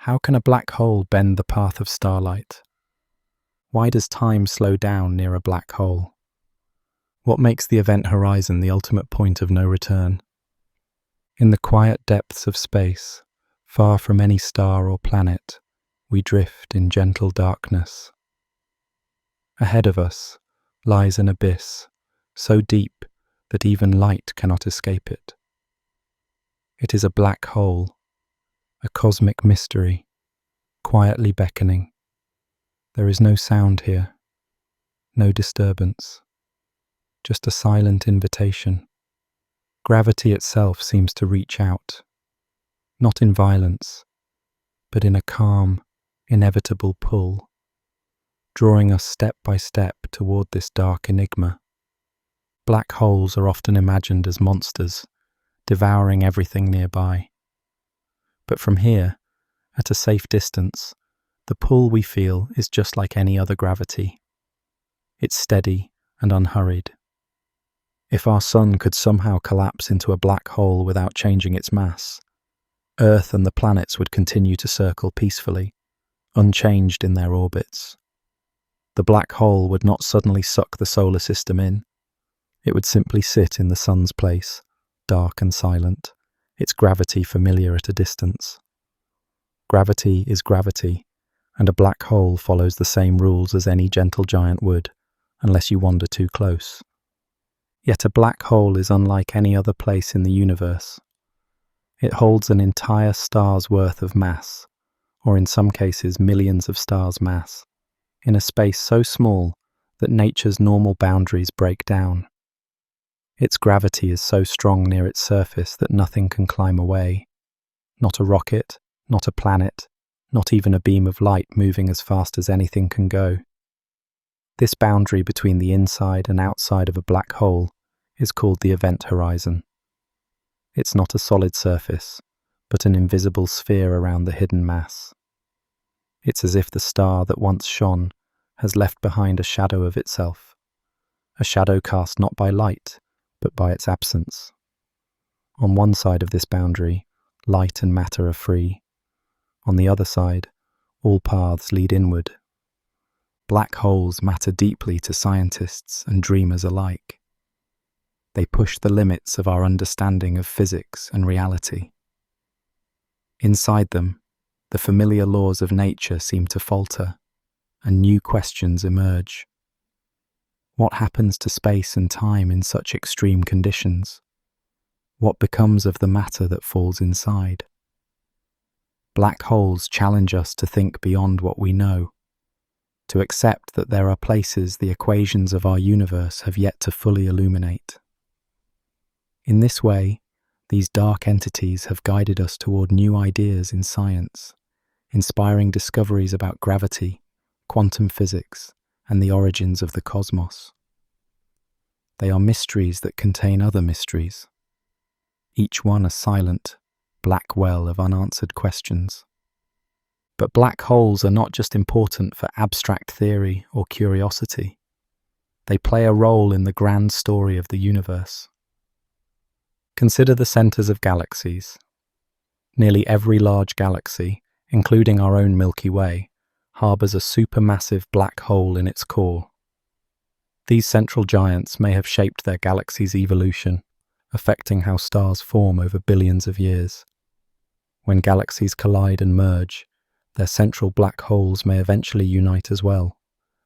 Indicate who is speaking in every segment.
Speaker 1: How can a black hole bend the path of starlight? Why does time slow down near a black hole? What makes the event horizon the ultimate point of no return? In the quiet depths of space, far from any star or planet, we drift in gentle darkness. Ahead of us lies an abyss, so deep that even light cannot escape it. It is a black hole, a cosmic mystery, quietly beckoning. There is no sound here, no disturbance, just a silent invitation. Gravity itself seems to reach out, not in violence, but in a calm, inevitable pull, drawing us step by step toward this dark enigma. Black holes are often imagined as monsters, devouring everything nearby. But from here, at a safe distance, the pull we feel is just like any other gravity. It's steady and unhurried. If our sun could somehow collapse into a black hole without changing its mass, Earth and the planets would continue to circle peacefully, unchanged in their orbits. The black hole would not suddenly suck the solar system in. It would simply sit in the sun's place, dark and silent, its gravity familiar at a distance. Gravity is gravity, and a black hole follows the same rules as any gentle giant would, unless you wander too close. Yet a black hole is unlike any other place in the universe. It holds an entire star's worth of mass, or in some cases millions of stars' mass, in a space so small that nature's normal boundaries break down. Its gravity is so strong near its surface that nothing can climb away. Not a rocket, not a planet, not even a beam of light moving as fast as anything can go. This boundary between the inside and outside of a black hole is called the event horizon. It's not a solid surface, but an invisible sphere around the hidden mass. It's as if the star that once shone has left behind a shadow of itself, a shadow cast not by light, but by its absence. On one side of this boundary, light and matter are free. On the other side, all paths lead inward. Black holes matter deeply to scientists and dreamers alike. They push the limits of our understanding of physics and reality. Inside them, the familiar laws of nature seem to falter, and new questions emerge. What happens to space and time in such extreme conditions? What becomes of the matter that falls inside? Black holes challenge us to think beyond what we know, to accept that there are places the equations of our universe have yet to fully illuminate. In this way, these dark entities have guided us toward new ideas in science, inspiring discoveries about gravity, quantum physics, and the origins of the cosmos. They are mysteries that contain other mysteries, each one a silent, black well of unanswered questions. But black holes are not just important for abstract theory or curiosity. They play a role in the grand story of the universe. Consider the centers of galaxies. Nearly every large galaxy, including our own Milky Way, harbors a supermassive black hole in its core. These central giants may have shaped their galaxy's evolution, affecting how stars form over billions of years. When galaxies collide and merge, their central black holes may eventually unite as well,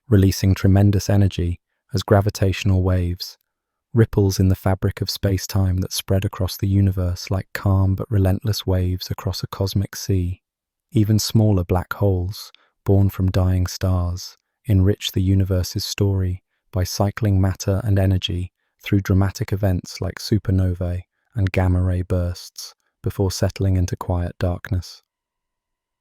Speaker 1: releasing tremendous energy as gravitational waves, ripples in the fabric of space-time that spread across the universe like calm but relentless waves across a cosmic sea. Even smaller black holes, born from dying stars, enrich the universe's story by cycling matter and energy through dramatic events like supernovae and gamma-ray bursts before settling into quiet darkness.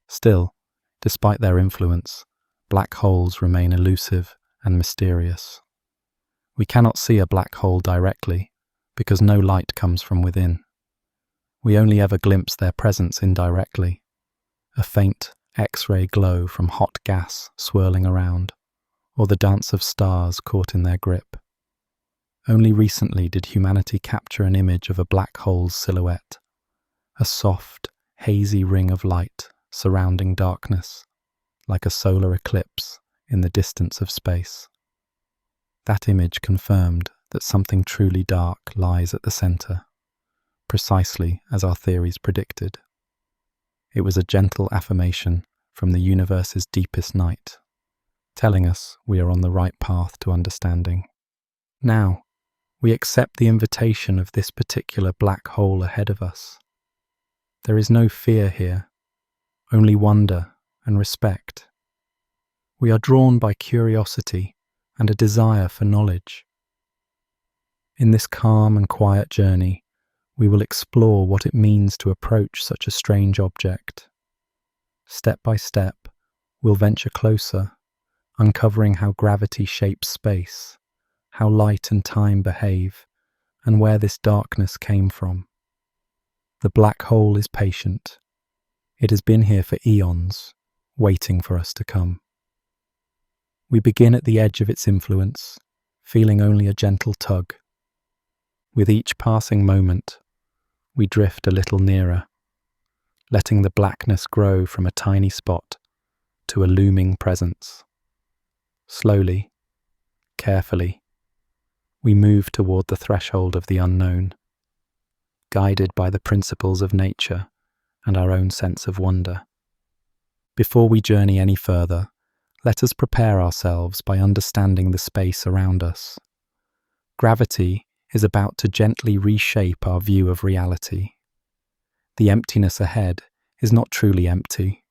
Speaker 1: Still, despite their influence, black holes remain elusive and mysterious. We cannot see a black hole directly because no light comes from within. We only ever glimpse their presence indirectly, a faint X-ray glow from hot gas swirling around, or the dance of stars caught in their grip. Only recently did humanity capture an image of a black hole's silhouette, a soft, hazy ring of light surrounding darkness, like a solar eclipse in the distance of space. That image confirmed that something truly dark lies at the center, precisely as our theories predicted. It was a gentle affirmation from the universe's deepest night, telling us we are on the right path to understanding. Now, we accept the invitation of this particular black hole ahead of us. There is no fear here, only wonder and respect. We are drawn by curiosity and a desire for knowledge. In this calm and quiet journey, we will explore what it means to approach such a strange object. Step by step, we'll venture closer, uncovering how gravity shapes space, how light and time behave, and where this darkness came from. The black hole is patient. It has been here for eons, waiting for us to come. We begin at the edge of its influence, feeling only a gentle tug. With each passing moment, we drift a little nearer, letting the blackness grow from a tiny spot to a looming presence. Slowly, carefully, we move toward the threshold of the unknown, guided by the principles of nature and our own sense of wonder. Before we journey any further, let us prepare ourselves by understanding the space around us. Gravity is about to gently reshape our view of reality. The emptiness ahead is not truly empty.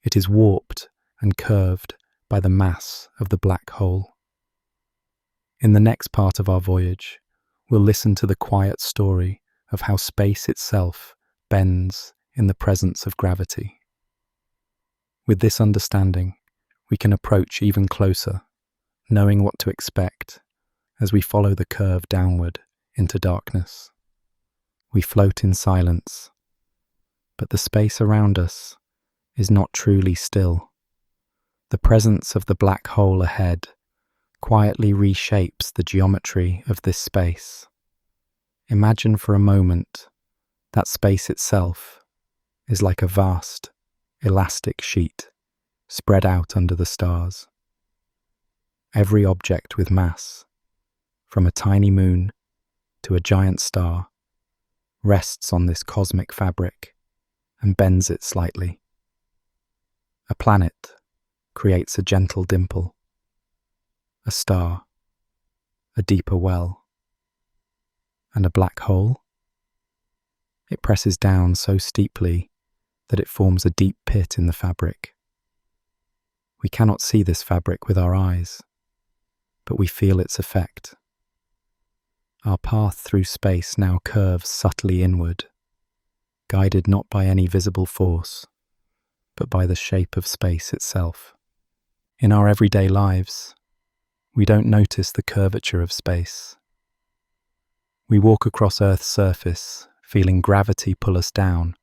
Speaker 1: It is warped and curved by the mass of the black hole. In the next part of our voyage, we'll listen to the quiet story of how space itself bends in the presence of gravity. With this understanding, we can approach even closer, knowing what to expect as we follow the curve downward into darkness. We float in silence, but the space around us is not truly still. The presence of the black hole ahead quietly reshapes the geometry of this space. Imagine for a moment that space itself is like a vast, elastic sheet spread out under the stars. Every object with mass, from a tiny moon to a giant star, rests on this cosmic fabric and bends it slightly. A planet creates a gentle dimple, a star, a deeper well, and a black hole? It presses down so steeply that it forms a deep pit in the fabric. We cannot see this fabric with our eyes, but we feel its effect. Our path through space now curves subtly inward, guided not by any visible force, but by the shape of space itself. In our everyday lives, we don't notice the curvature of space. We walk across Earth's surface, feeling gravity pull us down,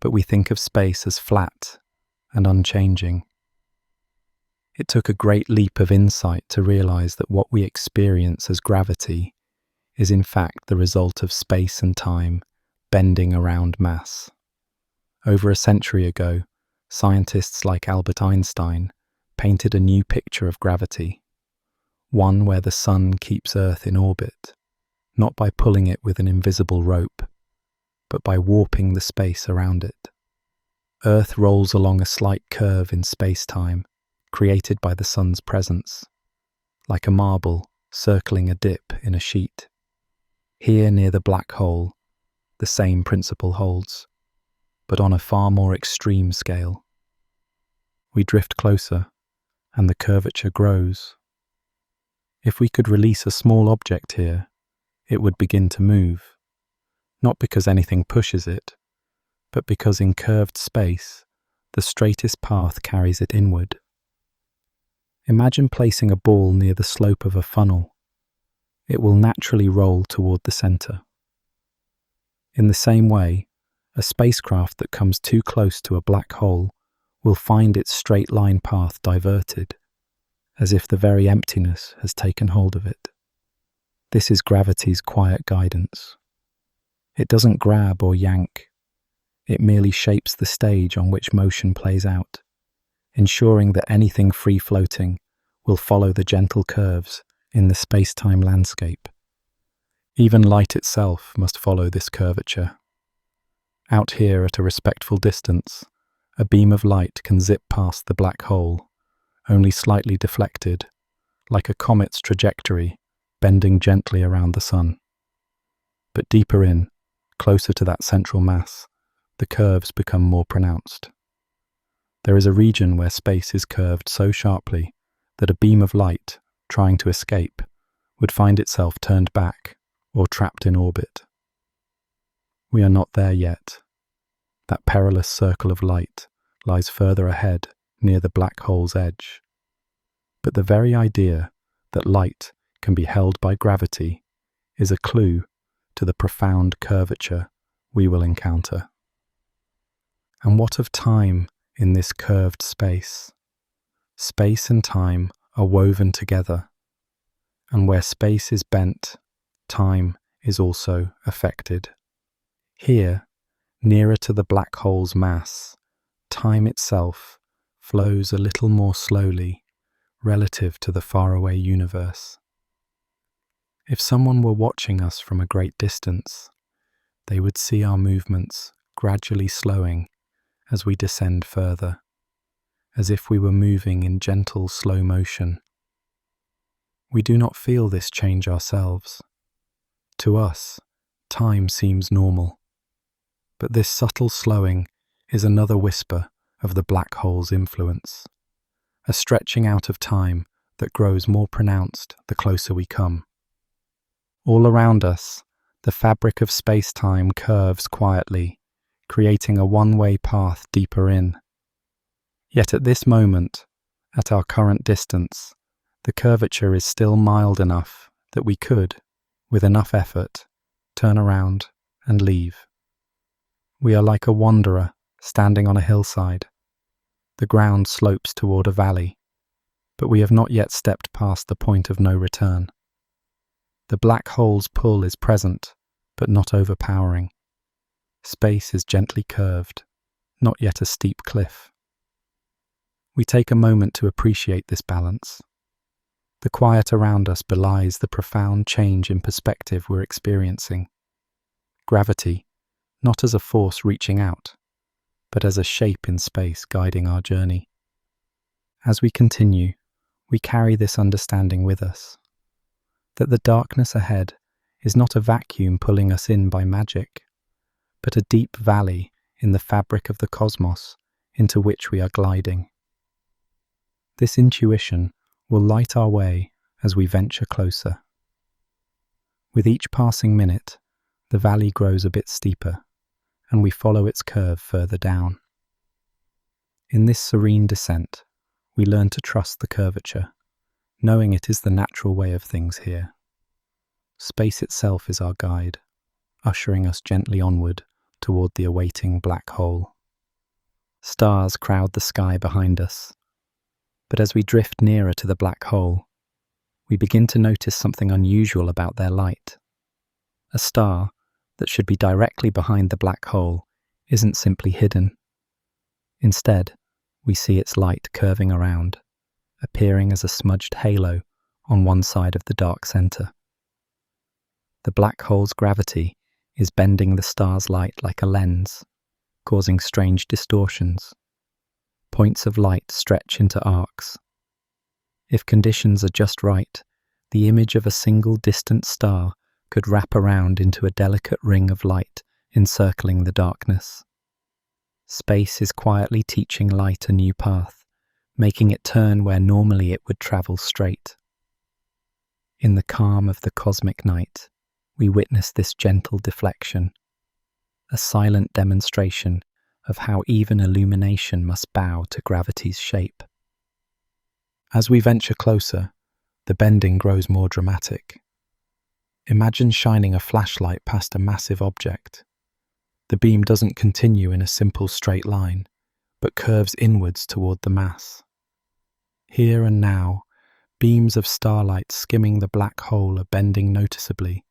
Speaker 1: but we think of space as flat and unchanging. It took a great leap of insight to realize that what we experience as gravity is in fact the result of space and time bending around mass. Over a century ago, scientists like Albert Einstein painted a new picture of gravity, one where the sun keeps Earth in orbit, not by pulling it with an invisible rope, but by warping the space around it. Earth rolls along a slight curve in space-time, created by the sun's presence, like a marble circling a dip in a sheet. Here near the black hole, the same principle holds, but on a far more extreme scale. We drift closer, and the curvature grows. If we could release a small object here, it would begin to move, not because anything pushes it, but because in curved space, the straightest path carries it inward. Imagine placing a ball near the slope of a funnel. It will naturally roll toward the center. In the same way, a spacecraft that comes too close to a black hole will find its straight line path diverted, as if the very emptiness has taken hold of it. This is gravity's quiet guidance. It doesn't grab or yank. It merely shapes the stage on which motion plays out, ensuring that anything free-floating will follow the gentle curves in the space-time landscape. Even light itself must follow this curvature. Out here at a respectful distance, a beam of light can zip past the black hole, only slightly deflected, like a comet's trajectory, bending gently around the sun. But deeper in, closer to that central mass, the curves become more pronounced. There is a region where space is curved so sharply that a beam of light, trying to escape, would find itself turned back or trapped in orbit. We are not there yet. That perilous circle of light lies further ahead, near the black hole's edge. But the very idea that light can be held by gravity is a clue to the profound curvature we will encounter. And what of time in this curved space? Space and time are woven together, and where space is bent, time is also affected. Here, nearer to the black hole's mass, time itself flows a little more slowly relative to the faraway universe. If someone were watching us from a great distance, they would see our movements gradually slowing as we descend further, as if we were moving in gentle slow motion. We do not feel this change ourselves. To us, time seems normal, but this subtle slowing is another whisper of the black hole's influence, a stretching out of time that grows more pronounced the closer we come. All around us, the fabric of space-time curves quietly, creating a one-way path deeper in. Yet at this moment, at our current distance, the curvature is still mild enough that we could, with enough effort, turn around and leave. We are like a wanderer standing on a hillside. The ground slopes toward a valley, but we have not yet stepped past the point of no return. The black hole's pull is present, but not overpowering. Space is gently curved, not yet a steep cliff. We take a moment to appreciate this balance. The quiet around us belies the profound change in perspective we're experiencing. Gravity, not as a force reaching out, but as a shape in space guiding our journey. As we continue, we carry this understanding with us, that the darkness ahead is not a vacuum pulling us in by magic, but a deep valley in the fabric of the cosmos into which we are gliding. This intuition will light our way as we venture closer. With each passing minute, the valley grows a bit steeper, and we follow its curve further down. In this serene descent, we learn to trust the curvature, knowing it is the natural way of things here. Space itself is our guide, ushering us gently onward toward the awaiting black hole. Stars crowd the sky behind us, but as we drift nearer to the black hole, we begin to notice something unusual about their light. A star that should be directly behind the black hole isn't simply hidden. Instead, we see its light curving around, appearing as a smudged halo on one side of the dark center. The black hole's gravity is bending the star's light like a lens, causing strange distortions. Points of light stretch into arcs. If conditions are just right, the image of a single distant star could wrap around into a delicate ring of light encircling the darkness. Space is quietly teaching light a new path, making it turn where normally it would travel straight. In the calm of the cosmic night, we witness this gentle deflection, a silent demonstration of how even illumination must bow to gravity's shape. As we venture closer, the bending grows more dramatic. Imagine shining a flashlight past a massive object. The beam doesn't continue in a simple straight line, but curves inwards toward the mass. Here and now, beams of starlight skimming the black hole are bending noticeably,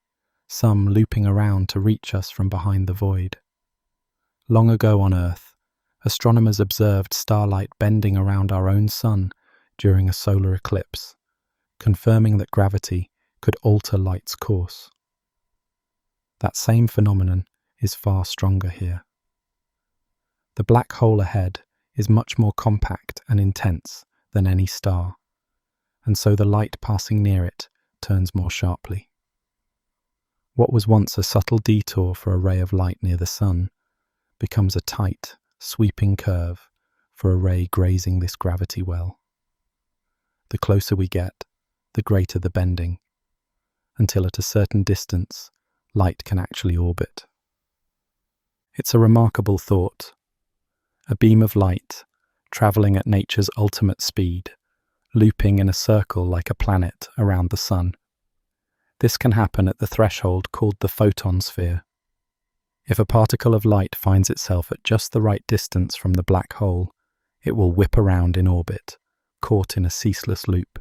Speaker 1: some looping around to reach us from behind the void. Long ago on Earth, astronomers observed starlight bending around our own sun during a solar eclipse, confirming that gravity could alter light's course. That same phenomenon is far stronger here. The black hole ahead is much more compact and intense than any star, and so the light passing near it turns more sharply. What was once a subtle detour for a ray of light near the sun becomes a tight, sweeping curve for a ray grazing this gravity well. The closer we get, the greater the bending, until at a certain distance, light can actually orbit. It's a remarkable thought. A beam of light, travelling at nature's ultimate speed, looping in a circle like a planet around the sun. This can happen at the threshold called the photon sphere. If a particle of light finds itself at just the right distance from the black hole, it will whip around in orbit, caught in a ceaseless loop.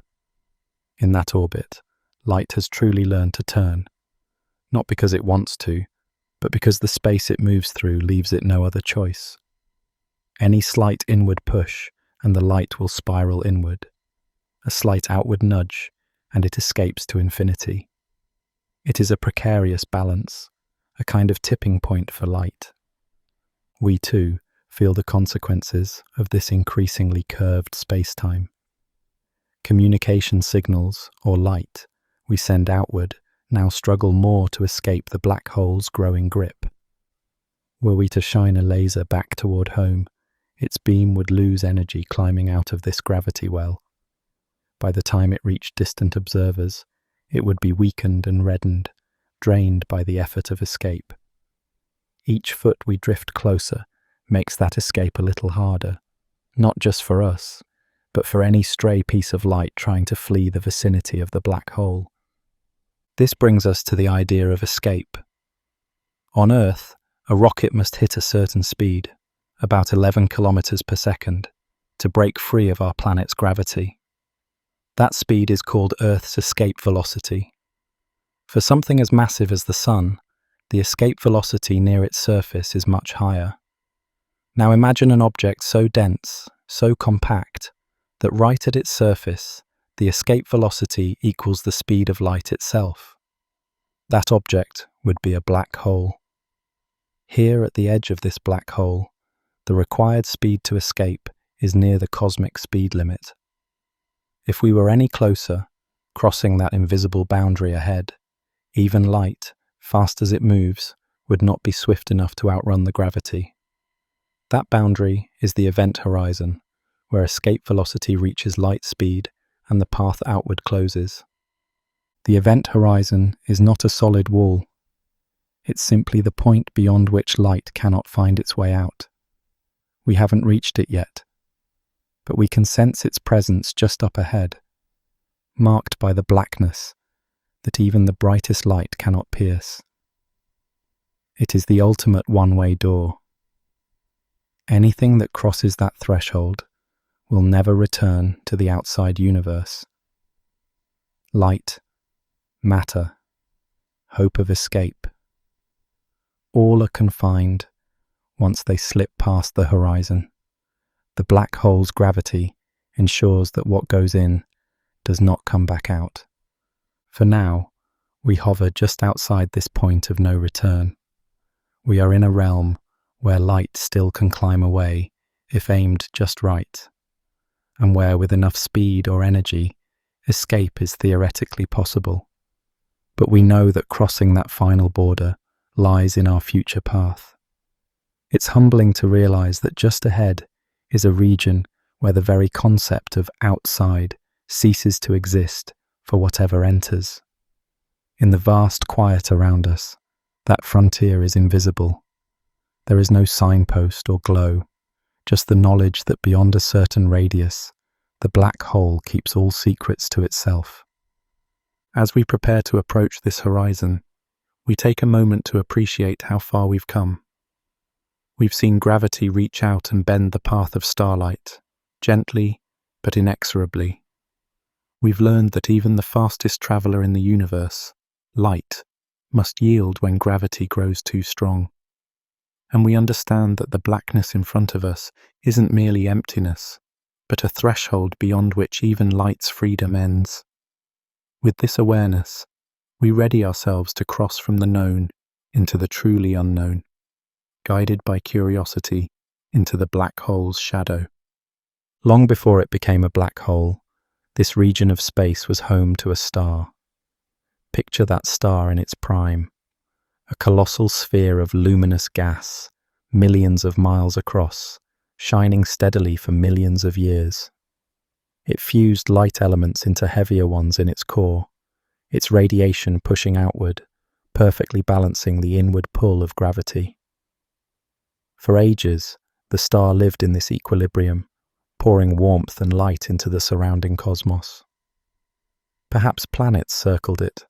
Speaker 1: In that orbit, light has truly learned to turn, not because it wants to, but because the space it moves through leaves it no other choice. Any slight inward push, and the light will spiral inward. A slight outward nudge, and it escapes to infinity. It is a precarious balance, a kind of tipping point for light. We too feel the consequences of this increasingly curved spacetime. Communication signals, or light, we send outward now struggle more to escape the black hole's growing grip. Were we to shine a laser back toward home, its beam would lose energy climbing out of this gravity well. By the time it reached distant observers, it would be weakened and reddened, drained by the effort of escape. Each foot we drift closer makes that escape a little harder, not just for us, but for any stray piece of light trying to flee the vicinity of the black hole. This brings us to the idea of escape. On Earth, a rocket must hit a certain speed, about 11 kilometers per second, to break free of our planet's gravity. That speed is called Earth's escape velocity. For something as massive as the Sun, the escape velocity near its surface is much higher. Now imagine an object so dense, so compact, that right at its surface, the escape velocity equals the speed of light itself. That object would be a black hole. Here at the edge of this black hole, the required speed to escape is near the cosmic speed limit. If we were any closer, crossing that invisible boundary ahead, even light, fast as it moves, would not be swift enough to outrun the gravity. That boundary is the event horizon, where escape velocity reaches light speed and the path outward closes. The event horizon is not a solid wall. It's simply the point beyond which light cannot find its way out. We haven't reached it yet, but we can sense its presence just up ahead, marked by the blackness that even the brightest light cannot pierce. It is the ultimate one-way door. Anything that crosses that threshold will never return to the outside universe. Light, matter, hope of escape, all are confined once they slip past the horizon. The black hole's gravity ensures that what goes in does not come back out. For now, we hover just outside this point of no return. We are in a realm where light still can climb away if aimed just right, and where with enough speed or energy, escape is theoretically possible. But we know that crossing that final border lies in our future path. It's humbling to realize that just ahead is a region where the very concept of outside ceases to exist for whatever enters. In the vast quiet around us, that frontier is invisible. There is no signpost or glow, just the knowledge that beyond a certain radius, the black hole keeps all secrets to itself. As we prepare to approach this horizon, we take a moment to appreciate how far we've come. We've seen gravity reach out and bend the path of starlight, gently but inexorably. We've learned that even the fastest traveler in the universe, light, must yield when gravity grows too strong. and we understand that the blackness in front of us isn't merely emptiness, but a threshold beyond which even light's freedom ends. With this awareness, we ready ourselves to cross from the known into the truly unknown, guided by curiosity into the black hole's shadow. Long before it became a black hole, this region of space was home to a star. Picture that star in its prime, a colossal sphere of luminous gas, millions of miles across, shining steadily for millions of years. It fused light elements into heavier ones in its core, its radiation pushing outward, perfectly balancing the inward pull of gravity. For ages, the star lived in this equilibrium, pouring warmth and light into the surrounding cosmos. Perhaps planets circled it.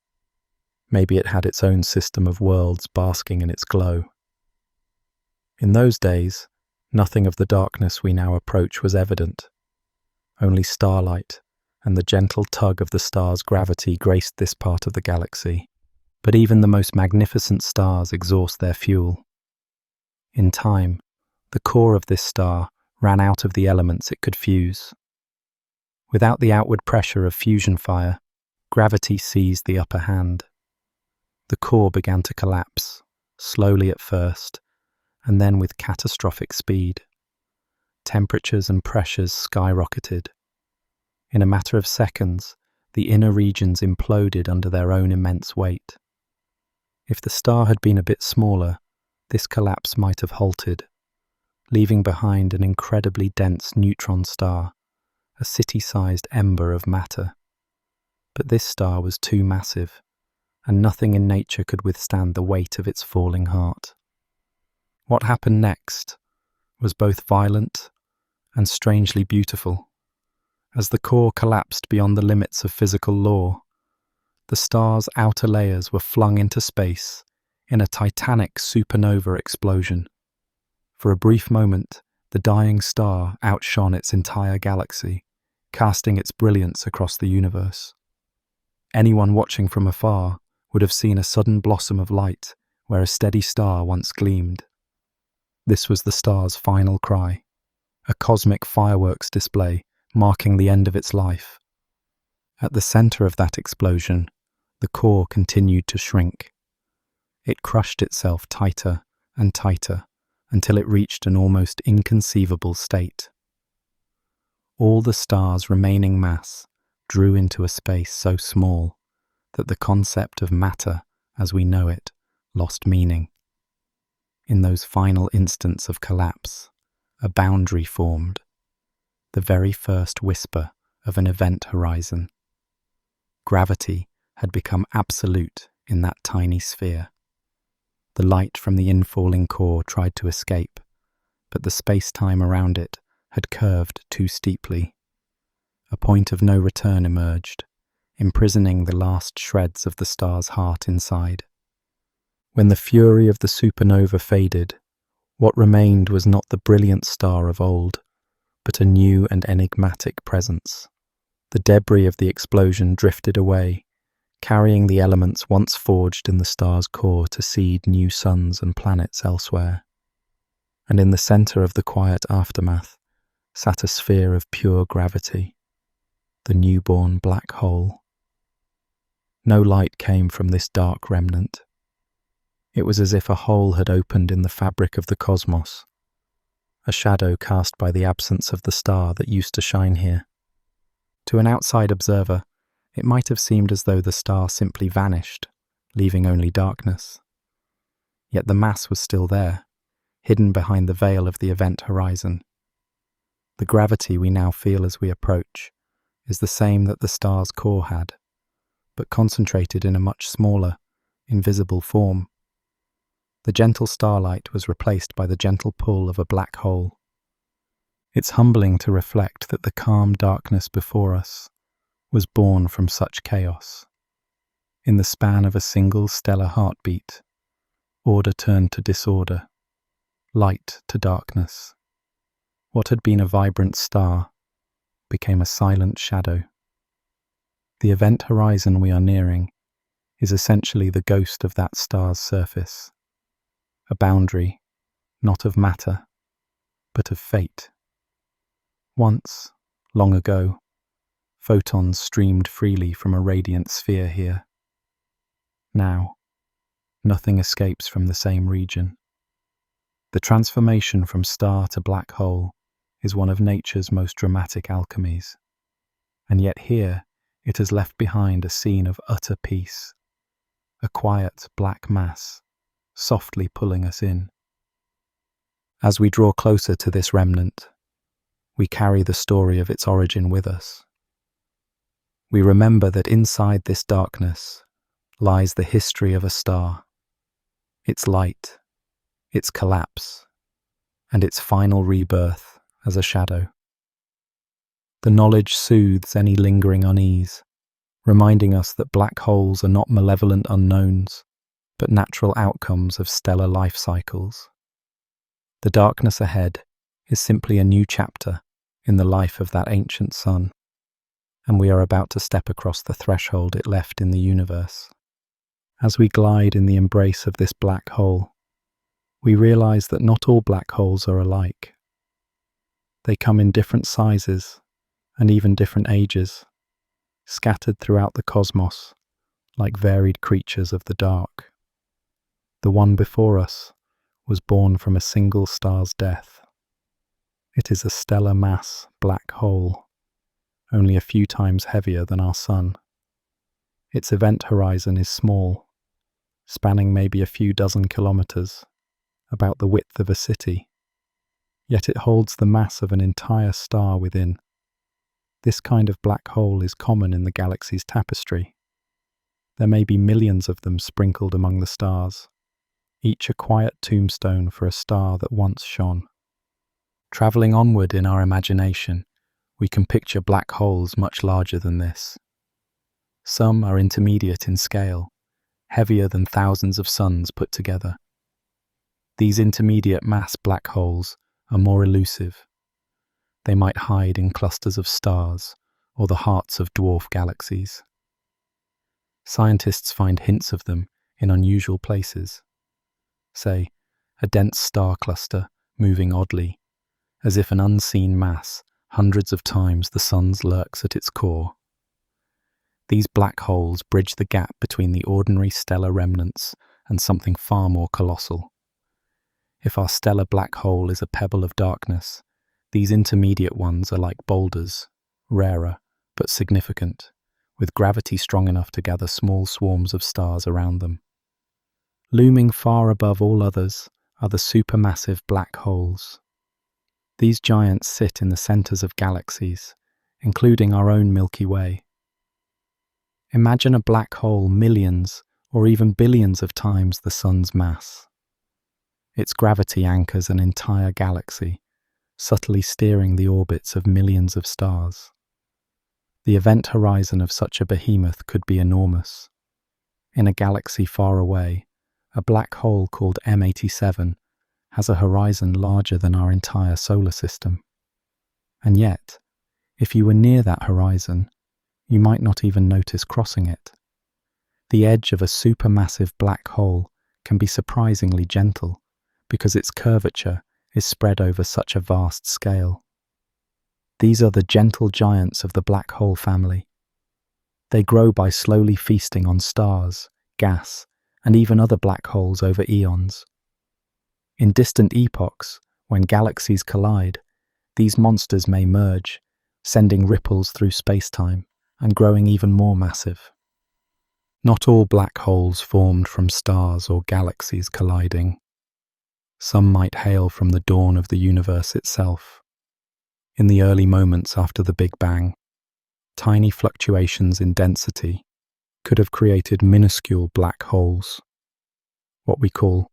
Speaker 1: Maybe it had its own system of worlds basking in its glow. In those days, nothing of the darkness we now approach was evident. Only starlight and the gentle tug of the star's gravity graced this part of the galaxy. But even the most magnificent stars exhaust their fuel. In time, the core of this star ran out of the elements it could fuse. Without the outward pressure of fusion fire, gravity seized the upper hand. The core began to collapse, slowly at first, and then with catastrophic speed. Temperatures and pressures skyrocketed. In a matter of seconds, the inner regions imploded under their own immense weight. If the star had been a bit smaller, this collapse might have halted, leaving behind an incredibly dense neutron star, a city-sized ember of matter. But this star was too massive, and nothing in nature could withstand the weight of its falling heart. What happened next was both violent and strangely beautiful. As the core collapsed beyond the limits of physical law, the star's outer layers were flung into space in a titanic supernova explosion. For a brief moment, the dying star outshone its entire galaxy, casting its brilliance across the universe. Anyone watching from afar would have seen a sudden blossom of light where a steady star once gleamed. This was the star's final cry, a cosmic fireworks display marking the end of its life. At the center of that explosion, the core continued to shrink. It crushed itself tighter and tighter until it reached an almost inconceivable state. All the star's remaining mass drew into a space so small that the concept of matter as we know it lost meaning. In those final instants of collapse, a boundary formed, the very first whisper of an event horizon. Gravity had become absolute in that tiny sphere. The light from the infalling core tried to escape, but the space-time around it had curved too steeply. A point of no return emerged, imprisoning the last shreds of the star's heart inside. When the fury of the supernova faded, what remained was not the brilliant star of old, but a new and enigmatic presence. The debris of the explosion drifted away, carrying the elements once forged in the star's core to seed new suns and planets elsewhere. And in the center of the quiet aftermath sat a sphere of pure gravity, the newborn black hole. No light came from this dark remnant. It was as if a hole had opened in the fabric of the cosmos, a shadow cast by the absence of the star that used to shine here. To an outside observer, it might have seemed as though the star simply vanished, leaving only darkness. Yet the mass was still there, hidden behind the veil of the event horizon. The gravity we now feel as we approach is the same that the star's core had, but concentrated in a much smaller, invisible form. The gentle starlight was replaced by the gentle pull of a black hole. It's humbling to reflect that the calm darkness before us was born from such chaos. In the span of a single stellar heartbeat, order turned to disorder, light to darkness. What had been a vibrant star became a silent shadow. The event horizon we are nearing is essentially the ghost of that star's surface, a boundary not of matter, but of fate. Once, long ago, photons streamed freely from a radiant sphere here. Now, nothing escapes from the same region. The transformation from star to black hole is one of nature's most dramatic alchemies, and yet here it has left behind a scene of utter peace, a quiet black mass, softly pulling us in. As we draw closer to this remnant, we carry the story of its origin with us. We remember that inside this darkness lies the history of a star, its light, its collapse, and its final rebirth as a shadow. The knowledge soothes any lingering unease, reminding us that black holes are not malevolent unknowns, but natural outcomes of stellar life cycles. The darkness ahead is simply a new chapter in the life of that ancient sun, and we are about to step across the threshold it left in the universe. As we glide in the embrace of this black hole, we realize that not all black holes are alike. They come in different sizes and even different ages, scattered throughout the cosmos like varied creatures of the dark. The one before us was born from a single star's death. It is a stellar mass black hole, only a few times heavier than our sun. Its event horizon is small, spanning maybe a few dozen kilometers, about the width of a city, yet it holds the mass of an entire star within. This kind of black hole is common in the galaxy's tapestry. There may be millions of them sprinkled among the stars, each a quiet tombstone for a star that once shone. Travelling onward in our imagination, we can picture black holes much larger than this. Some are intermediate in scale, heavier than thousands of suns put together. These intermediate mass black holes are more elusive. They might hide in clusters of stars or the hearts of dwarf galaxies. Scientists find hints of them in unusual places. Say, a dense star cluster moving oddly, as if an unseen mass hundreds of times the sun's lurks at its core. These black holes bridge the gap between the ordinary stellar remnants and something far more colossal. If our stellar black hole is a pebble of darkness, these intermediate ones are like boulders, rarer but significant, with gravity strong enough to gather small swarms of stars around them. Looming far above all others are the supermassive black holes. These giants sit in the centers of galaxies, including our own Milky Way. Imagine a black hole millions or even billions of times the sun's mass. Its gravity anchors an entire galaxy, subtly steering the orbits of millions of stars. The event horizon of such a behemoth could be enormous. In a galaxy far away, a black hole called M87 has a horizon larger than our entire solar system. And yet, if you were near that horizon, you might not even notice crossing it. The edge of a supermassive black hole can be surprisingly gentle because its curvature is spread over such a vast scale. These are the gentle giants of the black hole family. They grow by slowly feasting on stars, gas, and even other black holes over eons. In distant epochs, when galaxies collide, these monsters may merge, sending ripples through spacetime and growing even more massive. Not all black holes formed from stars or galaxies colliding. Some might hail from the dawn of the universe itself. In the early moments after the Big Bang, tiny fluctuations in density could have created minuscule black holes, what we call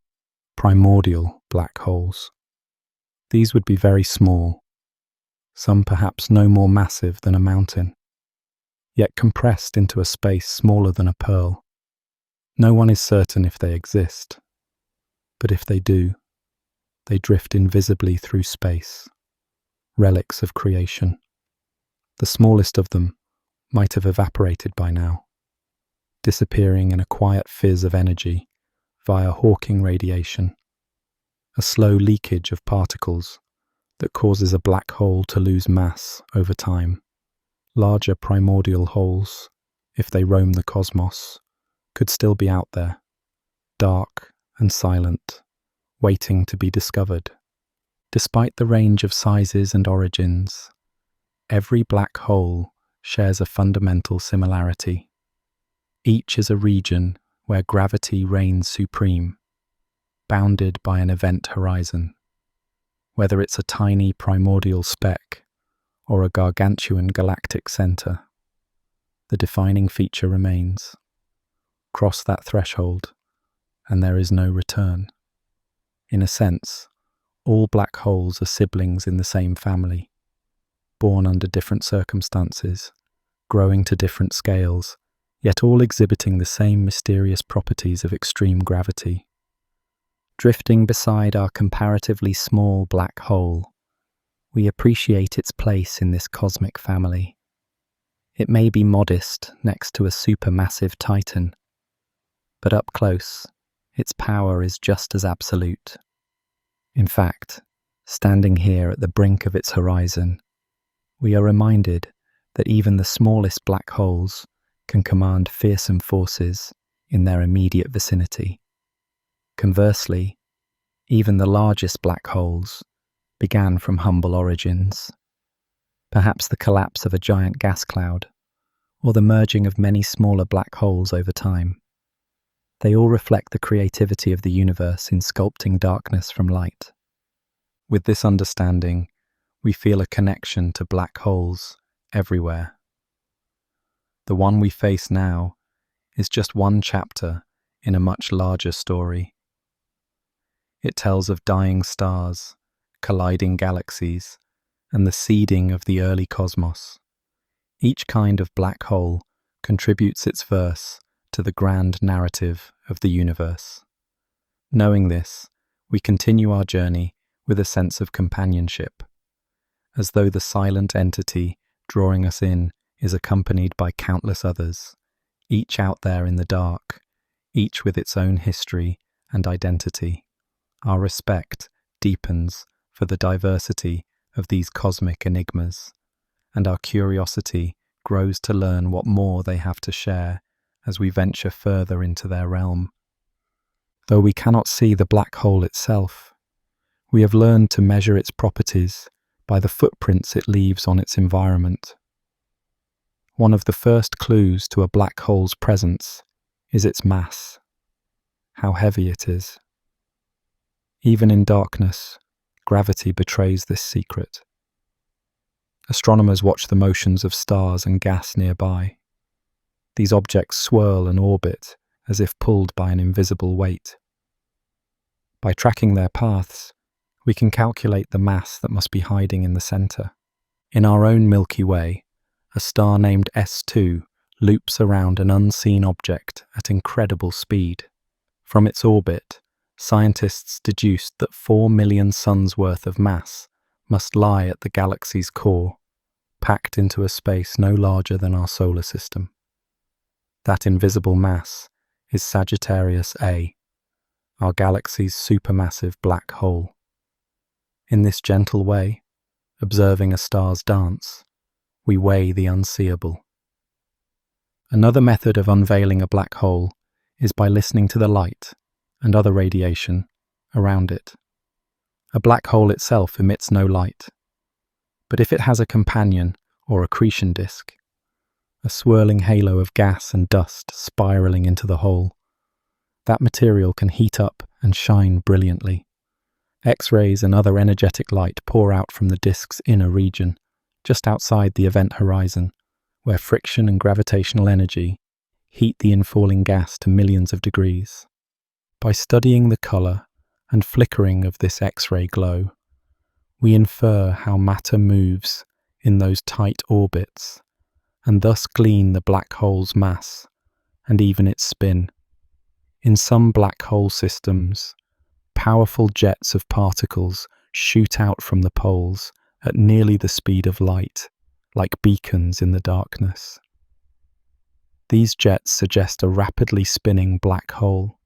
Speaker 1: primordial black holes. These would be very small, some perhaps no more massive than a mountain, yet compressed into a space smaller than a pearl. No one is certain if they exist, but if they do, they drift invisibly through space, relics of creation. The smallest of them might have evaporated by now, disappearing in a quiet fizz of energy via Hawking radiation. a slow leakage of particles that causes a black hole to lose mass over time. Larger primordial holes, if they roam the cosmos, could still be out there, dark and silent, waiting to be discovered. Despite the range of sizes and origins, every black hole shares a fundamental similarity. Each is a region where gravity reigns supreme, bounded by an event horizon. Whether it's a tiny primordial speck or a gargantuan galactic center, the defining feature remains. Cross that threshold, and there is no return. In a sense, all black holes are siblings in the same family, born under different circumstances, growing to different scales, yet all exhibiting the same mysterious properties of extreme gravity. Drifting beside our comparatively small black hole, we appreciate its place in this cosmic family. It may be modest next to a supermassive titan, but up close, its power is just as absolute. In fact, standing here at the brink of its horizon, we are reminded that even the smallest black holes can command fearsome forces in their immediate vicinity. Conversely, even the largest black holes began from humble origins. Perhaps the collapse of a giant gas cloud, or the merging of many smaller black holes over time. They all reflect the creativity of the universe in sculpting darkness from light. With this understanding, we feel a connection to black holes everywhere. The one we face now is just one chapter in a much larger story. It tells of dying stars, colliding galaxies, and the seeding of the early cosmos. Each kind of black hole contributes its verse to the grand narrative of the universe. Knowing this, we continue our journey with a sense of companionship, as though the silent entity drawing us in is accompanied by countless others, each out there in the dark, each with its own history and identity. Our respect deepens for the diversity of these cosmic enigmas, and our curiosity grows to learn what more they have to share as we venture further into their realm. Though we cannot see the black hole itself, we have learned to measure its properties by the footprints it leaves on its environment. One of the first clues to a black hole's presence is its mass, how heavy it is. Even in darkness, gravity betrays this secret. Astronomers watch the motions of stars and gas nearby. These objects swirl and orbit as if pulled by an invisible weight. By tracking their paths, we can calculate the mass that must be hiding in the center. In our own Milky Way, a star named S2 loops around an unseen object at incredible speed. From its orbit, scientists deduced that 4 million suns worth of mass must lie at the galaxy's core, packed into a space no larger than our solar system. That invisible mass is Sagittarius A, our galaxy's supermassive black hole. In this gentle way, observing a star's dance, we weigh the unseeable. Another method of unveiling a black hole is by listening to the light and other radiation around it. A black hole itself emits no light, but if it has a companion or accretion disk, a swirling halo of gas and dust spiraling into the hole, that material can heat up and shine brilliantly. X-rays and other energetic light pour out from the disk's inner region, just outside the event horizon, where friction and gravitational energy heat the infalling gas to millions of degrees. By studying the color and flickering of this X-ray glow, we infer how matter moves in those tight orbits, and thus glean the black hole's mass and even its spin. In some black hole systems, powerful jets of particles shoot out from the poles at nearly the speed of light, like beacons in the darkness. These jets suggest a rapidly spinning black hole,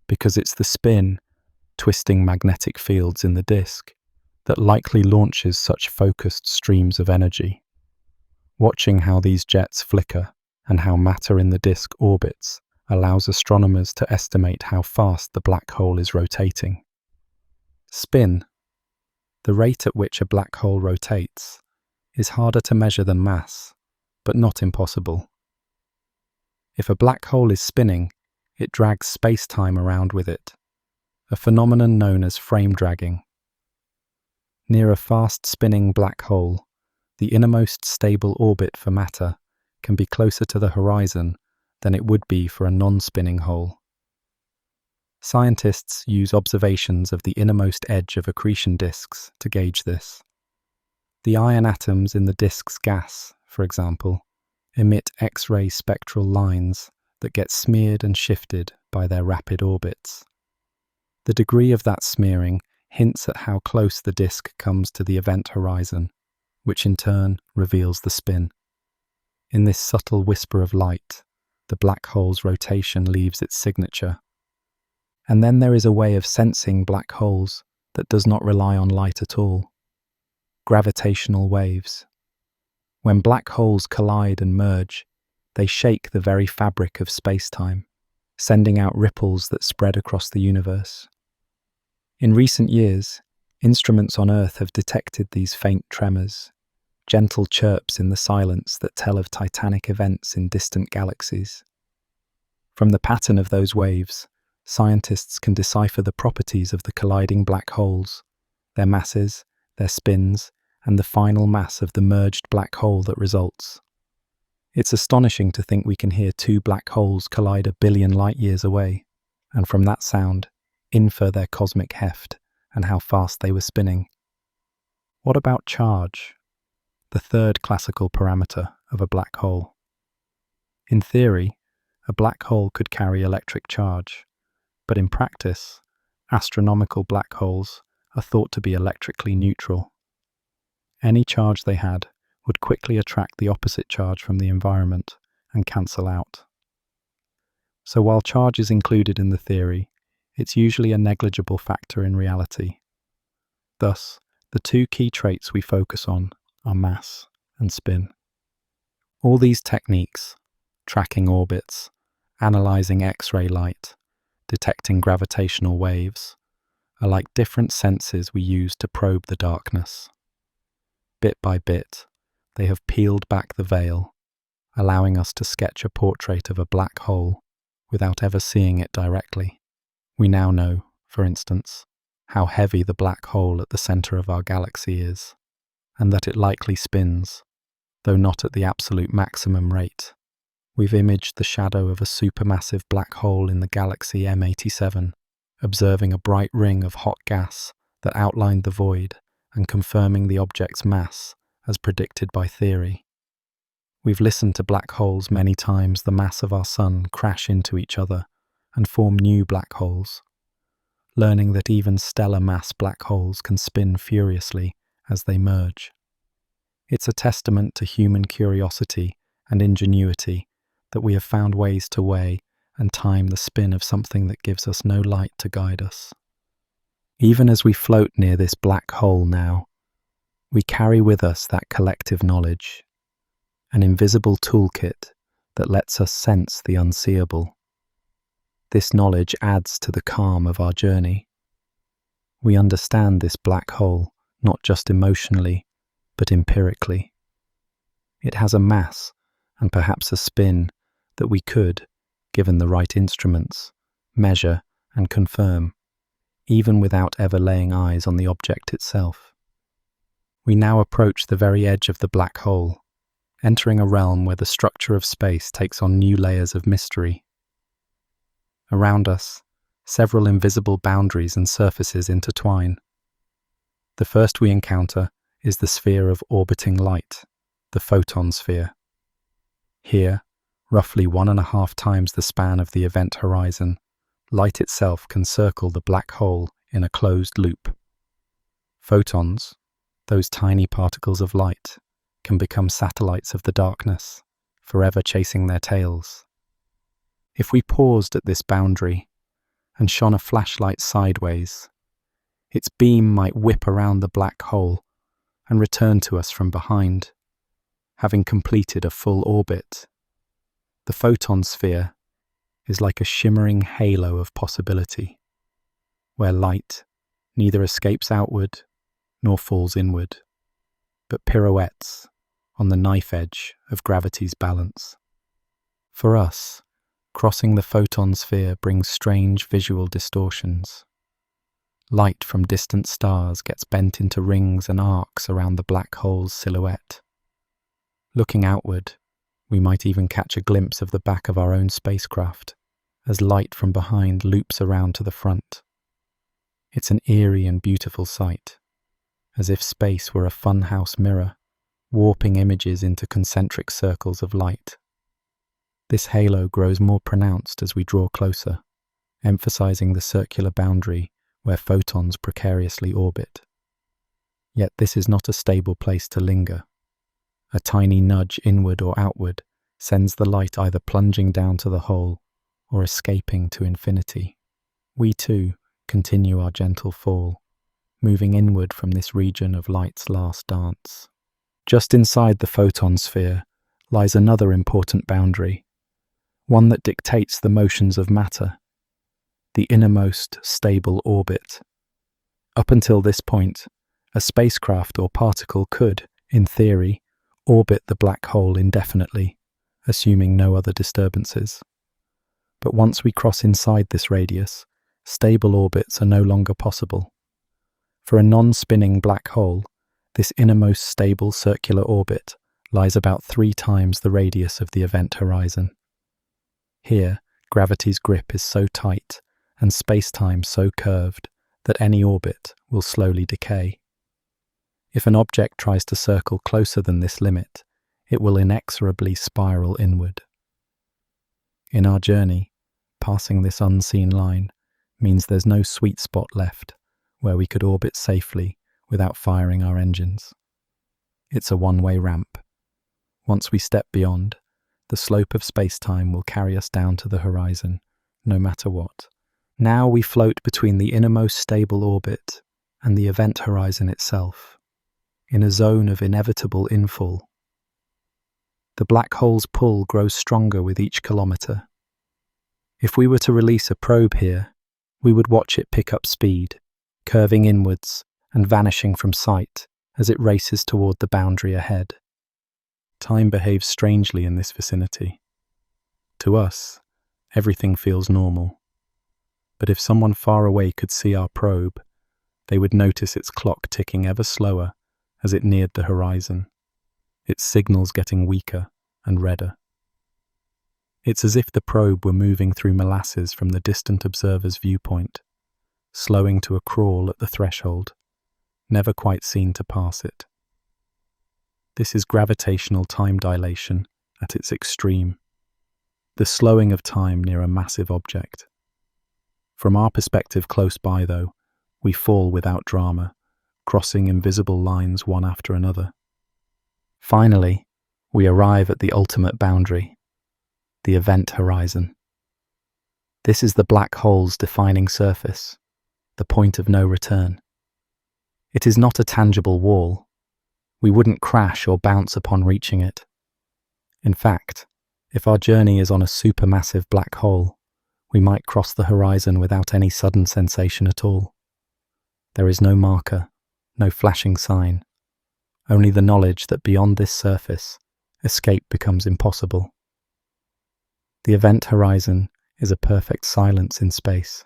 Speaker 1: because it's the spin, twisting magnetic fields in the disk that likely launches such focused streams of energy. Watching how these jets flicker and how matter in the disk orbits allows astronomers to estimate how fast the black hole is rotating. Spin, the rate at which a black hole rotates, is harder to measure than mass, but not impossible. If a black hole is spinning, it drags space-time around with it, a phenomenon known as frame dragging. Near a fast-spinning black hole, the innermost stable orbit for matter can be closer to the horizon than it would be for a non-spinning hole. Scientists use observations of the innermost edge of accretion disks to gauge this. The iron atoms in the disk's gas, for example, emit X-ray spectral lines that get smeared and shifted by their rapid orbits. The degree of that smearing hints at how close the disk comes to the event horizon, which in turn reveals the spin. In this subtle whisper of light, the black hole's rotation leaves its signature. And then there is a way of sensing black holes that does not rely on light at all. Gravitational waves. When black holes collide and merge, they shake the very fabric of space-time, sending out ripples that spread across the universe. In recent years, instruments on Earth have detected these faint tremors, gentle chirps in the silence that tell of titanic events in distant galaxies. From the pattern of those waves, scientists can decipher the properties of the colliding black holes, their masses, their spins, and the final mass of the merged black hole that results. It's astonishing to think we can hear two black holes collide 1 billion light-years away, and from that sound, infer their cosmic heft and how fast they were spinning. What about charge, the third classical parameter of a black hole? In theory, a black hole could carry electric charge, but in practice, astronomical black holes are thought to be electrically neutral. Any charge they had would quickly attract the opposite charge from the environment and cancel out. So while charge is included in the theory, it's usually a negligible factor in reality. Thus, the two key traits we focus on are mass and spin. All these techniques, tracking orbits, analyzing X-ray light, detecting gravitational waves, are like different senses we use to probe the darkness. Bit by bit, they have peeled back the veil, allowing us to sketch a portrait of a black hole without ever seeing it directly. We now know, for instance, how heavy the black hole at the center of our galaxy is, and that it likely spins, though not at the absolute maximum rate. We've imaged the shadow of a supermassive black hole in the galaxy M87, observing a bright ring of hot gas that outlined the void and confirming the object's mass as predicted by theory. We've listened to black holes many times the mass of our sun crash into each other and form new black holes, learning that even stellar mass black holes can spin furiously as they merge. It's a testament to human curiosity and ingenuity that we have found ways to weigh and time the spin of something that gives us no light to guide us. Even as we float near this black hole now, we carry with us that collective knowledge, an invisible toolkit that lets us sense the unseeable. This knowledge adds to the calm of our journey. We understand this black hole not just emotionally, but empirically. It has a mass and perhaps a spin that we could, given the right instruments, measure and confirm, even without ever laying eyes on the object itself. We now approach the very edge of the black hole, entering a realm where the structure of space takes on new layers of mystery. Around us, several invisible boundaries and surfaces intertwine. The first we encounter is the sphere of orbiting light, the photon sphere. Here, roughly 1.5 times the span of the event horizon, light itself can circle the black hole in a closed loop. Photons, those tiny particles of light, can become satellites of the darkness, forever chasing their tails. If we paused at this boundary, and shone a flashlight sideways. Its beam might whip around the black hole and return to us from behind, having completed a full orbit. The photon sphere is like a shimmering halo of possibility, where light neither escapes outward nor falls inward, but pirouettes on the knife edge of gravity's balance. For us, crossing the photon sphere brings strange visual distortions. Light from distant stars gets bent into rings and arcs around the black hole's silhouette. Looking outward, we might even catch a glimpse of the back of our own spacecraft as light from behind loops around to the front. It's an eerie and beautiful sight, as if space were a funhouse mirror, warping images into concentric circles of light. This halo grows more pronounced as we draw closer, emphasizing the circular boundary where photons precariously orbit. Yet this is not a stable place to linger. A tiny nudge inward or outward sends the light either plunging down to the hole or escaping to infinity. We too continue our gentle fall, moving inward from this region of light's last dance. Just inside the photon sphere lies another important boundary, one that dictates the motions of matter, the innermost stable orbit. Up until this point, a spacecraft or particle could, in theory, orbit the black hole indefinitely, assuming no other disturbances. But once we cross inside this radius, stable orbits are no longer possible. For a non-spinning black hole, this innermost stable circular orbit lies about 3 times the radius of the event horizon. Here, gravity's grip is so tight and space-time so curved that any orbit will slowly decay. If an object tries to circle closer than this limit, it will inexorably spiral inward. In our journey, passing this unseen line means there's no sweet spot left where we could orbit safely without firing our engines. It's a one-way ramp. Once we step beyond, the slope of space-time will carry us down to the horizon, no matter what. Now we float between the innermost stable orbit and the event horizon itself, in a zone of inevitable infall. The black hole's pull grows stronger with each kilometre. If we were to release a probe here, we would watch it pick up speed, curving inwards and vanishing from sight as it races toward the boundary ahead. Time behaves strangely in this vicinity. To us, everything feels normal. But if someone far away could see our probe, they would notice its clock ticking ever slower as it neared the horizon, its signals getting weaker and redder. It's as if the probe were moving through molasses from the distant observer's viewpoint, slowing to a crawl at the threshold, never quite seen to pass it. This is gravitational time dilation at its extreme, the slowing of time near a massive object. From our perspective close by, though, we fall without drama, crossing invisible lines one after another. Finally, we arrive at the ultimate boundary, the event horizon. This is the black hole's defining surface, the point of no return. It is not a tangible wall. We wouldn't crash or bounce upon reaching it. In fact, if our journey is on a supermassive black hole, we might cross the horizon without any sudden sensation at all. There is no marker, no flashing sign, only the knowledge that beyond this surface, escape becomes impossible. The event horizon is a perfect silence in space,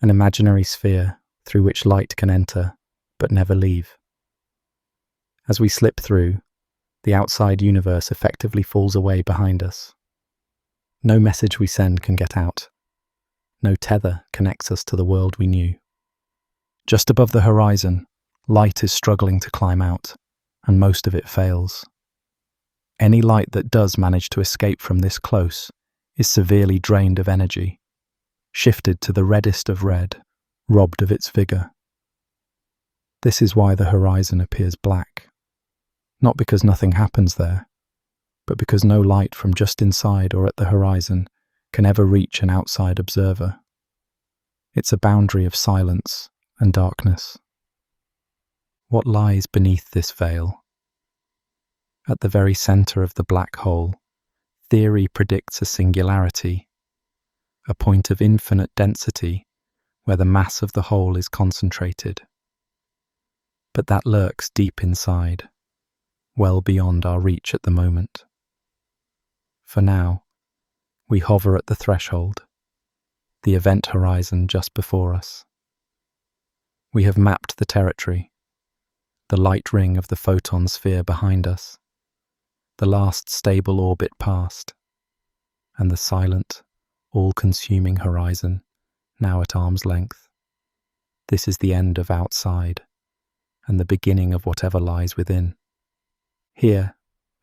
Speaker 1: an imaginary sphere through which light can enter but never leave. As we slip through, the outside universe effectively falls away behind us. No message we send can get out. No tether connects us to the world we knew. Just above the horizon, light is struggling to climb out, and most of it fails. Any light that does manage to escape from this close is severely drained of energy, shifted to the reddest of red, robbed of its vigour. This is why the horizon appears black. Not because nothing happens there, but because no light from just inside or at the horizon can ever reach an outside observer. It's a boundary of silence and darkness. What lies beneath this veil? At the very center of the black hole, theory predicts a singularity, a point of infinite density where the mass of the whole is concentrated. But that lurks deep inside, well beyond our reach at the moment. For now, we hover at the threshold, the event horizon just before us. We have mapped the territory, the light ring of the photon sphere behind us, the last stable orbit past, and the silent, all-consuming horizon now at arm's length. This is the end of outside, and the beginning of whatever lies within. Here,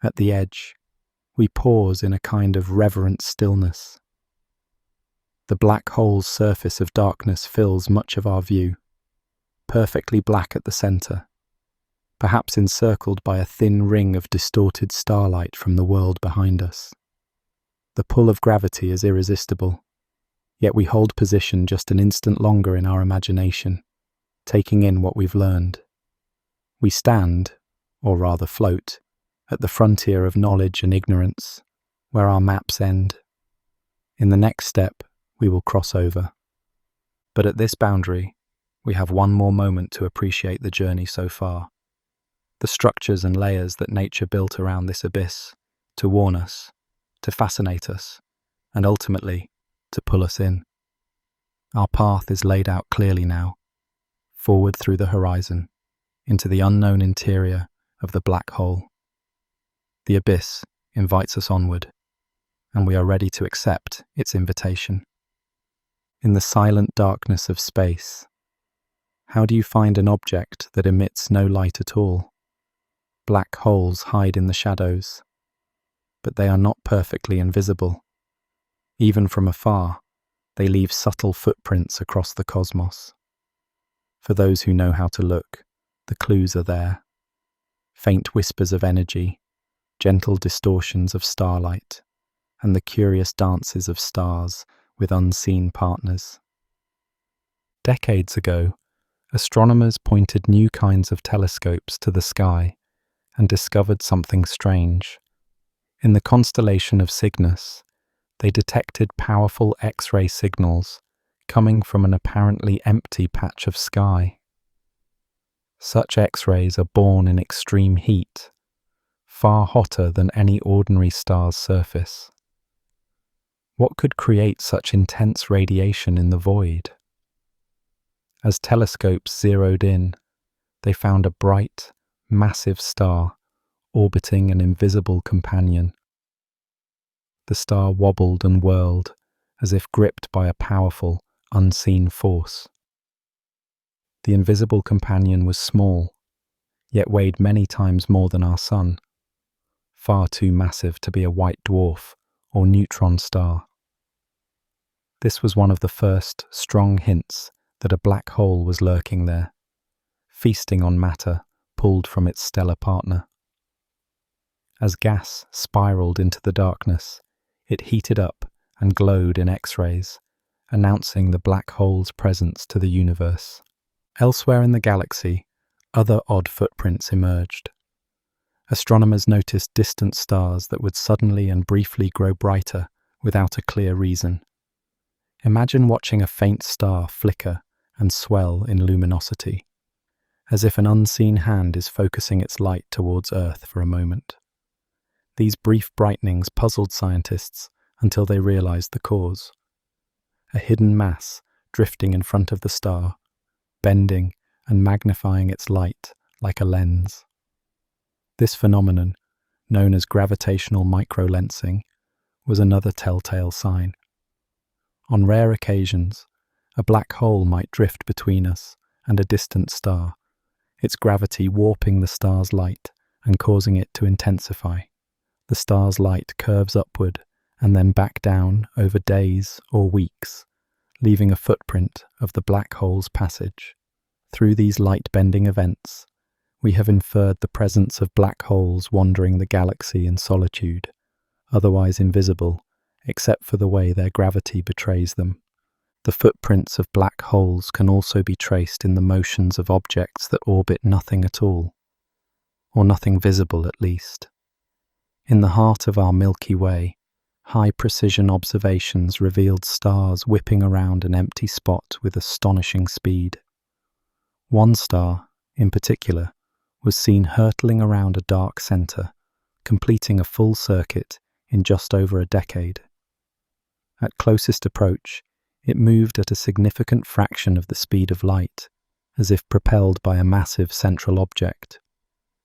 Speaker 1: at the edge, we pause in a kind of reverent stillness. The black hole's surface of darkness fills much of our view, perfectly black at the center, perhaps encircled by a thin ring of distorted starlight from the world behind us. The pull of gravity is irresistible, yet we hold position just an instant longer in our imagination, taking in what we've learned. We stand, or rather float, at the frontier of knowledge and ignorance, where our maps end. In the next step, we will cross over. But at this boundary, we have one more moment to appreciate the journey so far. The structures and layers that nature built around this abyss, to warn us, to fascinate us, and ultimately, to pull us in. Our path is laid out clearly now, forward through the horizon, into the unknown interior of the black hole. The abyss invites us onward, and we are ready to accept its invitation. In the silent darkness of space, how do you find an object that emits no light at all? Black holes hide in the shadows, but they are not perfectly invisible. Even from afar, they leave subtle footprints across the cosmos. For those who know how to look, the clues are there. Faint whispers of energy, gentle distortions of starlight, and the curious dances of stars with unseen partners. Decades ago, astronomers pointed new kinds of telescopes to the sky and discovered something strange. In the constellation of Cygnus, they detected powerful X-ray signals coming from an apparently empty patch of sky. Such X-rays are born in extreme heat, far hotter than any ordinary star's surface. What could create such intense radiation in the void? As telescopes zeroed in, they found a bright, massive star orbiting an invisible companion. The star wobbled and whirled, as if gripped by a powerful, unseen force. The invisible companion was small, yet weighed many times more than our Sun, far too massive to be a white dwarf or neutron star. This was one of the first strong hints that a black hole was lurking there, feasting on matter pulled from its stellar partner. As gas spiraled into the darkness, it heated up and glowed in X-rays, announcing the black hole's presence to the universe. Elsewhere in the galaxy, other odd footprints emerged. Astronomers noticed distant stars that would suddenly and briefly grow brighter without a clear reason. Imagine watching a faint star flicker and swell in luminosity, as if an unseen hand is focusing its light towards Earth for a moment. These brief brightenings puzzled scientists until they realized the cause. A hidden mass drifting in front of the star, bending and magnifying its light like a lens. This phenomenon, known as gravitational microlensing, was another telltale sign. On rare occasions, a black hole might drift between us and a distant star, its gravity warping the star's light and causing it to intensify. The star's light curves upward and then back down over days or weeks, leaving a footprint of the black hole's passage. Through these light-bending events, we have inferred the presence of black holes wandering the galaxy in solitude, otherwise invisible, except for the way their gravity betrays them. The footprints of black holes can also be traced in the motions of objects that orbit nothing at all, or nothing visible at least. In the heart of our Milky Way, high-precision observations revealed stars whipping around an empty spot with astonishing speed. One star, in particular, was seen hurtling around a dark center, completing a full circuit in just over a decade. At closest approach, it moved at a significant fraction of the speed of light, as if propelled by a massive central object.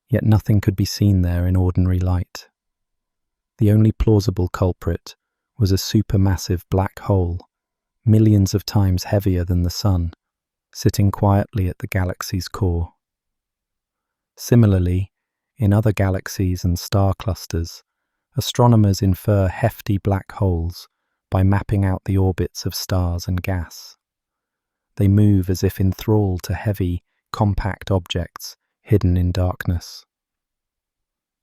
Speaker 1: Yet nothing could be seen there in ordinary light. The only plausible culprit was a supermassive black hole, millions of times heavier than the Sun, sitting quietly at the galaxy's core. Similarly, in other galaxies and star clusters, astronomers infer hefty black holes by mapping out the orbits of stars and gas. They move as if in thrall to heavy, compact objects hidden in darkness.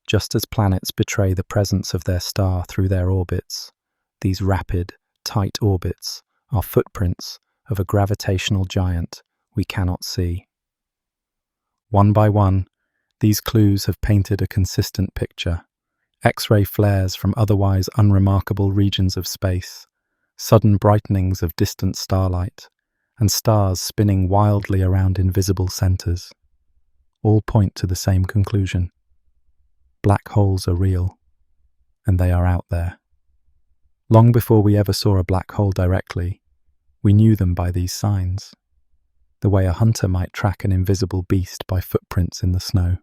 Speaker 1: Just as planets betray the presence of their star through their orbits, these rapid, tight orbits are footprints of a gravitational giant we cannot see. One by one, these clues have painted a consistent picture. X-ray flares from otherwise unremarkable regions of space, sudden brightenings of distant starlight, and stars spinning wildly around invisible centers, all point to the same conclusion. Black holes are real, and they are out there. Long before we ever saw a black hole directly, we knew them by these signs, the way a hunter might track an invisible beast by footprints in the snow.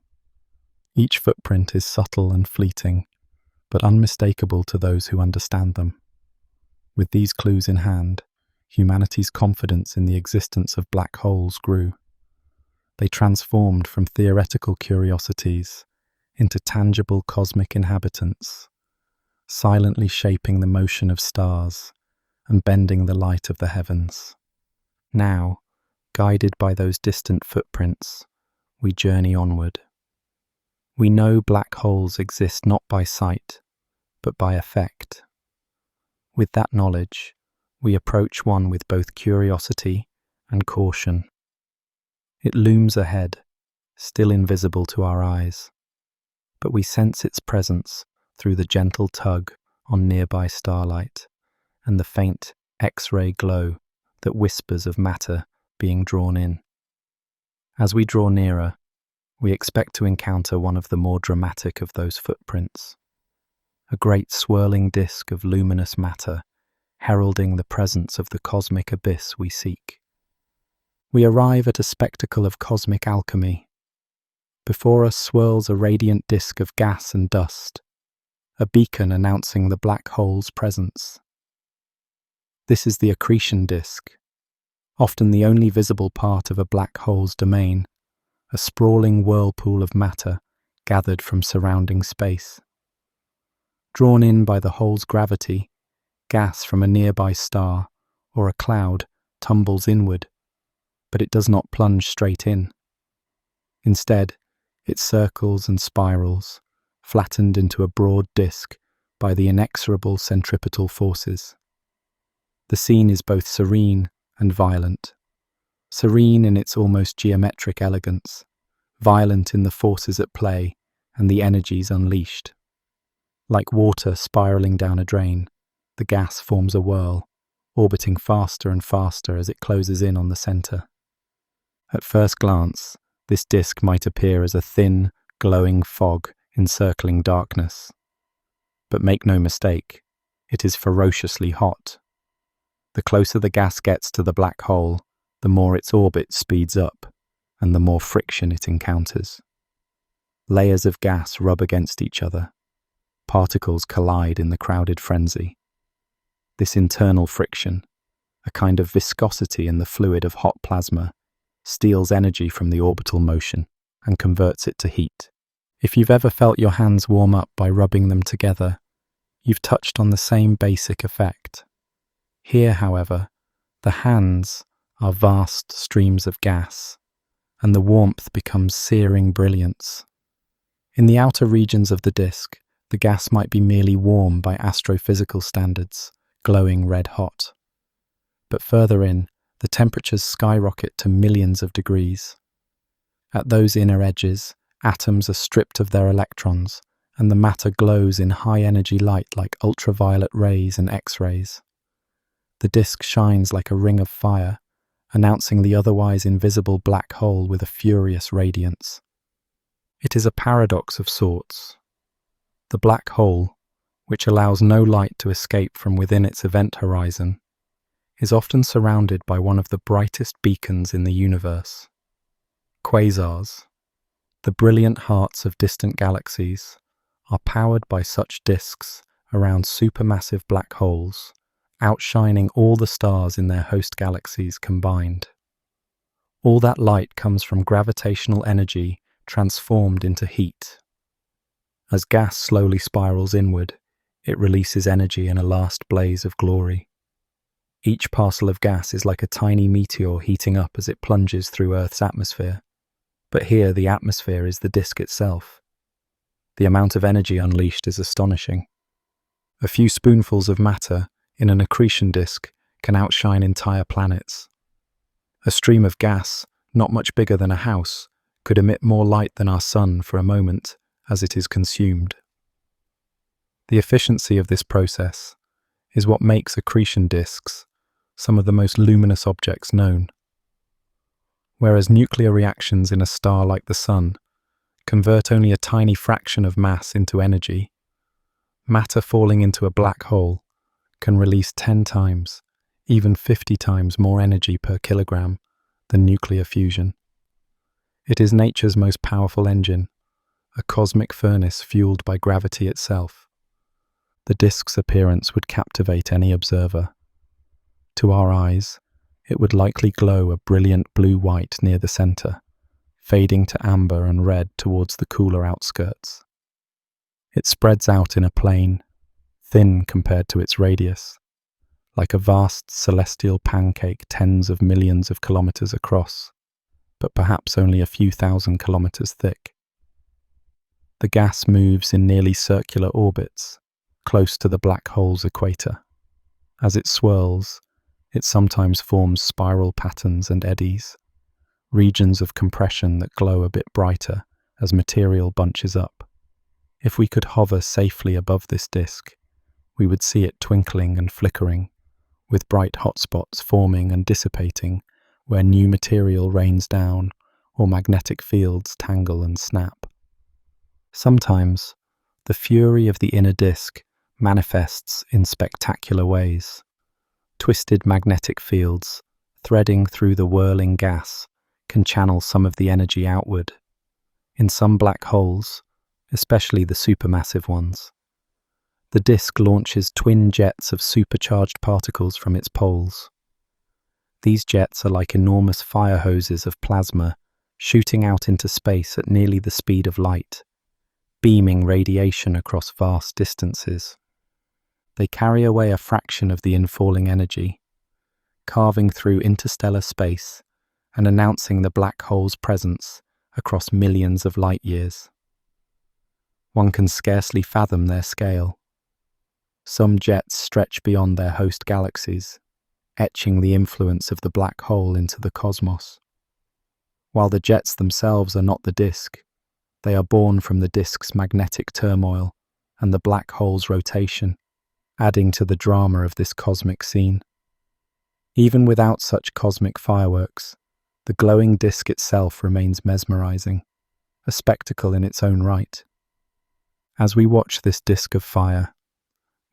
Speaker 1: Each footprint is subtle and fleeting, but unmistakable to those who understand them. With these clues in hand, humanity's confidence in the existence of black holes grew. They transformed from theoretical curiosities into tangible cosmic inhabitants, silently shaping the motion of stars and bending the light of the heavens. Now, guided by those distant footprints, we journey onward. We know black holes exist not by sight, but by effect. With that knowledge, we approach one with both curiosity and caution. It looms ahead, still invisible to our eyes, but we sense its presence through the gentle tug on nearby starlight and the faint X-ray glow that whispers of matter being drawn in. As we draw nearer, we expect to encounter one of the more dramatic of those footprints, a great swirling disk of luminous matter heralding the presence of the cosmic abyss we seek. We arrive at a spectacle of cosmic alchemy. Before us swirls a radiant disk of gas and dust, a beacon announcing the black hole's presence. This is the accretion disk, often the only visible part of a black hole's domain, a sprawling whirlpool of matter gathered from surrounding space. Drawn in by the hole's gravity, gas from a nearby star or a cloud tumbles inward, but it does not plunge straight in. Instead, it circles and spirals, flattened into a broad disk by the inexorable centripetal forces. The scene is both serene and violent. Serene in its almost geometric elegance, violent in the forces at play and the energies unleashed. Like water spiraling down a drain, the gas forms a whirl, orbiting faster and faster as it closes in on the center. At first glance, this disk might appear as a thin, glowing fog encircling darkness. But make no mistake, it is ferociously hot. The closer the gas gets to the black hole, the more its orbit speeds up, and the more friction it encounters. Layers of gas rub against each other. Particles collide in the crowded frenzy. This internal friction, a kind of viscosity in the fluid of hot plasma, steals energy from the orbital motion and converts it to heat. If you've ever felt your hands warm up by rubbing them together, you've touched on the same basic effect. Here, however, the hands are vast streams of gas, and the warmth becomes searing brilliance. In the outer regions of the disk, the gas might be merely warm by astrophysical standards, glowing red hot. But further in, the temperatures skyrocket to millions of degrees. At those inner edges, atoms are stripped of their electrons, and the matter glows in high-energy light like ultraviolet rays and X-rays. The disk shines like a ring of fire, announcing the otherwise invisible black hole with a furious radiance. It is a paradox of sorts. The black hole, which allows no light to escape from within its event horizon, is often surrounded by one of the brightest beacons in the universe. Quasars, the brilliant hearts of distant galaxies, are powered by such disks around supermassive black holes, outshining all the stars in their host galaxies combined. All that light comes from gravitational energy transformed into heat. As gas slowly spirals inward, it releases energy in a last blaze of glory. Each parcel of gas is like a tiny meteor heating up as it plunges through Earth's atmosphere. But here the atmosphere is the disk itself. The amount of energy unleashed is astonishing. A few spoonfuls of matter in an accretion disk can outshine entire planets. A stream of gas, not much bigger than a house, could emit more light than our sun for a moment as it is consumed. The efficiency of this process is what makes accretion disks some of the most luminous objects known. Whereas nuclear reactions in a star like the Sun convert only a tiny fraction of mass into energy, matter falling into a black hole can release 10 times, even 50 times more energy per kilogram than nuclear fusion. It is nature's most powerful engine, a cosmic furnace fueled by gravity itself. The disk's appearance would captivate any observer. To our eyes, it would likely glow a brilliant blue-white near the center, fading to amber and red towards the cooler outskirts. It spreads out in a plane, thin compared to its radius, like a vast celestial pancake tens of millions of kilometers across, but perhaps only a few thousand kilometers thick. The gas moves in nearly circular orbits, close to the black hole's equator. As it swirls, it sometimes forms spiral patterns and eddies, regions of compression that glow a bit brighter as material bunches up. If we could hover safely above this disk, we would see it twinkling and flickering, with bright hotspots forming and dissipating where new material rains down or magnetic fields tangle and snap. Sometimes, the fury of the inner disk manifests in spectacular ways. Twisted magnetic fields, threading through the whirling gas, can channel some of the energy outward. In some black holes, especially the supermassive ones, the disk launches twin jets of supercharged particles from its poles. These jets are like enormous fire hoses of plasma shooting out into space at nearly the speed of light, beaming radiation across vast distances. They carry away a fraction of the infalling energy, carving through interstellar space and announcing the black hole's presence across millions of light years. One can scarcely fathom their scale. Some jets stretch beyond their host galaxies, etching the influence of the black hole into the cosmos. While the jets themselves are not the disk, they are born from the disk's magnetic turmoil and the black hole's rotation, adding to the drama of this cosmic scene. Even without such cosmic fireworks, the glowing disk itself remains mesmerizing, a spectacle in its own right. As we watch this disk of fire,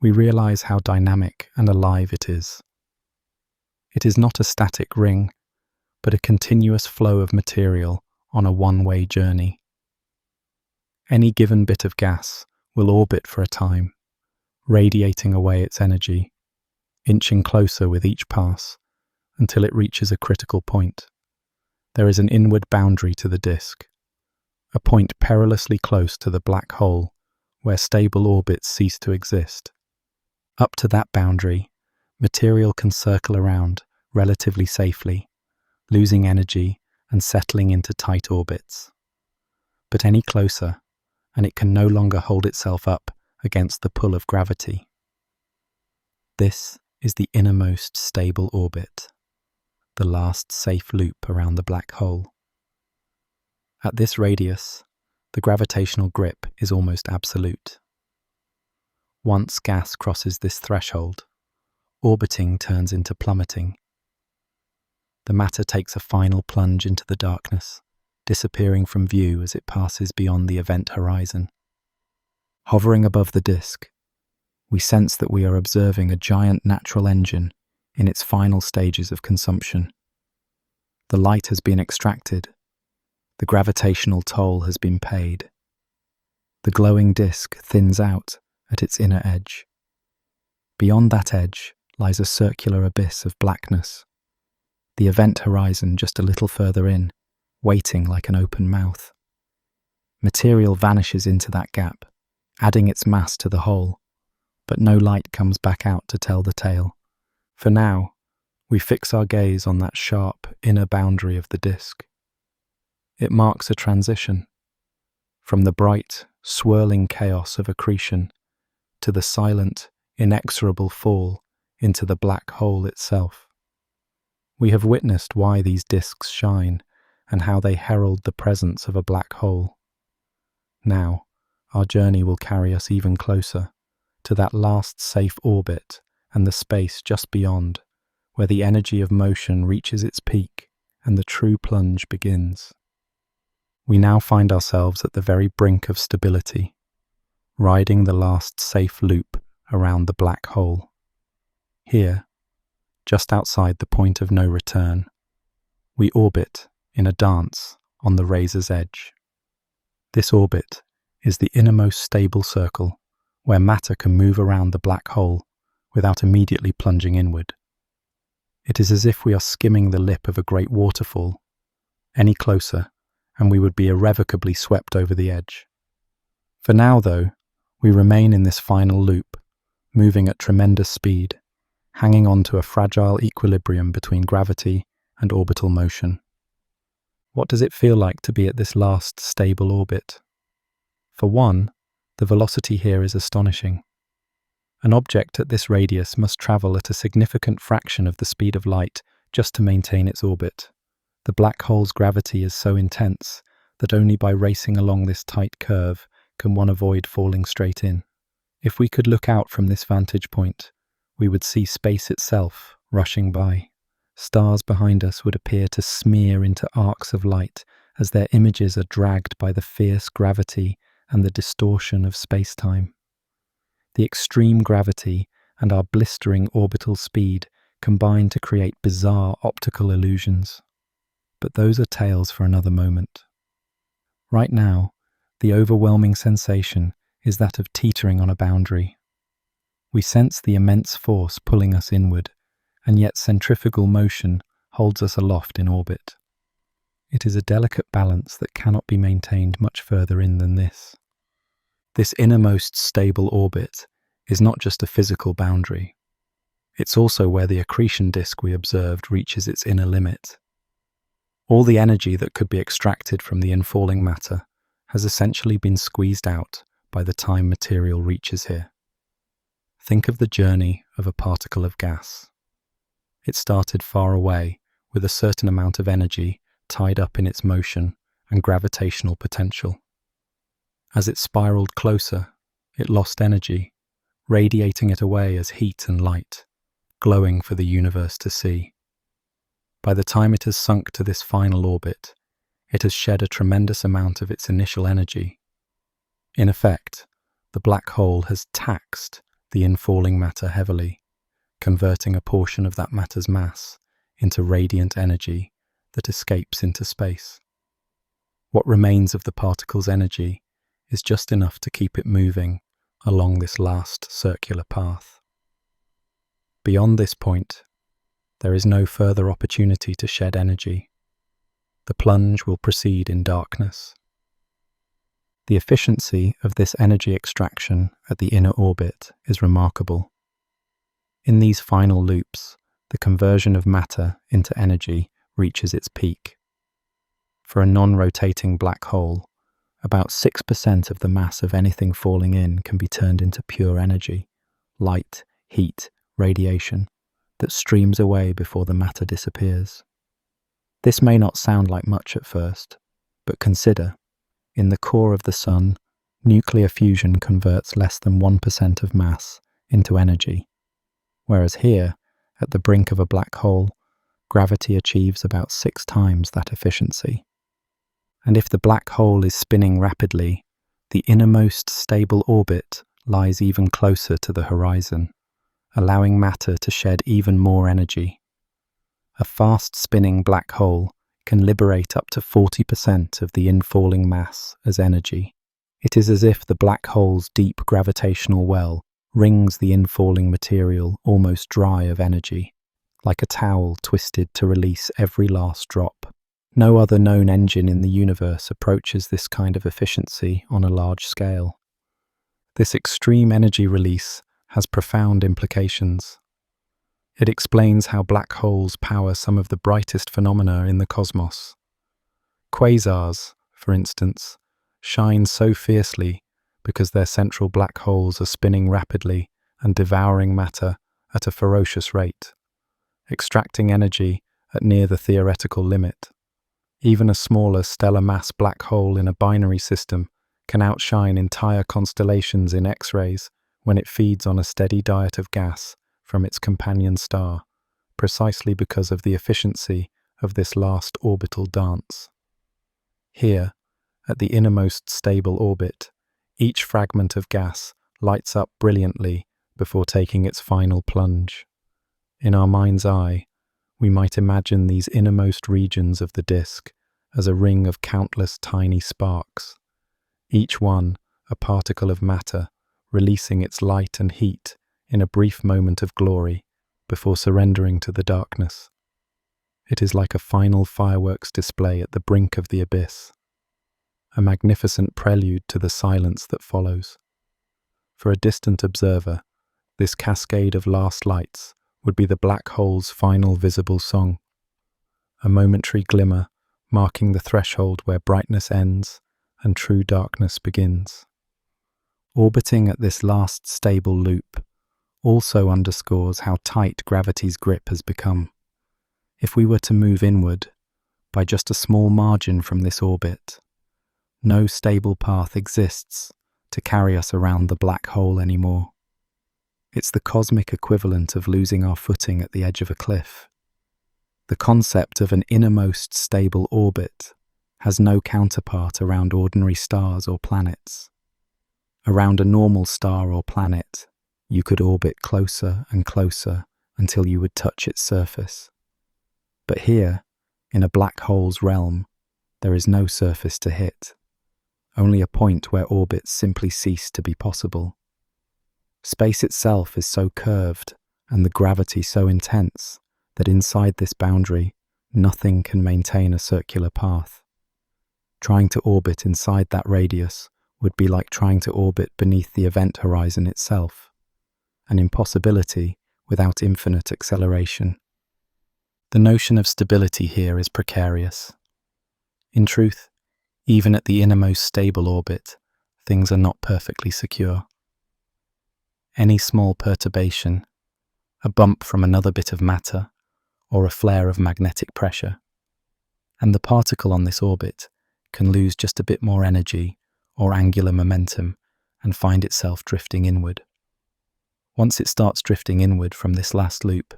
Speaker 1: we realize how dynamic and alive it is. It is not a static ring, but a continuous flow of material on a one-way journey. Any given bit of gas will orbit for a time, radiating away its energy, inching closer with each pass until it reaches a critical point. There is an inward boundary to the disk, a point perilously close to the black hole where stable orbits cease to exist. Up to that boundary, material can circle around relatively safely, losing energy and settling into tight orbits. But any closer, and it can no longer hold itself up against the pull of gravity. This is the innermost stable orbit, the last safe loop around the black hole. At this radius, the gravitational grip is almost absolute. Once gas crosses this threshold, orbiting turns into plummeting. The matter takes a final plunge into the darkness, disappearing from view as it passes beyond the event horizon. Hovering above the disk, we sense that we are observing a giant natural engine in its final stages of consumption. The light has been extracted. The gravitational toll has been paid. The glowing disk thins out at its inner edge. Beyond that edge lies a circular abyss of blackness, the event horizon just a little further in, waiting like an open mouth. Material vanishes into that gap, adding its mass to the whole, but no light comes back out to tell the tale. For now, we fix our gaze on that sharp inner boundary of the disk. It marks a transition from the bright, swirling chaos of accretion to the silent, inexorable fall into the black hole itself. We have witnessed why these disks shine and how they herald the presence of a black hole. Now, our journey will carry us even closer to that last safe orbit and the space just beyond, where the energy of motion reaches its peak and the true plunge begins. We now find ourselves at the very brink of stability, riding the last safe loop around the black hole. Here, just outside the point of no return, we orbit in a dance on the razor's edge. This orbit is the innermost stable circle where matter can move around the black hole without immediately plunging inward. It is as if we are skimming the lip of a great waterfall. Any closer, and we would be irrevocably swept over the edge. For now, though, we remain in this final loop, moving at tremendous speed, hanging on to a fragile equilibrium between gravity and orbital motion. What does it feel like to be at this last stable orbit? For one, the velocity here is astonishing. An object at this radius must travel at a significant fraction of the speed of light just to maintain its orbit. The black hole's gravity is so intense that only by racing along this tight curve can one avoid falling straight in. If we could look out from this vantage point, we would see space itself rushing by. Stars behind us would appear to smear into arcs of light as their images are dragged by the fierce gravity and the distortion of spacetime. The extreme gravity and our blistering orbital speed combine to create bizarre optical illusions. But those are tales for another moment. Right now, the overwhelming sensation is that of teetering on a boundary. We sense the immense force pulling us inward, and yet centrifugal motion holds us aloft in orbit. It is a delicate balance that cannot be maintained much further in than this. This innermost stable orbit is not just a physical boundary. It's also where the accretion disk we observed reaches its inner limit. All the energy that could be extracted from the infalling matter has essentially been squeezed out by the time material reaches here. Think of the journey of a particle of gas. It started far away with a certain amount of energy tied up in its motion and gravitational potential. As it spiraled closer, it lost energy, radiating it away as heat and light, glowing for the universe to see. By the time it has sunk to this final orbit, it has shed a tremendous amount of its initial energy. In effect, the black hole has taxed the infalling matter heavily, converting a portion of that matter's mass into radiant energy that escapes into space. What remains of the particle's energy is just enough to keep it moving along this last circular path. Beyond this point, there is no further opportunity to shed energy. The plunge will proceed in darkness. The efficiency of this energy extraction at the inner orbit is remarkable. In these final loops, the conversion of matter into energy reaches its peak. For a non-rotating black hole, about 6% of the mass of anything falling in can be turned into pure energy, light, heat, radiation, that streams away before the matter disappears. This may not sound like much at first, but consider, in the core of the Sun, nuclear fusion converts less than 1% of mass into energy, whereas here, at the brink of a black hole, gravity achieves about 6 times that efficiency. And if the black hole is spinning rapidly, the innermost stable orbit lies even closer to the horizon, allowing matter to shed even more energy. A fast-spinning black hole can liberate up to 40% of the infalling mass as energy. It is as if the black hole's deep gravitational well wrings the infalling material almost dry of energy, like a towel twisted to release every last drop. No other known engine in the universe approaches this kind of efficiency on a large scale. This extreme energy release has profound implications. It explains how black holes power some of the brightest phenomena in the cosmos. Quasars, for instance, shine so fiercely because their central black holes are spinning rapidly and devouring matter at a ferocious rate, extracting energy at near the theoretical limit. Even a smaller stellar mass black hole in a binary system can outshine entire constellations in X-rays when it feeds on a steady diet of gas from its companion star, precisely because of the efficiency of this last orbital dance. Here, at the innermost stable orbit, each fragment of gas lights up brilliantly before taking its final plunge. In our mind's eye, we might imagine these innermost regions of the disk as a ring of countless tiny sparks, each one a particle of matter releasing its light and heat in a brief moment of glory before surrendering to the darkness. It is like a final fireworks display at the brink of the abyss, a magnificent prelude to the silence that follows. For a distant observer, this cascade of last lights would be the black hole's final visible song, a momentary glimmer marking the threshold where brightness ends and true darkness begins. Orbiting at this last stable loop also underscores how tight gravity's grip has become. If we were to move inward by just a small margin from this orbit, no stable path exists to carry us around the black hole anymore. It's the cosmic equivalent of losing our footing at the edge of a cliff. The concept of an innermost stable orbit has no counterpart around ordinary stars or planets. Around a normal star or planet, you could orbit closer and closer until you would touch its surface. But here, in a black hole's realm, there is no surface to hit, only a point where orbits simply cease to be possible. Space itself is so curved and the gravity so intense that inside this boundary, nothing can maintain a circular path. Trying to orbit inside that radius would be like trying to orbit beneath the event horizon itself, an impossibility without infinite acceleration. The notion of stability here is precarious. In truth, even at the innermost stable orbit, things are not perfectly secure. Any small perturbation, a bump from another bit of matter, or a flare of magnetic pressure, and the particle on this orbit can lose just a bit more energy or angular momentum and find itself drifting inward. Once it starts drifting inward from this last loop,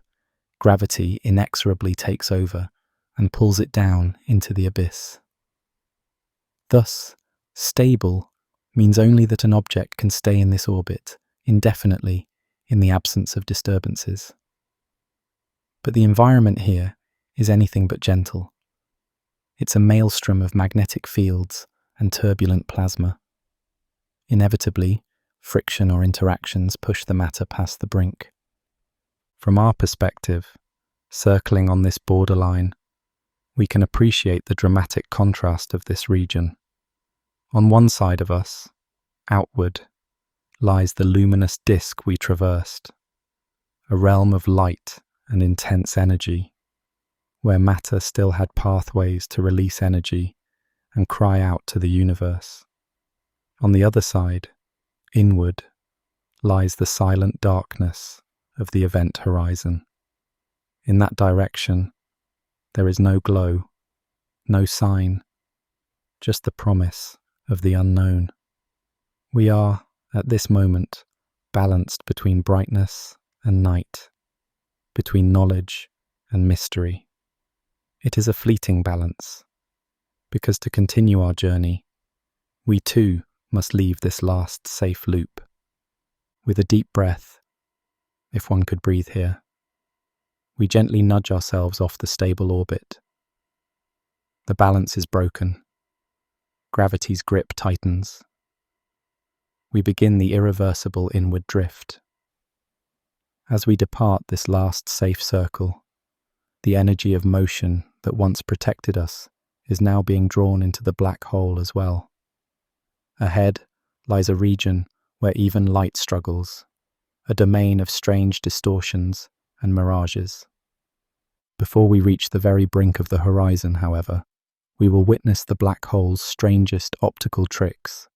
Speaker 1: gravity inexorably takes over and pulls it down into the abyss. Thus, stable means only that an object can stay in this orbit indefinitely in the absence of disturbances. But the environment here is anything but gentle. It's a maelstrom of magnetic fields and turbulent plasma. Inevitably, friction or interactions push the matter past the brink. From our perspective, circling on this borderline, we can appreciate the dramatic contrast of this region. On one side of us, outward, lies the luminous disk we traversed, a realm of light and intense energy, where matter still had pathways to release energy and cry out to the universe. On the other side, inward, lies the silent darkness of the event horizon. In that direction, there is no glow, no sign, just the promise of the unknown. We are, at this moment, balanced between brightness and night, between knowledge and mystery. It is a fleeting balance, because to continue our journey, we too must leave this last safe loop. With a deep breath, if one could breathe here, we gently nudge ourselves off the stable orbit. The balance is broken. Gravity's grip tightens. We begin the irreversible inward drift. As we depart this last safe circle, the energy of motion that once protected us is now being drawn into the black hole as well. Ahead lies a region where even light struggles, a domain of strange distortions and mirages. Before we reach the very brink of the horizon, however, we will witness the black hole's strangest optical tricks,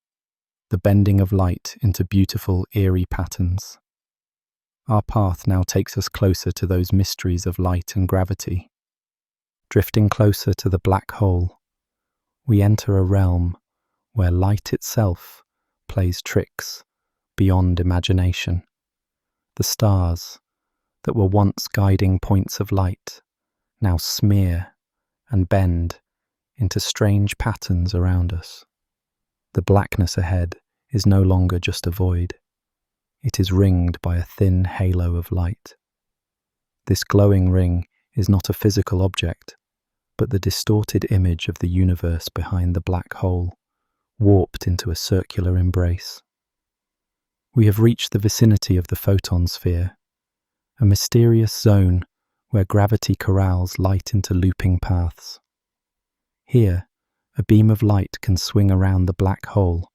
Speaker 1: the bending of light into beautiful, eerie patterns. Our path now takes us closer to those mysteries of light and gravity. Drifting closer to the black hole, we enter a realm where light itself plays tricks beyond imagination. The stars that were once guiding points of light now smear and bend into strange patterns around us. The blackness ahead is no longer just a void. It is ringed by a thin halo of light. This glowing ring is not a physical object, but the distorted image of the universe behind the black hole, warped into a circular embrace. We have reached the vicinity of the photon sphere, a mysterious zone where gravity corrals light into looping paths. Here, a beam of light can swing around the black hole,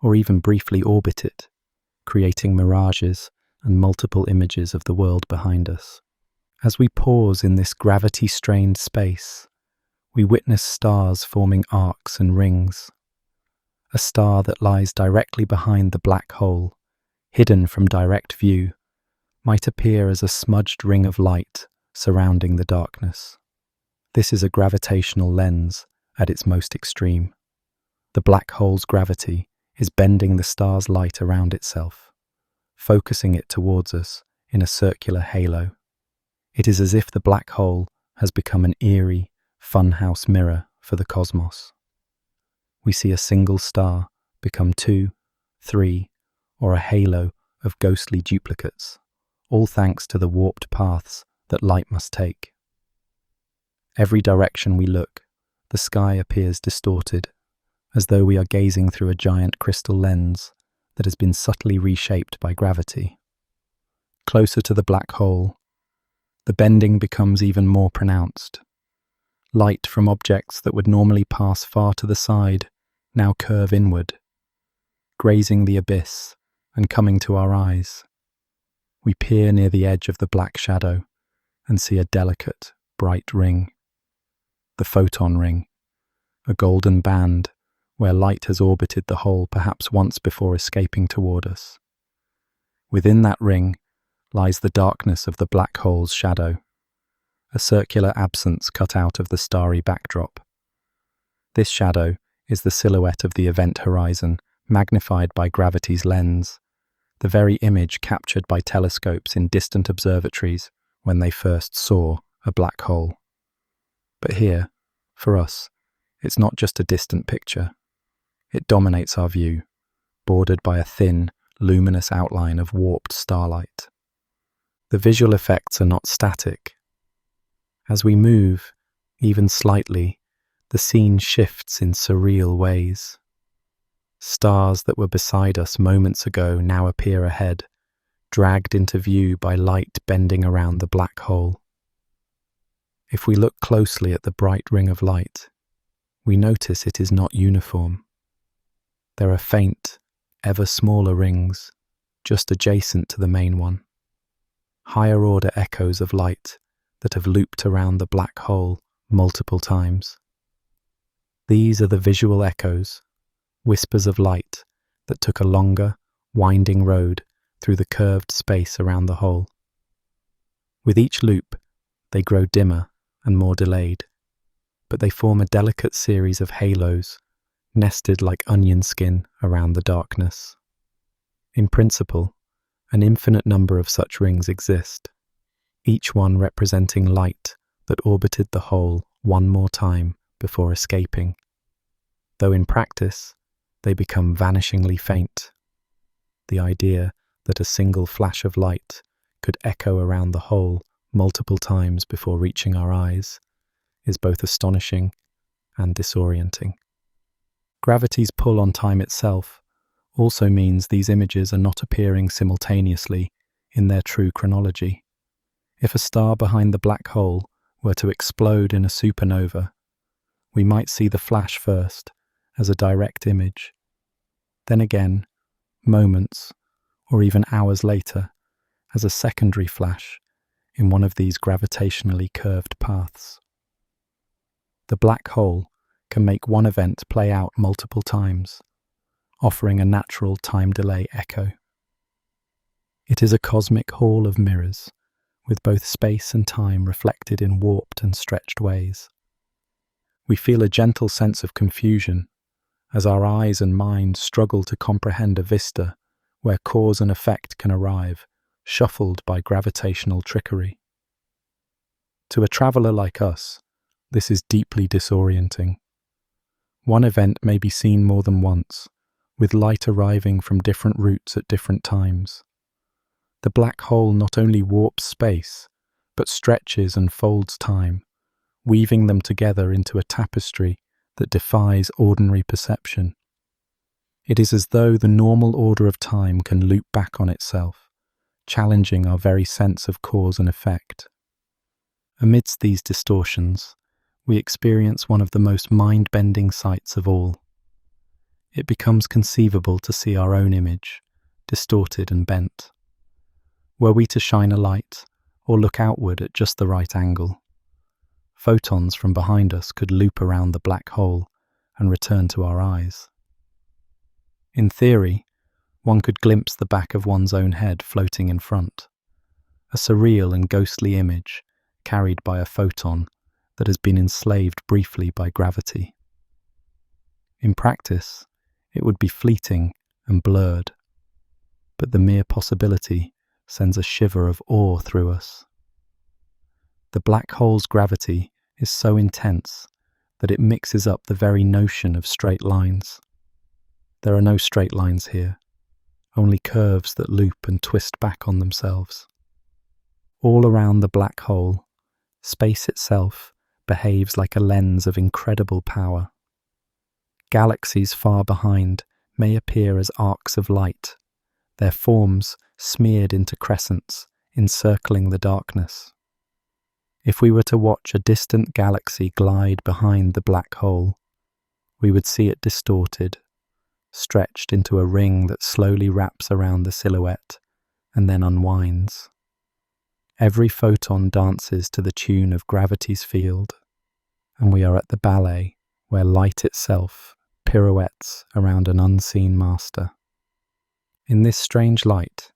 Speaker 1: or even briefly orbit it, creating mirages and multiple images of the world behind us. As we pause in this gravity-strained space, we witness stars forming arcs and rings. A star that lies directly behind the black hole, hidden from direct view, might appear as a smudged ring of light surrounding the darkness. This is a gravitational lens at its most extreme. The black hole's gravity is bending the star's light around itself, focusing it towards us in a circular halo. It is as if the black hole has become an eerie, funhouse mirror for the cosmos. We see a single star become 2, 3, or a halo of ghostly duplicates, all thanks to the warped paths that light must take. Every direction we look, the sky appears distorted, as though we are gazing through a giant crystal lens that has been subtly reshaped by gravity. Closer to the black hole, the bending becomes even more pronounced. Light from objects that would normally pass far to the side now curve inward, grazing the abyss and coming to our eyes. We peer near the edge of the black shadow and see a delicate, bright ring. The photon ring, a golden band where light has orbited the hole perhaps once before escaping toward us. Within that ring lies the darkness of the black hole's shadow, a circular absence cut out of the starry backdrop. This shadow is the silhouette of the event horizon, magnified by gravity's lens, the very image captured by telescopes in distant observatories when they first saw a black hole. But here, for us, it's not just a distant picture. It dominates our view, bordered by a thin, luminous outline of warped starlight. The visual effects are not static. As we move, even slightly, the scene shifts in surreal ways. Stars that were beside us moments ago now appear ahead, dragged into view by light bending around the black hole. If we look closely at the bright ring of light, we notice it is not uniform. There are faint, ever smaller rings, just adjacent to the main one. Higher-order echoes of light that have looped around the black hole multiple times. These are the visual echoes, whispers of light that took a longer, winding road through the curved space around the hole. With each loop, they grow dimmer and more delayed, but they form a delicate series of halos, nested like onion skin around the darkness. In principle, an infinite number of such rings exist, each one representing light that orbited the whole one more time before escaping, though in practice they become vanishingly faint. The idea that a single flash of light could echo around the whole multiple times before reaching our eyes is both astonishing and disorienting. Gravity's pull on time itself also means these images are not appearing simultaneously in their true chronology. If a star behind the black hole were to explode in a supernova, we might see the flash first as a direct image. Then again, moments or even hours later, as a secondary flash in one of these gravitationally curved paths. The black hole can make one event play out multiple times, offering a natural time delay echo. It is a cosmic hall of mirrors, with both space and time reflected in warped and stretched ways. We feel a gentle sense of confusion as our eyes and minds struggle to comprehend a vista where cause and effect can arrive, shuffled by gravitational trickery. To a traveler like us, this is deeply disorienting. One event may be seen more than once, with light arriving from different routes at different times. The black hole not only warps space, but stretches and folds time, weaving them together into a tapestry that defies ordinary perception. It is as though the normal order of time can loop back on itself, challenging our very sense of cause and effect. Amidst these distortions, we experience one of the most mind-bending sights of all. It becomes conceivable to see our own image, distorted and bent. Were we to shine a light or look outward at just the right angle, photons from behind us could loop around the black hole and return to our eyes. In theory, one could glimpse the back of one's own head floating in front, a surreal and ghostly image carried by a photon that has been enslaved briefly by gravity. In practice, it would be fleeting and blurred, but the mere possibility sends a shiver of awe through us. The black hole's gravity is so intense that it mixes up the very notion of straight lines. There are no straight lines here, only curves that loop and twist back on themselves. All around the black hole, space itself behaves like a lens of incredible power. Galaxies far behind may appear as arcs of light, their forms smeared into crescents, encircling the darkness. If we were to watch a distant galaxy glide behind the black hole, we would see it distorted, stretched into a ring that slowly wraps around the silhouette and then unwinds. Every photon dances to the tune of gravity's field, and we are at the ballet where light itself pirouettes around an unseen master. In this strange light,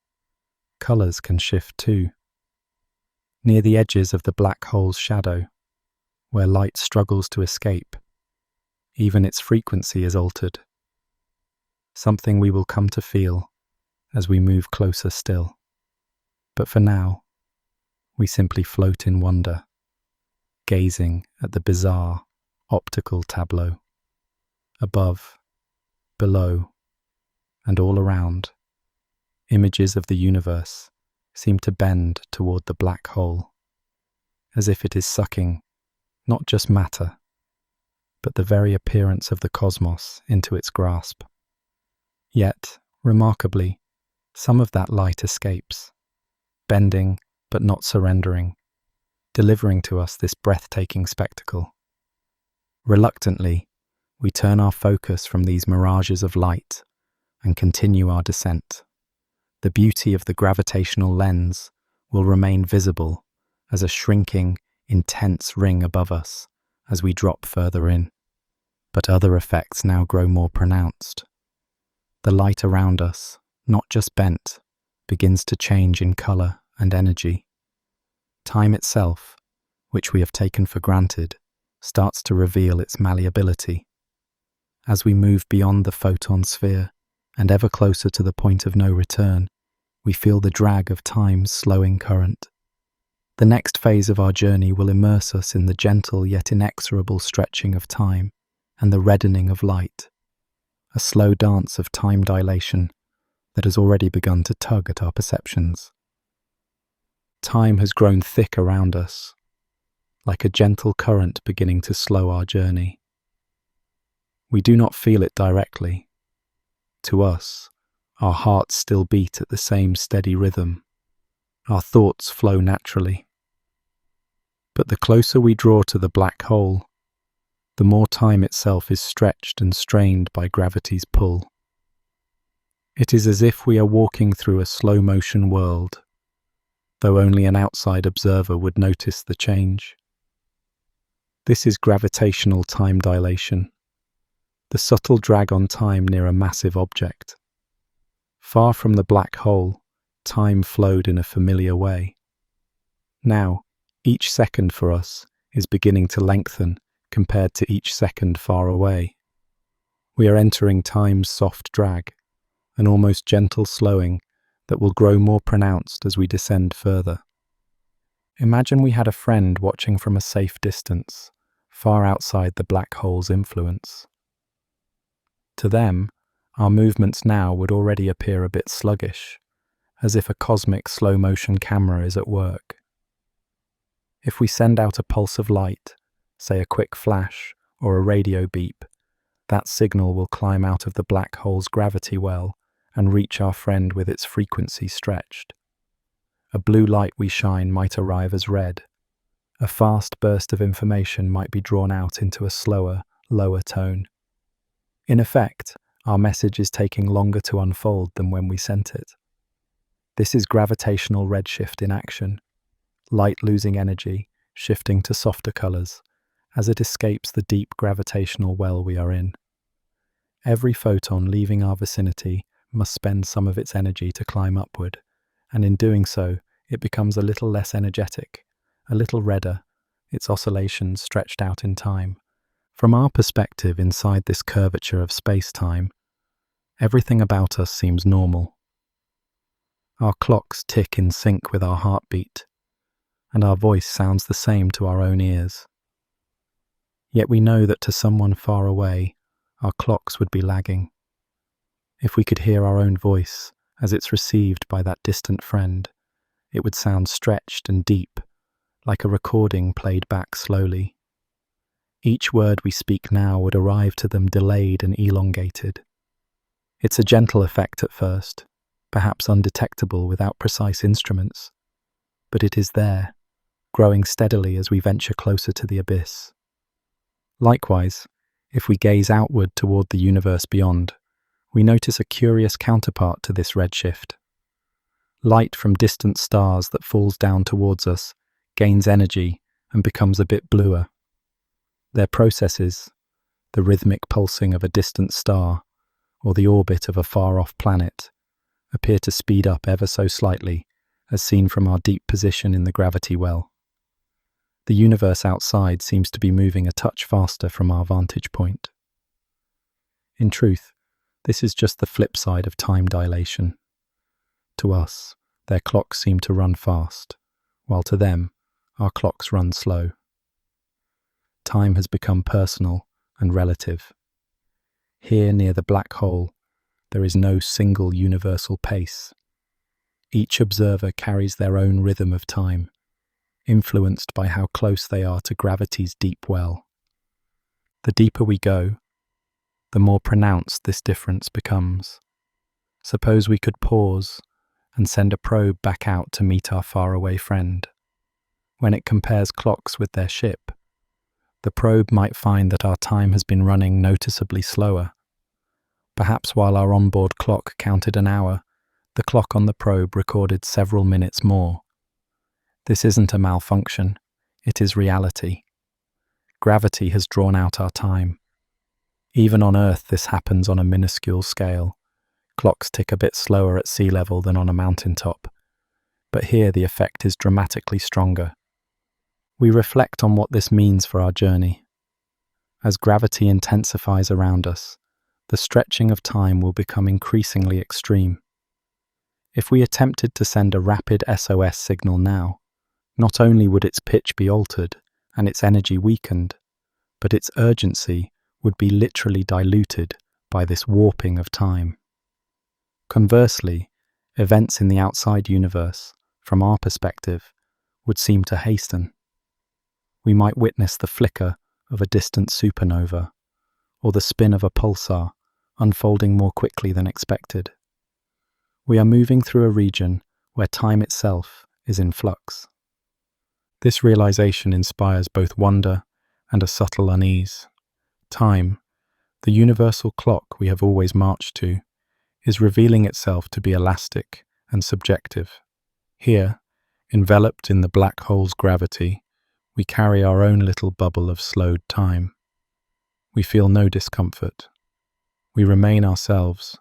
Speaker 1: colours can shift too. Near the edges of the black hole's shadow, where light struggles to escape, even its frequency is altered. Something we will come to feel as we move closer still. But for now, we simply float in wonder, gazing at the bizarre optical tableau. Above, below, and all around, images of the universe seem to bend toward the black hole, as if it is sucking not just matter, but the very appearance of the cosmos into its grasp. Yet, remarkably, some of that light escapes, bending but not surrendering, delivering to us this breathtaking spectacle. Reluctantly, we turn our focus from these mirages of light and continue our descent. The beauty of the gravitational lens will remain visible as a shrinking, intense ring above us as we drop further in. But other effects now grow more pronounced. The light around us, not just bent, begins to change in colour and energy. Time itself, which we have taken for granted, starts to reveal its malleability. As we move beyond the photon sphere and ever closer to the point of no return, we feel the drag of time's slowing current. The next phase of our journey will immerse us in the gentle yet inexorable stretching of time and the reddening of light, a slow dance of time dilation that has already begun to tug at our perceptions. Time has grown thick around us, like a gentle current beginning to slow our journey. We do not feel it directly. To us, our hearts still beat at the same steady rhythm. Our thoughts flow naturally. But the closer we draw to the black hole, the more time itself is stretched and strained by gravity's pull. It is as if we are walking through a slow-motion world, though only an outside observer would notice the change. This is gravitational time dilation, the subtle drag on time near a massive object. Far from the black hole, time flowed in a familiar way. Now, each second for us is beginning to lengthen compared to each second far away. We are entering time's soft drag, an almost gentle slowing that will grow more pronounced as we descend further. Imagine we had a friend watching from a safe distance, far outside the black hole's influence. To them, our movements now would already appear a bit sluggish, as if a cosmic slow-motion camera is at work. If we send out a pulse of light, say a quick flash or a radio beep, that signal will climb out of the black hole's gravity well and reach our friend with its frequency stretched. A blue light we shine might arrive as red. A fast burst of information might be drawn out into a slower, lower tone. In effect, our message is taking longer to unfold than when we sent it. This is gravitational redshift in action, light losing energy, shifting to softer colors, as it escapes the deep gravitational well we are in. Every photon leaving our vicinity must spend some of its energy to climb upward, and in doing so, it becomes a little less energetic, a little redder, its oscillations stretched out in time. From our perspective inside this curvature of space-time, everything about us seems normal. Our clocks tick in sync with our heartbeat, and our voice sounds the same to our own ears. Yet we know that to someone far away, our clocks would be lagging. If we could hear our own voice as it's received by that distant friend, it would sound stretched and deep, like a recording played back slowly. Each word we speak now would arrive to them delayed and elongated. It's a gentle effect at first, perhaps undetectable without precise instruments, but it is there, growing steadily as we venture closer to the abyss. Likewise, if we gaze outward toward the universe beyond, we notice a curious counterpart to this redshift. Light from distant stars that falls down towards us gains energy and becomes a bit bluer. Their processes, the rhythmic pulsing of a distant star or the orbit of a far-off planet, appear to speed up ever so slightly as seen from our deep position in the gravity well. The universe outside seems to be moving a touch faster from our vantage point. In truth, this is just the flip side of time dilation. To us, their clocks seem to run fast, while to them, our clocks run slow. Time has become personal and relative. Here near the black hole, there is no single universal pace. Each observer carries their own rhythm of time, influenced by how close they are to gravity's deep well. The deeper we go, the more pronounced this difference becomes. Suppose we could pause and send a probe back out to meet our faraway friend. When it compares clocks with their ship, the probe might find that our time has been running noticeably slower. Perhaps while our onboard clock counted an hour, the clock on the probe recorded several minutes more. This isn't a malfunction, it is reality. Gravity has drawn out our time. Even on Earth, this happens on a minuscule scale. Clocks tick a bit slower at sea level than on a mountaintop. But here the effect is dramatically stronger. We reflect on what this means for our journey. As gravity intensifies around us, the stretching of time will become increasingly extreme. If we attempted to send a rapid SOS signal now, not only would its pitch be altered and its energy weakened, but its urgency would be literally diluted by this warping of time. Conversely, events in the outside universe, from our perspective, would seem to hasten. We might witness the flicker of a distant supernova, or the spin of a pulsar unfolding more quickly than expected. We are moving through a region where time itself is in flux. This realization inspires both wonder and a subtle unease. Time, the universal clock we have always marched to, is revealing itself to be elastic and subjective. Here, enveloped in the black hole's gravity, we carry our own little bubble of slowed time. We feel no discomfort. We remain ourselves,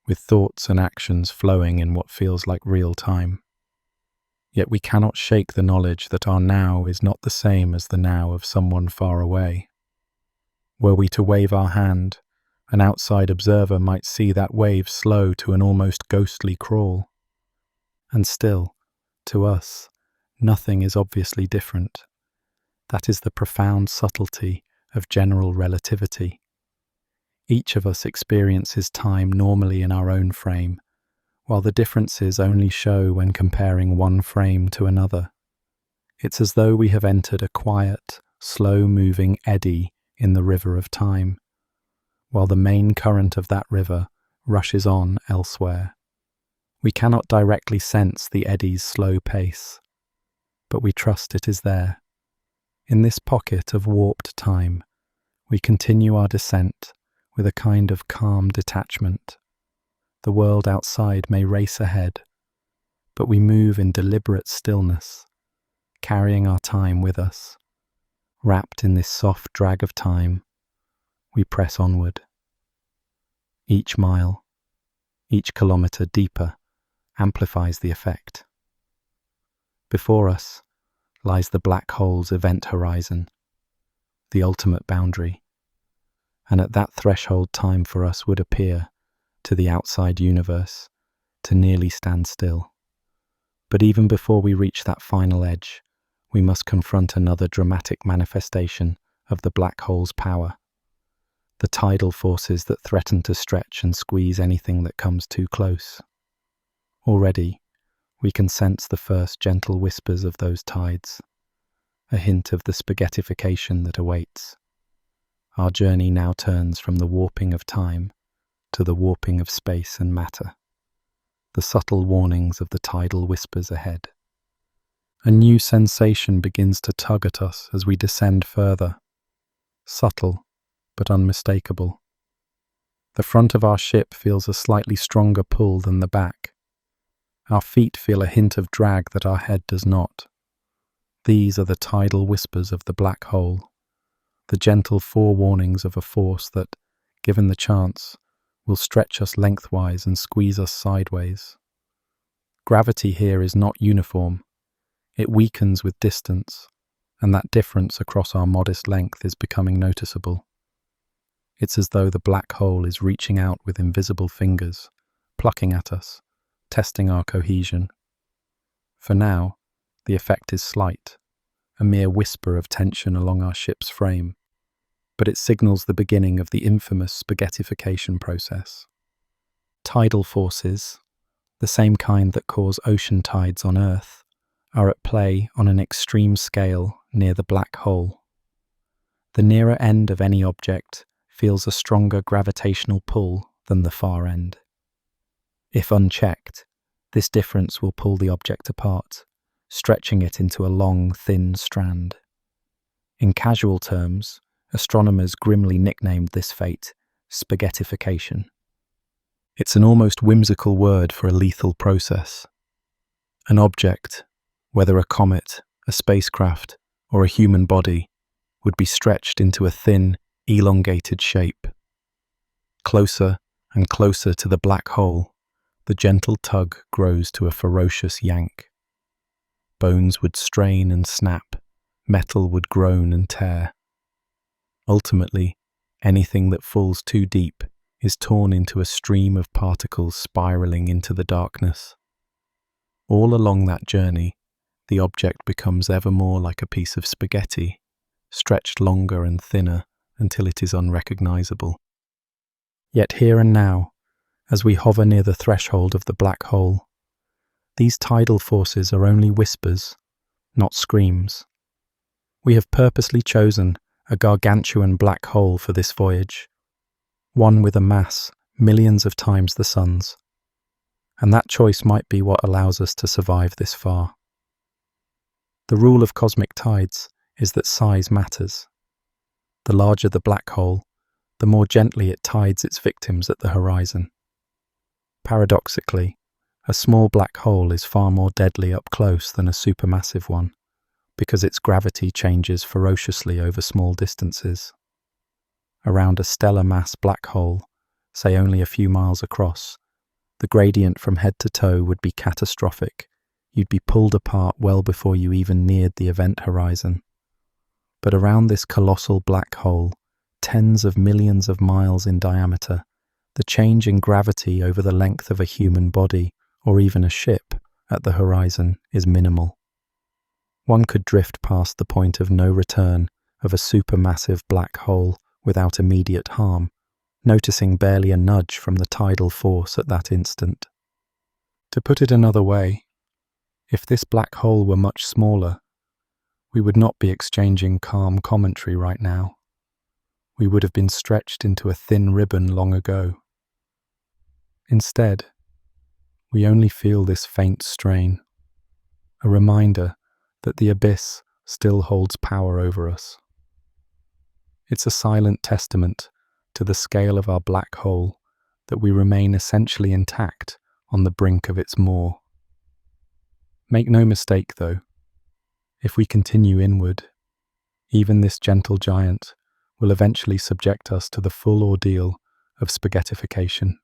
Speaker 1: with thoughts and actions flowing in what feels like real time. Yet we cannot shake the knowledge that our now is not the same as the now of someone far away. Were we to wave our hand, an outside observer might see that wave slow to an almost ghostly crawl. And still, to us, nothing is obviously different. That is the profound subtlety of general relativity. Each of us experiences time normally in our own frame, while the differences only show when comparing one frame to another. It's as though we have entered a quiet, slow-moving eddy in the river of time, while the main current of that river rushes on elsewhere. We cannot directly sense the eddy's slow pace, but we trust it is there. In this pocket of warped time, we continue our descent with a kind of calm detachment. The world outside may race ahead, but we move in deliberate stillness, carrying our time with us. Wrapped in this soft drag of time, we press onward. Each mile, each kilometre deeper, amplifies the effect. Before us lies the black hole's event horizon, the ultimate boundary, and at that threshold time for us would appear, to the outside universe, to nearly stand still. But even before we reach that final edge, we must confront another dramatic manifestation of the black hole's power, the tidal forces that threaten to stretch and squeeze anything that comes too close. Already, we can sense the first gentle whispers of those tides, a hint of the spaghettification that awaits. Our journey now turns from the warping of time to the warping of space and matter, the subtle warnings of the tidal whispers ahead. A new sensation begins to tug at us as we descend further, subtle but unmistakable. The front of our ship feels a slightly stronger pull than the back. Our feet feel a hint of drag that our head does not. These are the tidal whispers of the black hole, the gentle forewarnings of a force that, given the chance, will stretch us lengthwise and squeeze us sideways. Gravity here is not uniform. It weakens with distance, and that difference across our modest length is becoming noticeable. It's as though the black hole is reaching out with invisible fingers, plucking at us, testing our cohesion. For now, the effect is slight, a mere whisper of tension along our ship's frame, but it signals the beginning of the infamous spaghettification process. Tidal forces, the same kind that cause ocean tides on Earth, are at play on an extreme scale near the black hole. The nearer end of any object feels a stronger gravitational pull than the far end. If unchecked, this difference will pull the object apart, stretching it into a long, thin strand. In casual terms, astronomers grimly nicknamed this fate spaghettification. It's an almost whimsical word for a lethal process. An object, whether a comet, a spacecraft, or a human body, would be stretched into a thin, elongated shape. Closer and closer to the black hole, the gentle tug grows to a ferocious yank. Bones would strain and snap, metal would groan and tear. Ultimately, anything that falls too deep is torn into a stream of particles spiraling into the darkness. All along that journey, the object becomes ever more like a piece of spaghetti, stretched longer and thinner until it is unrecognizable. Yet here and now, as we hover near the threshold of the black hole, these tidal forces are only whispers, not screams. We have purposely chosen a gargantuan black hole for this voyage, one with a mass millions of times the Sun's. And that choice might be what allows us to survive this far. The rule of cosmic tides is that size matters. The larger the black hole, the more gently it tides its victims at the horizon. Paradoxically, a small black hole is far more deadly up close than a supermassive one, because its gravity changes ferociously over small distances. Around a stellar mass black hole, say only a few miles across, the gradient from head to toe would be catastrophic. You'd be pulled apart well before you even neared the event horizon. But around this colossal black hole, tens of millions of miles in diameter, the change in gravity over the length of a human body, or even a ship, at the horizon is minimal. One could drift past the point of no return of a supermassive black hole without immediate harm, noticing barely a nudge from the tidal force at that instant. To put it another way, if this black hole were much smaller, we would not be exchanging calm commentary right now. We would have been stretched into a thin ribbon long ago. Instead, we only feel this faint strain, a reminder that the abyss still holds power over us. It's a silent testament to the scale of our black hole that we remain essentially intact on the brink of its maw. Make no mistake, though, if we continue inward, even this gentle giant will eventually subject us to the full ordeal of spaghettification.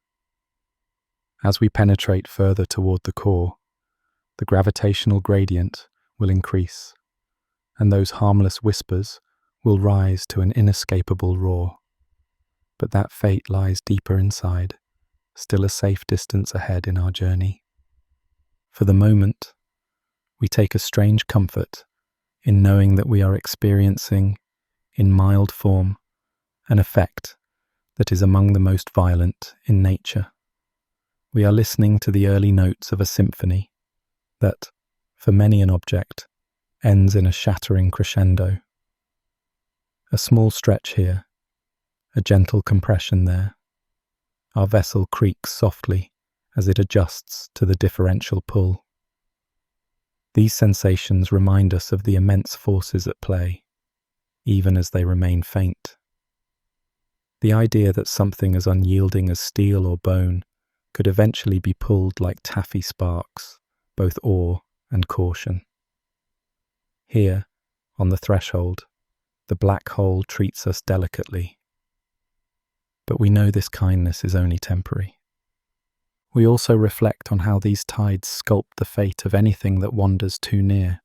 Speaker 1: As we penetrate further toward the core, the gravitational gradient will increase, and those harmless whispers will rise to an inescapable roar. But that fate lies deeper inside, still a safe distance ahead in our journey. For the moment, we take a strange comfort in knowing that we are experiencing, in mild form, an effect that is among the most violent in nature. We are listening to the early notes of a symphony that, for many an object, ends in a shattering crescendo. A small stretch here, a gentle compression there. Our vessel creaks softly as it adjusts to the differential pull. These sensations remind us of the immense forces at play, even as they remain faint. The idea that something as unyielding as steel or bone could eventually be pulled like taffy sparks, both awe and caution. Here, on the threshold, the black hole treats us delicately. But we know this kindness is only temporary. We also reflect on how these tides sculpt the fate of anything that wanders too near.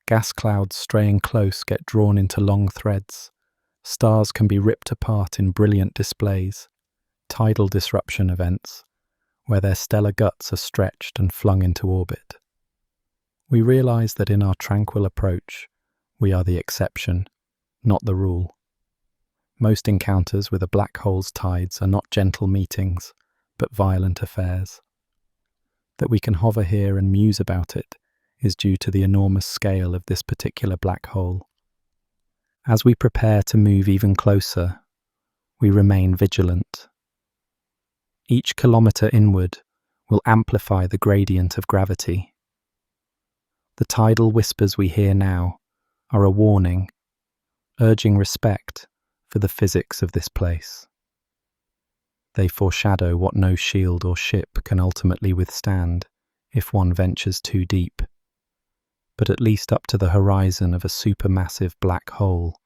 Speaker 1: Gas clouds straying close get drawn into long threads. Stars can be ripped apart in brilliant displays, tidal disruption events, where their stellar guts are stretched and flung into orbit. We realize that in our tranquil approach, we are the exception, not the rule. Most encounters with a black hole's tides are not gentle meetings, but violent affairs. That we can hover here and muse about it is due to the enormous scale of this particular black hole. As we prepare to move even closer, we remain vigilant. Each kilometre inward will amplify the gradient of gravity. The tidal whispers we hear now are a warning, urging respect for the physics of this place. They foreshadow what no shield or ship can ultimately withstand if one ventures too deep. But at least up to the horizon of a supermassive black hole,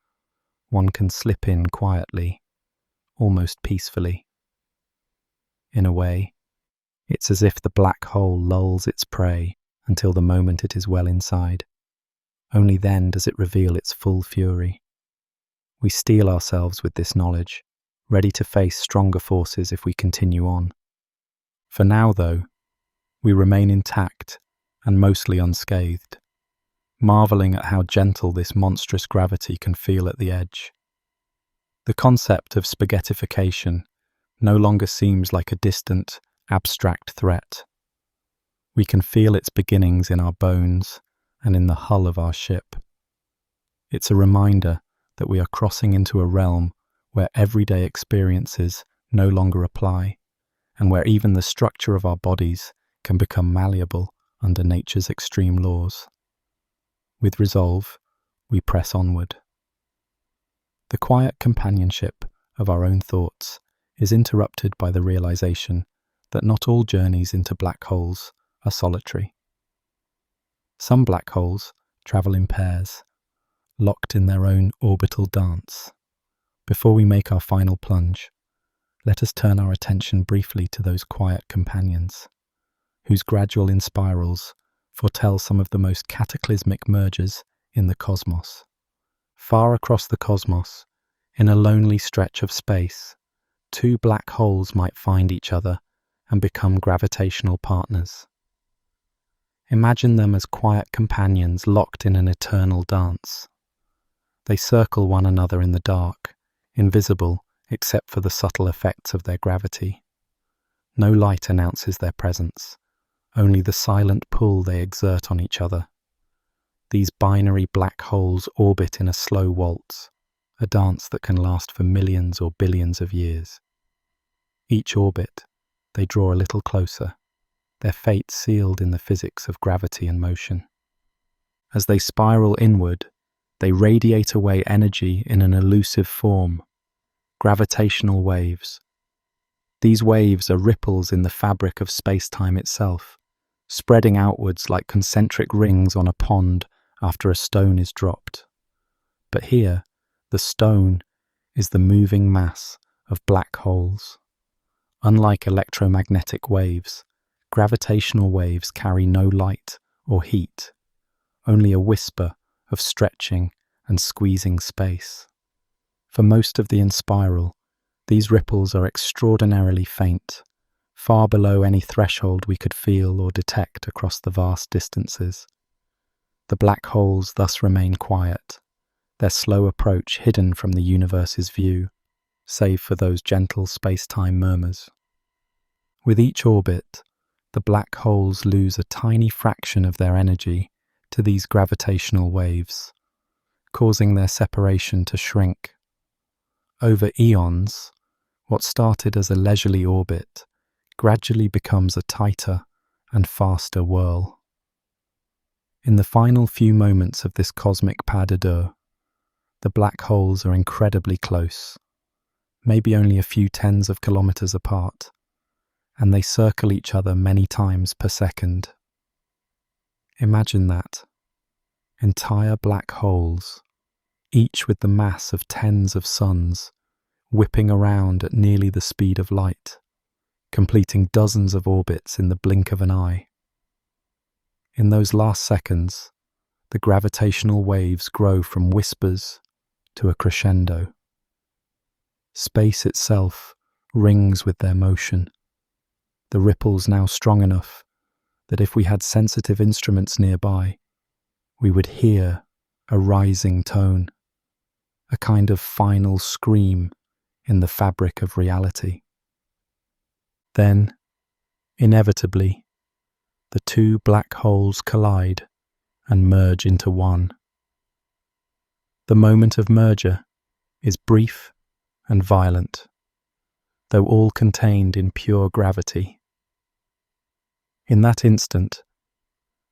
Speaker 1: one can slip in quietly, almost peacefully. In a way, it's as if the black hole lulls its prey until the moment it is well inside. Only then does it reveal its full fury. We steel ourselves with this knowledge, ready to face stronger forces if we continue on. For now, though, we remain intact and mostly unscathed, marveling at how gentle this monstrous gravity can feel at the edge. The concept of spaghettification no longer seems like a distant, abstract threat. We can feel its beginnings in our bones and in the hull of our ship. It's a reminder that we are crossing into a realm where everyday experiences no longer apply, and where even the structure of our bodies can become malleable under nature's extreme laws. With resolve, we press onward. The quiet companionship of our own thoughts is interrupted by the realization that not all journeys into black holes are solitary. Some black holes travel in pairs, locked in their own orbital dance. Before we make our final plunge, let us turn our attention briefly to those quiet companions, whose gradual inspirals foretell some of the most cataclysmic mergers in the cosmos. Far across the cosmos, in a lonely stretch of space, two black holes might find each other and become gravitational partners. Imagine them as quiet companions locked in an eternal dance. They circle one another in the dark, invisible except for the subtle effects of their gravity. No light announces their presence, only the silent pull they exert on each other. These binary black holes orbit in a slow waltz, a dance that can last for millions or billions of years. Each orbit, they draw a little closer, their fate sealed in the physics of gravity and motion. As they spiral inward, they radiate away energy in an elusive form, gravitational waves. These waves are ripples in the fabric of spacetime itself, spreading outwards like concentric rings on a pond after a stone is dropped. But here, the stone is the moving mass of black holes. Unlike electromagnetic waves, gravitational waves carry no light or heat, only a whisper of stretching and squeezing space. For most of the inspiral, these ripples are extraordinarily faint, far below any threshold we could feel or detect across the vast distances. The black holes thus remain quiet, their slow approach hidden from the universe's view, save for those gentle space-time murmurs. With each orbit, the black holes lose a tiny fraction of their energy to these gravitational waves, causing their separation to shrink. Over eons, what started as a leisurely orbit gradually becomes a tighter and faster whirl. In the final few moments of this cosmic pas de deux, the black holes are incredibly close, maybe only a few tens of kilometers apart, and they circle each other many times per second. Imagine that. Entire black holes, each with the mass of tens of suns, whipping around at nearly the speed of light, completing dozens of orbits in the blink of an eye. In those last seconds, the gravitational waves grow from whispers to a crescendo. Space itself rings with their motion, the ripples now strong enough that if we had sensitive instruments nearby, we would hear a rising tone, a kind of final scream in the fabric of reality. Then, inevitably, the two black holes collide and merge into one. The moment of merger is brief and violent, though all contained in pure gravity. In that instant,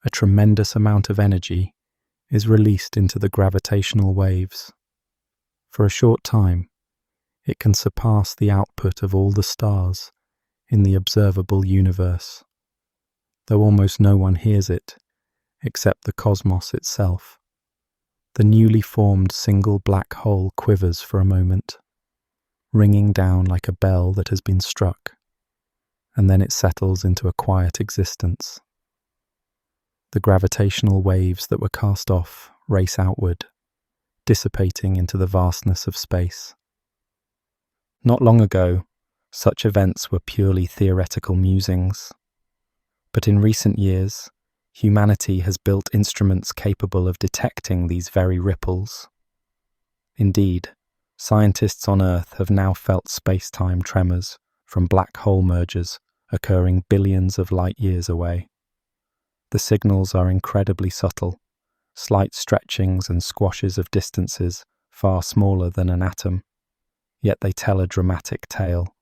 Speaker 1: a tremendous amount of energy is released into the gravitational waves. For a short time, it can surpass the output of all the stars in the observable universe, though almost no one hears it except the cosmos itself. The newly formed single black hole quivers for a moment, ringing down like a bell that has been struck, and then it settles into a quiet existence. The gravitational waves that were cast off race outward, dissipating into the vastness of space. Not long ago, such events were purely theoretical musings. But in recent years, humanity has built instruments capable of detecting these very ripples. Indeed, scientists on Earth have now felt space-time tremors from black hole mergers occurring billions of light years away. The signals are incredibly subtle, slight stretchings and squashes of distances far smaller than an atom, yet they tell a dramatic tale.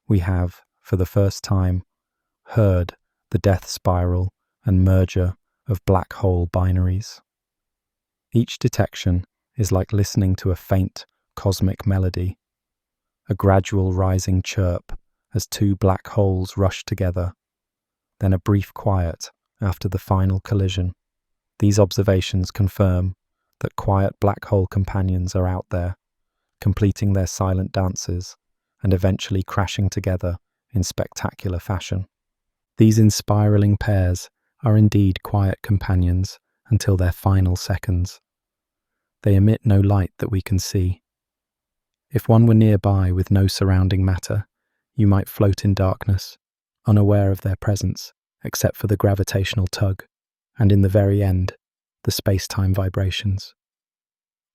Speaker 1: We have, for the first time, heard the death spiral and merger of black hole binaries. Each detection is like listening to a faint cosmic melody, a gradual rising chirp as two black holes rush together, then a brief quiet after the final collision. These observations confirm that quiet black hole companions are out there, completing their silent dances and eventually crashing together in spectacular fashion. These inspiraling pairs are indeed quiet companions until their final seconds. They emit no light that we can see. If one were nearby with no surrounding matter, you might float in darkness, unaware of their presence, except for the gravitational tug, and in the very end, the space-time vibrations.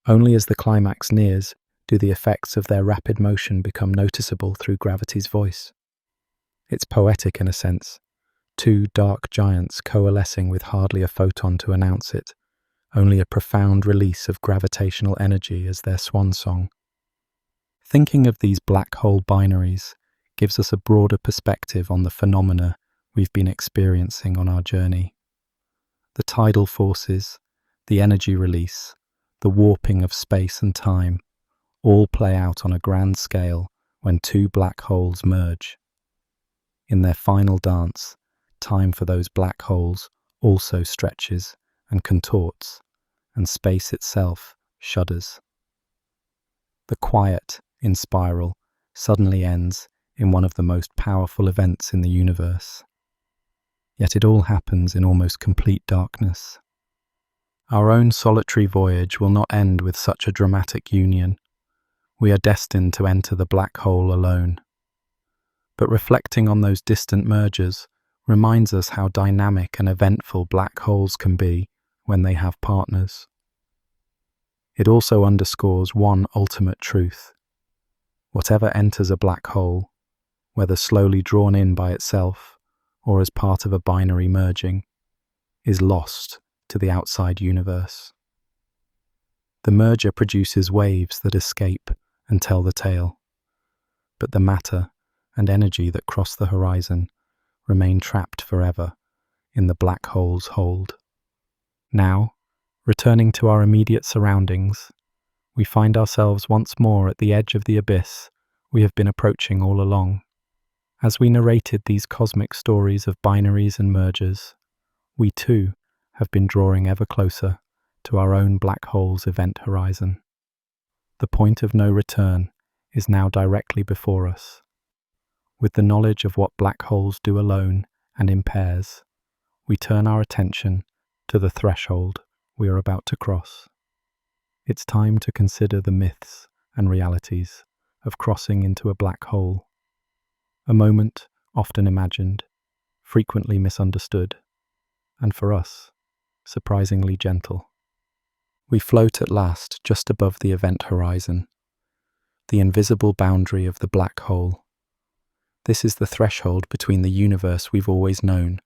Speaker 1: Only as the climax nears do the effects of their rapid motion become noticeable through gravity's voice. It's poetic in a sense, two dark giants coalescing with hardly a photon to announce it, only a profound release of gravitational energy as their swan song. Thinking of these black hole binaries gives us a broader perspective on the phenomena we've been experiencing on our journey. The tidal forces, the energy release, the warping of space and time, all play out on a grand scale when two black holes merge. In their final dance, time for those black holes also stretches and contorts, and space itself shudders. The quiet in spiral suddenly ends in one of the most powerful events in the universe. Yet it all happens in almost complete darkness. Our own solitary voyage will not end with such a dramatic union. We are destined to enter the black hole alone. But reflecting on those distant mergers reminds us how dynamic and eventful black holes can be when they have partners. It also underscores one ultimate truth. Whatever enters a black hole, whether slowly drawn in by itself or as part of a binary merging, is lost to the outside universe. The merger produces waves that escape and tell the tale, but the matter and energy that cross the horizon remain trapped forever in the black hole's hold. Now, returning to our immediate surroundings, we find ourselves once more at the edge of the abyss we have been approaching all along. As we narrated these cosmic stories of binaries and mergers, we too have been drawing ever closer to our own black hole's event horizon. The point of no return is now directly before us. With the knowledge of what black holes do alone and in pairs, we turn our attention to the threshold we are about to cross. It's time to consider the myths and realities of crossing into a black hole. A moment often imagined, frequently misunderstood, and for us, surprisingly gentle. We float at last just above the event horizon, the invisible boundary of the black hole. This is the threshold between the universe we've always known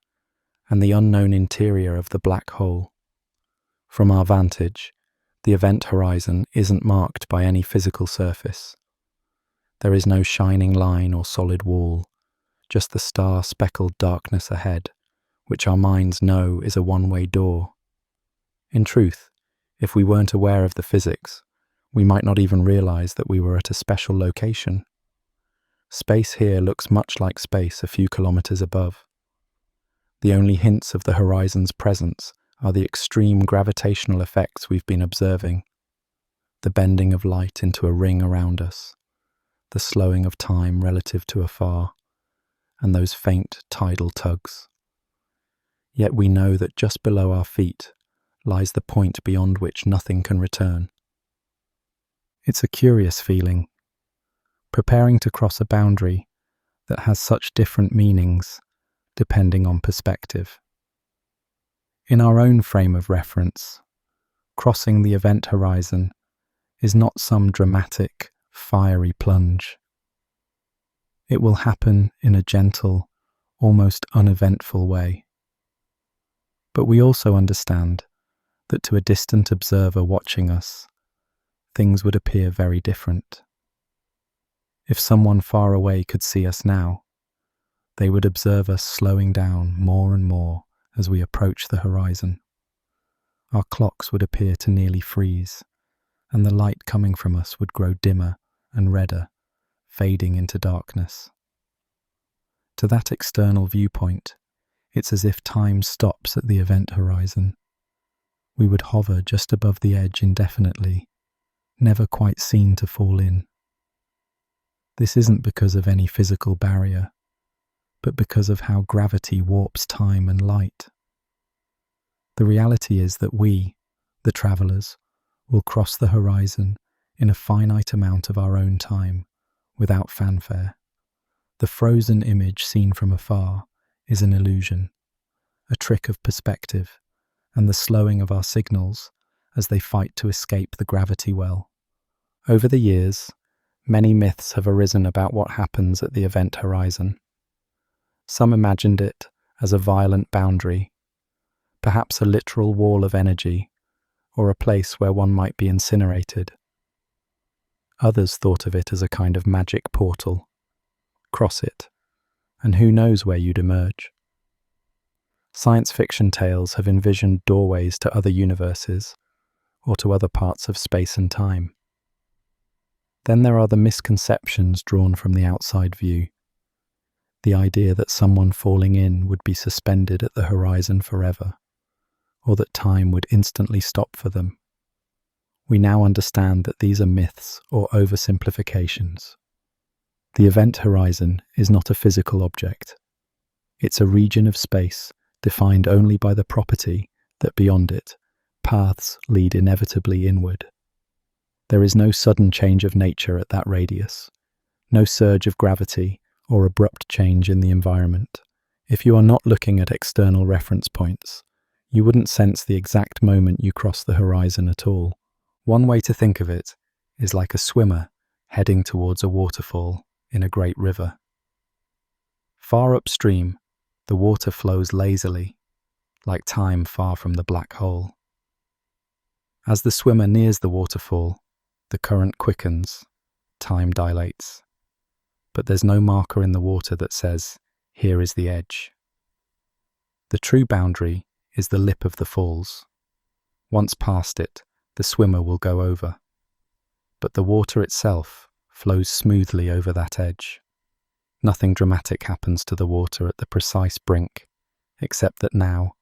Speaker 1: and the unknown interior of the black hole. From our vantage, the event horizon isn't marked by any physical surface. There is no shining line or solid wall, just the star-speckled darkness ahead, which our minds know is a one-way door. In truth, if we weren't aware of the physics, we might not even realize that we were at a special location. Space here looks much like space a few kilometers above. The only hints of the horizon's presence are the extreme gravitational effects we've been observing, the bending of light into a ring around us, the slowing of time relative to afar, and those faint tidal tugs. Yet we know that just below our feet, lies the point beyond which nothing can return. It's a curious feeling, preparing to cross a boundary that has such different meanings depending on perspective. In our own frame of reference, crossing the event horizon is not some dramatic, fiery plunge. It will happen in a gentle, almost uneventful way. But we also understand that to a distant observer watching us, things would appear very different. If someone far away could see us now, they would observe us slowing down more and more as we approach the horizon. Our clocks would appear to nearly freeze, and the light coming from us would grow dimmer and redder, fading into darkness. To that external viewpoint, it's as if time stops at the event horizon. We would hover just above the edge indefinitely, never quite seen to fall in. This isn't because of any physical barrier, but because of how gravity warps time and light. The reality is that we, the travellers, will cross the horizon in a finite amount of our own time, without fanfare. The frozen image seen from afar is an illusion, a trick of perspective, and the slowing of our signals as they fight to escape the gravity well. Over the years, many myths have arisen about what happens at the event horizon. Some imagined it as a violent boundary, perhaps a literal wall of energy, or a place where one might be incinerated. Others thought of it as a kind of magic portal. Cross it, and who knows where you'd emerge. Science fiction tales have envisioned doorways to other universes, or to other parts of space and time. Then there are the misconceptions drawn from the outside view. The idea that someone falling in would be suspended at the horizon forever, or that time would instantly stop for them. We now understand that these are myths or oversimplifications. The event horizon is not a physical object. It's a region of space defined only by the property that beyond it, paths lead inevitably inward. There is no sudden change of nature at that radius, no surge of gravity or abrupt change in the environment. If you are not looking at external reference points, you wouldn't sense the exact moment you cross the horizon at all. One way to think of it is like a swimmer heading towards a waterfall in a great river. Far upstream, the water flows lazily, like time far from the black hole. As the swimmer nears the waterfall, the current quickens, time dilates. But there's no marker in the water that says, "Here is the edge." The true boundary is the lip of the falls. Once past it, the swimmer will go over. But the water itself flows smoothly over that edge. Nothing dramatic happens to the water at the precise brink, except that now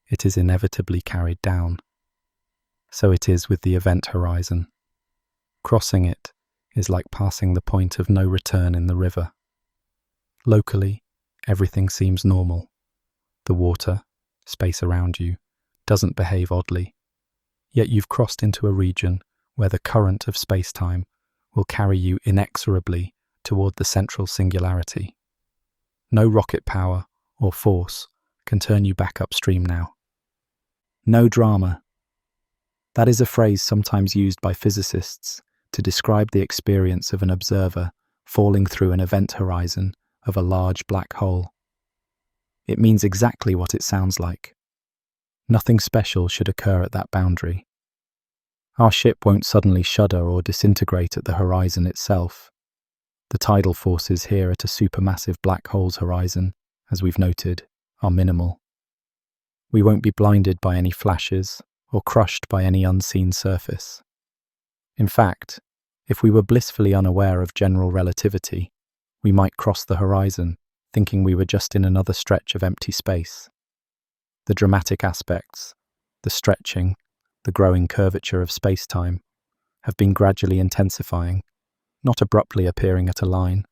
Speaker 1: it is inevitably carried down. So it is with the event horizon. Crossing it is like passing the point of no return in the river. Locally, everything seems normal. The water, space around you, doesn't behave oddly. Yet you've crossed into a region where the current of space-time will carry you inexorably toward the central singularity. No rocket power or force can turn you back upstream now. No drama. That is a phrase sometimes used by physicists to describe the experience of an observer falling through an event horizon of a large black hole. It means exactly what it sounds like. Nothing special should occur at that boundary. Our ship won't suddenly shudder or disintegrate at the horizon itself. The tidal forces here at a supermassive black hole's horizon, as we've noted, are minimal. We won't be blinded by any flashes or crushed by any unseen surface. In fact, if we were blissfully unaware of general relativity, we might cross the horizon thinking we were just in another stretch of empty space. The dramatic aspects, the stretching, the growing curvature of space-time, have been gradually intensifying, not abruptly appearing at a line.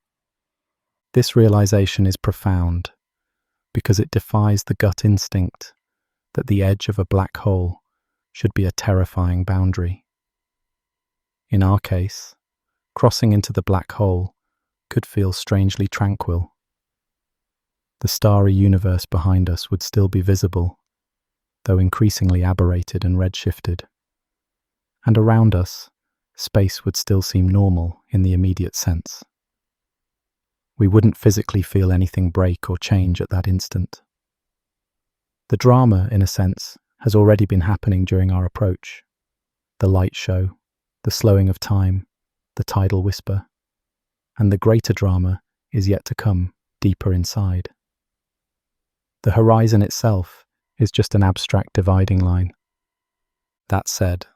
Speaker 1: This realization is profound because it defies the gut instinct that the edge of a black hole should be a terrifying boundary. In our case, crossing into the black hole could feel strangely tranquil. The starry universe behind us would still be visible, though increasingly aberrated and redshifted. And around us, space would still seem normal in the immediate sense. We wouldn't physically feel anything break or change at that instant. The drama, in a sense, has already been happening during our approach. The light show, the slowing of time, the tidal whisper. And the greater drama is yet to come, deeper inside. The horizon itself is just an abstract dividing line. That said,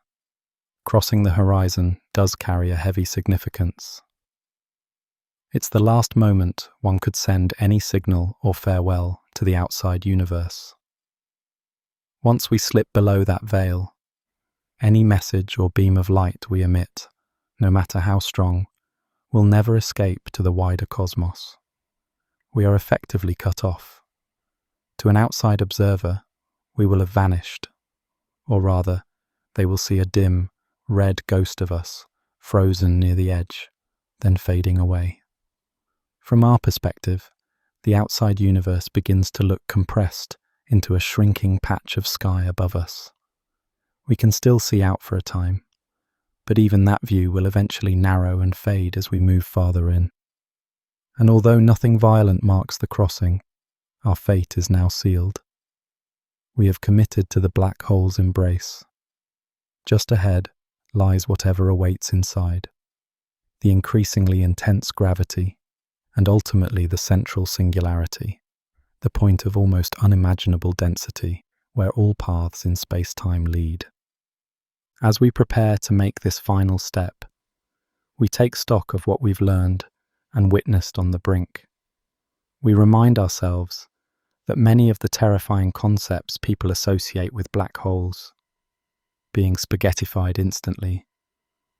Speaker 1: crossing the horizon does carry a heavy significance. It's the last moment one could send any signal or farewell to the outside universe. Once we slip below that veil, any message or beam of light we emit, no matter how strong, will never escape to the wider cosmos. We are effectively cut off. To an outside observer, we will have vanished, or rather, they will see a dim, red ghost of us, frozen near the edge, then fading away. From our perspective, the outside universe begins to look compressed into a shrinking patch of sky above us. We can still see out for a time, but even that view will eventually narrow and fade as we move farther in. And although nothing violent marks the crossing, our fate is now sealed. We have committed to the black hole's embrace. Just ahead lies whatever awaits inside, the increasingly intense gravity, and ultimately the central singularity, the point of almost unimaginable density where all paths in space-time lead. As we prepare to make this final step, we take stock of what we've learned and witnessed on the brink. We remind ourselves that many of the terrifying concepts people associate with black holes, being spaghettified instantly,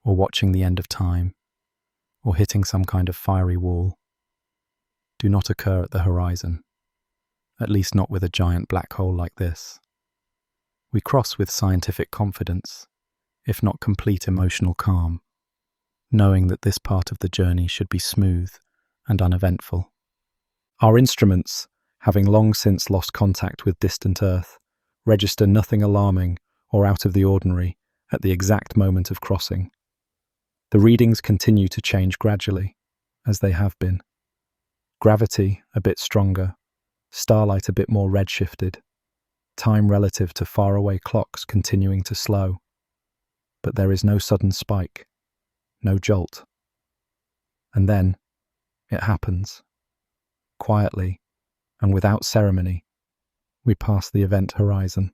Speaker 1: or watching the end of time, or hitting some kind of fiery wall, do not occur at the horizon, at least not with a giant black hole like this. We cross with scientific confidence, if not complete emotional calm, knowing that this part of the journey should be smooth and uneventful. Our instruments, having long since lost contact with distant Earth, register nothing alarming or out of the ordinary at the exact moment of crossing. The readings continue to change gradually, as they have been. Gravity a bit stronger, starlight a bit more redshifted, time relative to faraway clocks continuing to slow. But there is no sudden spike, no jolt. And then, it happens. Quietly, and without ceremony, we pass the event horizon.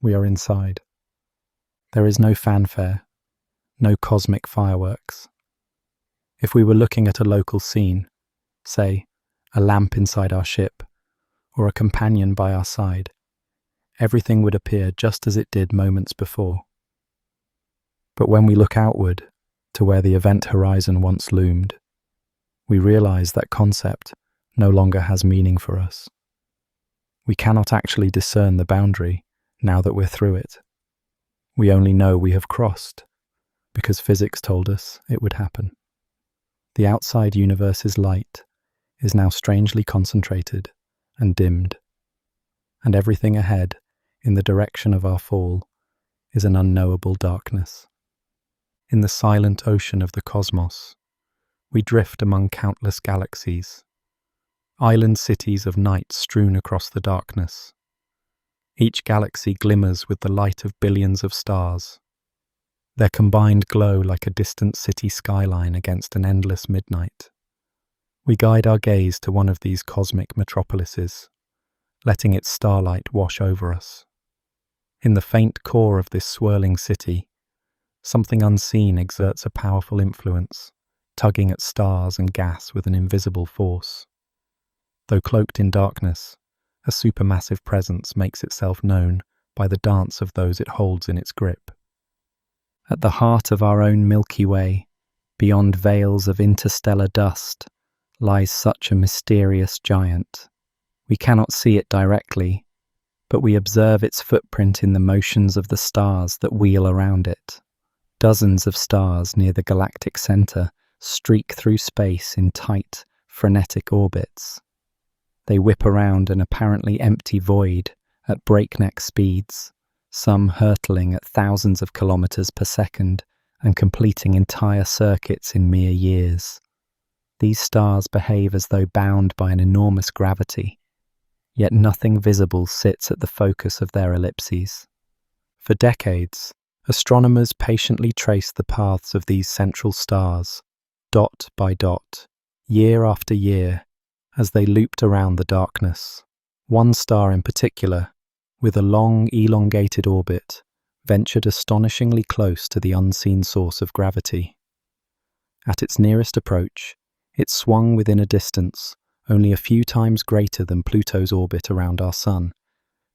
Speaker 1: We are inside. There is no fanfare, no cosmic fireworks. If we were looking at a local scene, say, a lamp inside our ship, or a companion by our side, everything would appear just as it did moments before. But when we look outward, to where the event horizon once loomed, we realize that concept no longer has meaning for us. We cannot actually discern the boundary now that we're through it. We only know we have crossed, because physics told us it would happen. The outside universe's light is now strangely concentrated and dimmed, and everything ahead, in the direction of our fall, is an unknowable darkness. In the silent ocean of the cosmos, we drift among countless galaxies, island cities of night strewn across the darkness. Each galaxy glimmers with the light of billions of stars, their combined glow like a distant city skyline against an endless midnight. We guide our gaze to one of these cosmic metropolises, letting its starlight wash over us. In the faint core of this swirling city, something unseen exerts a powerful influence, tugging at stars and gas with an invisible force. Though cloaked in darkness, a supermassive presence makes itself known by the dance of those it holds in its grip. At the heart of our own Milky Way, beyond veils of interstellar dust, lies such a mysterious giant. We cannot see it directly, but we observe its footprint in the motions of the stars that wheel around it. Dozens of stars near the galactic center streak through space in tight, frenetic orbits. They whip around an apparently empty void at breakneck speeds, some hurtling at thousands of kilometers per second and completing entire circuits in mere years. These stars behave as though bound by an enormous gravity, yet nothing visible sits at the focus of their ellipses. For decades, astronomers patiently traced the paths of these central stars, dot by dot, year after year, as they looped around the darkness. One star in particular, with a long, elongated orbit, ventured astonishingly close to the unseen source of gravity. At its nearest approach, it swung within a distance only a few times greater than Pluto's orbit around our Sun,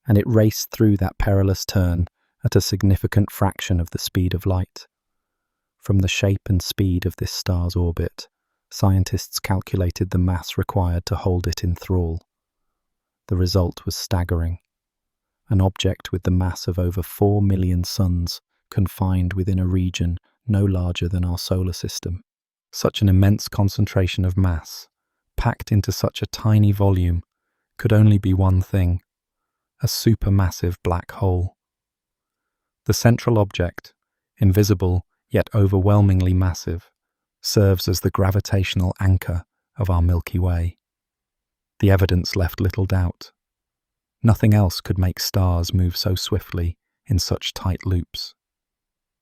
Speaker 1: and it raced through that perilous turn at a significant fraction of the speed of light. From the shape and speed of this star's orbit, scientists calculated the mass required to hold it in thrall. The result was staggering. An object with the mass of over 4 million suns confined within a region no larger than our solar system. Such an immense concentration of mass, packed into such a tiny volume, could only be one thing: a supermassive black hole. The central object, invisible yet overwhelmingly massive, serves as the gravitational anchor of our Milky Way. The evidence left little doubt. Nothing else could make stars move so swiftly in such tight loops.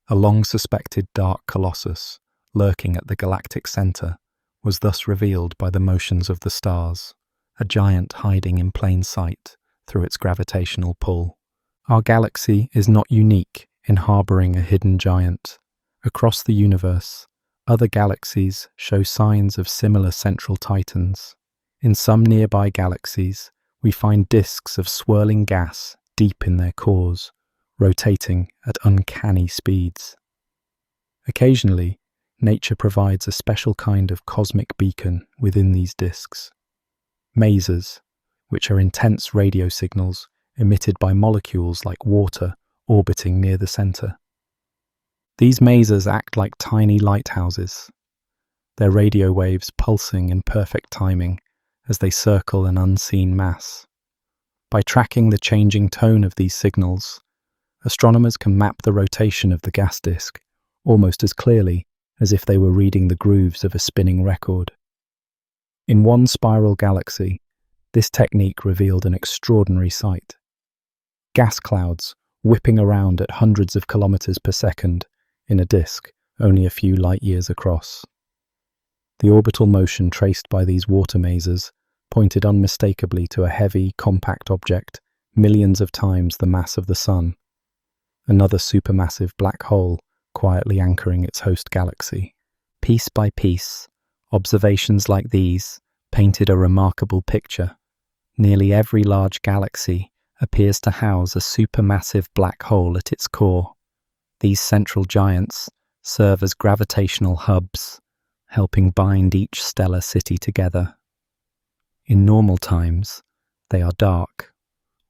Speaker 1: A long-suspected dark colossus, lurking at the galactic center, was thus revealed by the motions of the stars, a giant hiding in plain sight through its gravitational pull. Our galaxy is not unique in harboring a hidden giant. Across the universe, other galaxies show signs of similar central titans. In some nearby galaxies, we find disks of swirling gas deep in their cores, rotating at uncanny speeds. Occasionally, nature provides a special kind of cosmic beacon within these disks. Masers, which are intense radio signals emitted by molecules like water orbiting near the center. These masers act like tiny lighthouses, their radio waves pulsing in perfect timing as they circle an unseen mass. By tracking the changing tone of these signals, astronomers can map the rotation of the gas disk almost as clearly as if they were reading the grooves of a spinning record. In one spiral galaxy, this technique revealed an extraordinary sight. Gas clouds whipping around at hundreds of kilometers per second in a disk only a few light years across. The orbital motion traced by these water masers pointed unmistakably to a heavy, compact object millions of times the mass of the Sun, another supermassive black hole quietly anchoring its host galaxy. Piece by piece, observations like these painted a remarkable picture. Nearly every large galaxy appears to house a supermassive black hole at its core. These central giants serve as gravitational hubs, helping bind each stellar city together. In normal times, they are dark,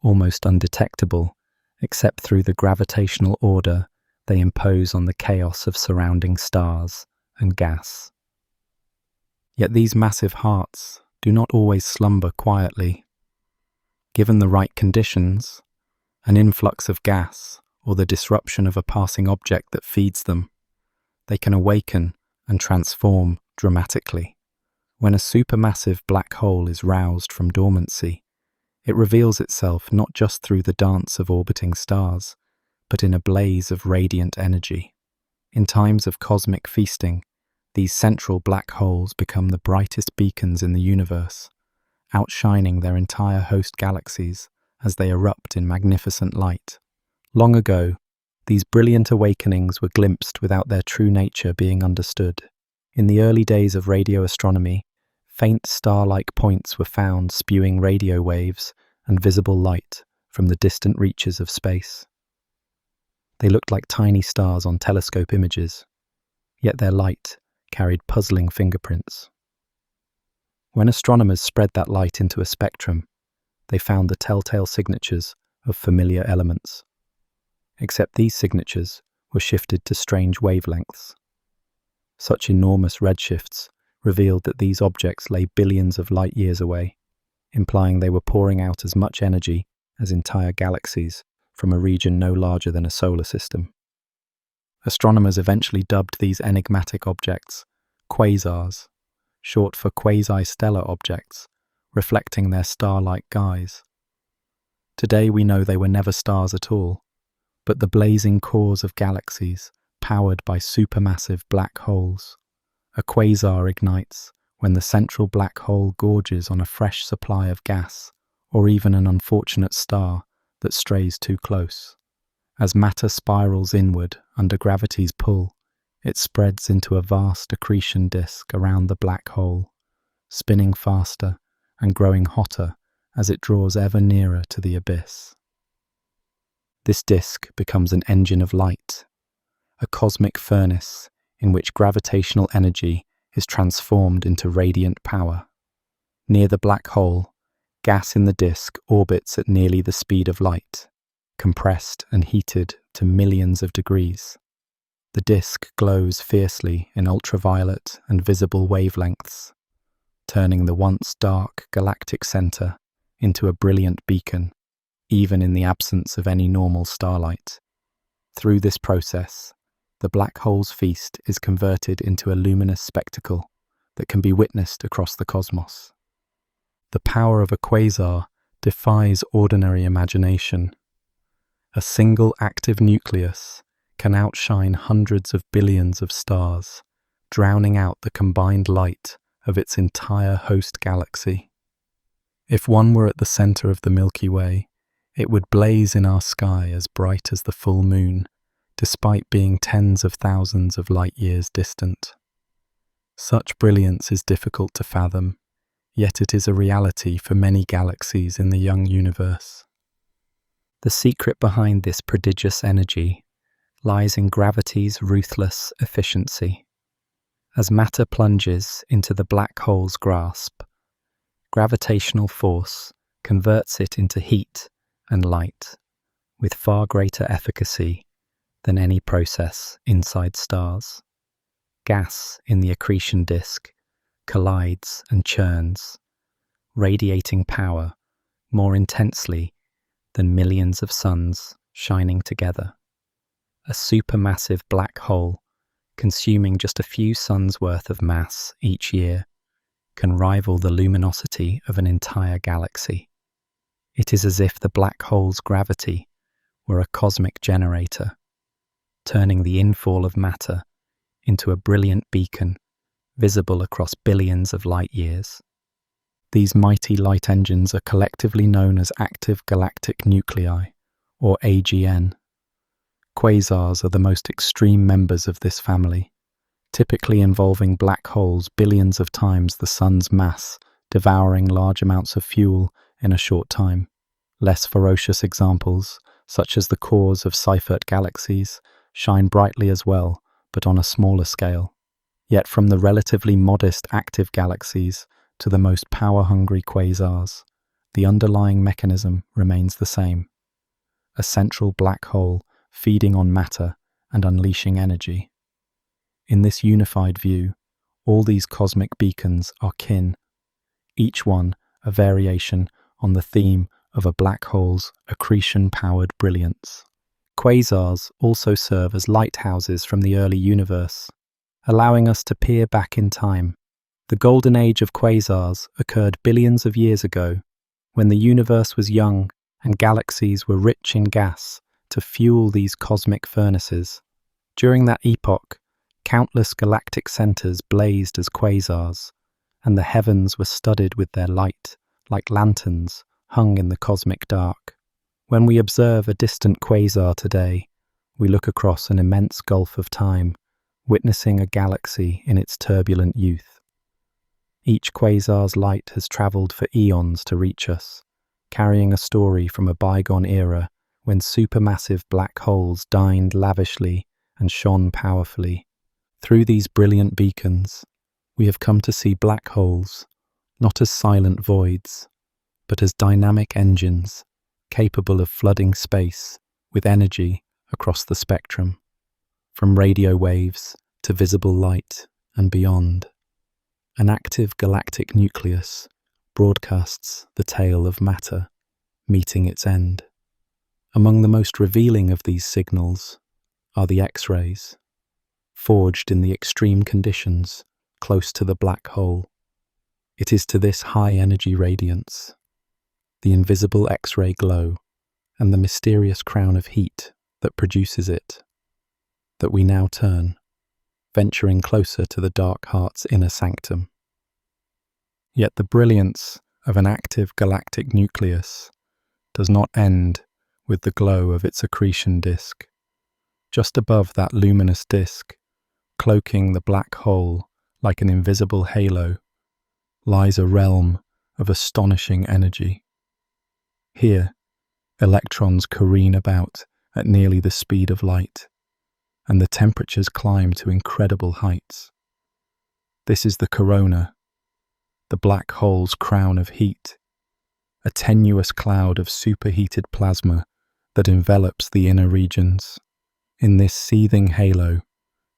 Speaker 1: almost undetectable, except through the gravitational order they impose on the chaos of surrounding stars and gas. Yet these massive hearts do not always slumber quietly. Given the right conditions, an influx of gas or the disruption of a passing object that feeds them, they can awaken and transform dramatically. When a supermassive black hole is roused from dormancy, it reveals itself not just through the dance of orbiting stars, but in a blaze of radiant energy. In times of cosmic feasting, these central black holes become the brightest beacons in the universe, outshining their entire host galaxies as they erupt in magnificent light. Long ago, these brilliant awakenings were glimpsed without their true nature being understood. In the early days of radio astronomy, faint star-like points were found spewing radio waves and visible light from the distant reaches of space. They looked like tiny stars on telescope images, yet their light carried puzzling fingerprints. When astronomers spread that light into a spectrum, they found the telltale signatures of familiar elements. Except these signatures were shifted to strange wavelengths. Such enormous redshifts revealed that these objects lay billions of light years away, implying they were pouring out as much energy as entire galaxies from a region no larger than a solar system. Astronomers eventually dubbed these enigmatic objects quasars, short for quasi-stellar objects, reflecting their star-like guise. Today we know they were never stars at all, but the blazing cores of galaxies powered by supermassive black holes. A quasar ignites when the central black hole gorges on a fresh supply of gas, or even an unfortunate star that strays too close. As matter spirals inward under gravity's pull, it spreads into a vast accretion disk around the black hole, spinning faster and growing hotter as it draws ever nearer to the abyss. This disk becomes an engine of light, a cosmic furnace in which gravitational energy is transformed into radiant power. Near the black hole, gas in the disk orbits at nearly the speed of light, compressed and heated to millions of degrees. The disk glows fiercely in ultraviolet and visible wavelengths, turning the once dark galactic center into a brilliant beacon, even in the absence of any normal starlight. Through this process, the black hole's feast is converted into a luminous spectacle that can be witnessed across the cosmos. The power of a quasar defies ordinary imagination. A single active nucleus can outshine hundreds of billions of stars, drowning out the combined light of its entire host galaxy. If one were at the center of the Milky Way, it would blaze in our sky as bright as the full moon, despite being tens of thousands of light years distant. Such brilliance is difficult to fathom, yet it is a reality for many galaxies in the young universe. The secret behind this prodigious energy lies in gravity's ruthless efficiency. As matter plunges into the black hole's grasp, gravitational force converts it into heat and light with far greater efficacy than any process inside stars. Gas in the accretion disk collides and churns, radiating power more intensely than millions of suns shining together. A supermassive black hole, consuming just a few suns' worth of mass each year, can rival the luminosity of an entire galaxy. It is as if the black hole's gravity were a cosmic generator, turning the infall of matter into a brilliant beacon visible across billions of light years. These mighty light engines are collectively known as active galactic nuclei, or AGN. Quasars are the most extreme members of this family, typically involving black holes billions of times the sun's mass, devouring large amounts of fuel in a short time. Less ferocious examples, such as the cores of Seyfert galaxies, shine brightly as well, but on a smaller scale. Yet from the relatively modest active galaxies to the most power-hungry quasars, the underlying mechanism remains the same. A central black hole feeding on matter and unleashing energy. In this unified view, all these cosmic beacons are kin, each one a variation on the theme of a black hole's accretion-powered brilliance. Quasars also serve as lighthouses from the early universe, allowing us to peer back in time. The golden age of quasars occurred billions of years ago, when the universe was young and galaxies were rich in gas to fuel these cosmic furnaces. During that epoch, countless galactic centers blazed as quasars, and the heavens were studded with their light, like lanterns hung in the cosmic dark. When we observe a distant quasar today, we look across an immense gulf of time, witnessing a galaxy in its turbulent youth. Each quasar's light has traveled for eons to reach us, carrying a story from a bygone era when supermassive black holes dined lavishly and shone powerfully. Through these brilliant beacons, we have come to see black holes, not as silent voids, but as dynamic engines, capable of flooding space with energy across the spectrum, from radio waves to visible light and beyond. An active galactic nucleus broadcasts the tale of matter meeting its end. Among the most revealing of these signals are the X-rays, forged in the extreme conditions close to the black hole. It is to this high-energy radiance, the invisible X-ray glow, and the mysterious crown of heat that produces it, that we now turn, venturing closer to the dark heart's inner sanctum. Yet the brilliance of an active galactic nucleus does not end with the glow of its accretion disk. Just above that luminous disk, cloaking the black hole like an invisible halo, lies a realm of astonishing energy. Here, electrons careen about at nearly the speed of light, and the temperatures climb to incredible heights. This is the corona, the black hole's crown of heat, a tenuous cloud of superheated plasma that envelops the inner regions. In this seething halo,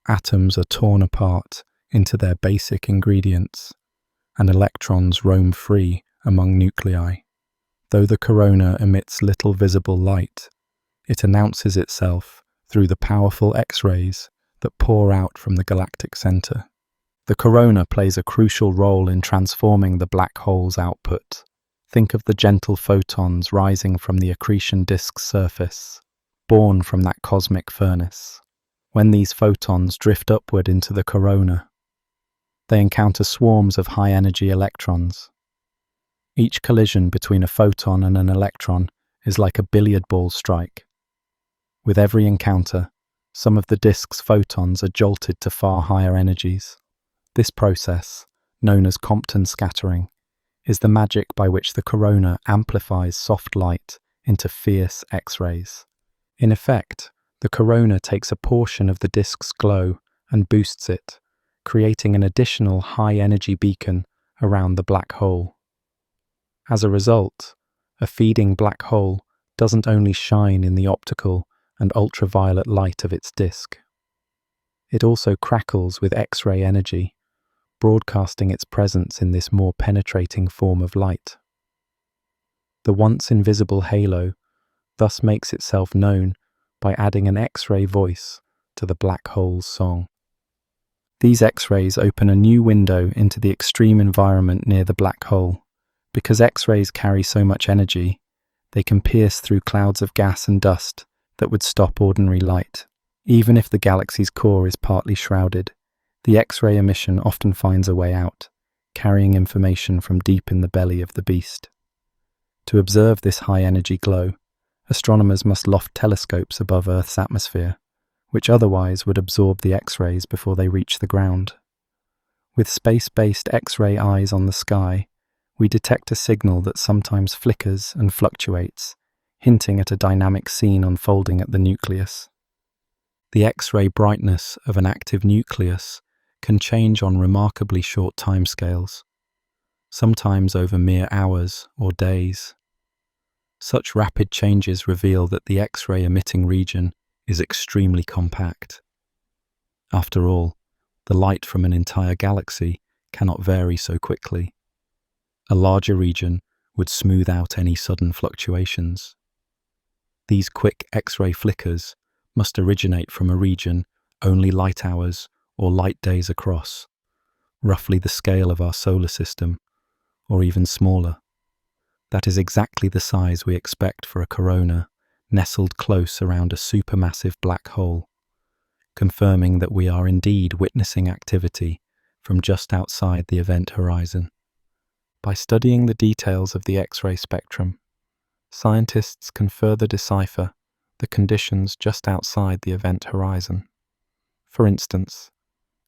Speaker 1: atoms are torn apart into their basic ingredients, and electrons roam free among nuclei. Though the corona emits little visible light, it announces itself through the powerful X-rays that pour out from the galactic center. The corona plays a crucial role in transforming the black hole's output. Think of the gentle photons rising from the accretion disk's surface, born from that cosmic furnace. When these photons drift upward into the corona, they encounter swarms of high-energy electrons. Each collision between a photon and an electron is like a billiard ball strike. With every encounter, some of the disk's photons are jolted to far higher energies. This process, known as Compton scattering, is the magic by which the corona amplifies soft light into fierce X-rays. In effect, the corona takes a portion of the disk's glow and boosts it, creating an additional high-energy beacon around the black hole. As a result, a feeding black hole doesn't only shine in the optical and ultraviolet light of its disk. It also crackles with X-ray energy, broadcasting its presence in this more penetrating form of light. The once invisible halo thus makes itself known by adding an X-ray voice to the black hole's song. These X-rays open a new window into the extreme environment near the black hole. Because X-rays carry so much energy, they can pierce through clouds of gas and dust that would stop ordinary light. Even if the galaxy's core is partly shrouded, the X-ray emission often finds a way out, carrying information from deep in the belly of the beast. To observe this high-energy glow, astronomers must loft telescopes above Earth's atmosphere, which otherwise would absorb the X-rays before they reach the ground. With space-based X-ray eyes on the sky, we detect a signal that sometimes flickers and fluctuates, hinting at a dynamic scene unfolding at the nucleus. The X-ray brightness of an active nucleus can change on remarkably short timescales, sometimes over mere hours or days. Such rapid changes reveal that the X-ray emitting region is extremely compact. After all, the light from an entire galaxy cannot vary so quickly. A larger region would smooth out any sudden fluctuations. These quick X-ray flickers must originate from a region only light hours or light days across, roughly the scale of our solar system, or even smaller. That is exactly the size we expect for a corona nestled close around a supermassive black hole, confirming that we are indeed witnessing activity from just outside the event horizon. By studying the details of the X-ray spectrum, scientists can further decipher the conditions just outside the event horizon. For instance,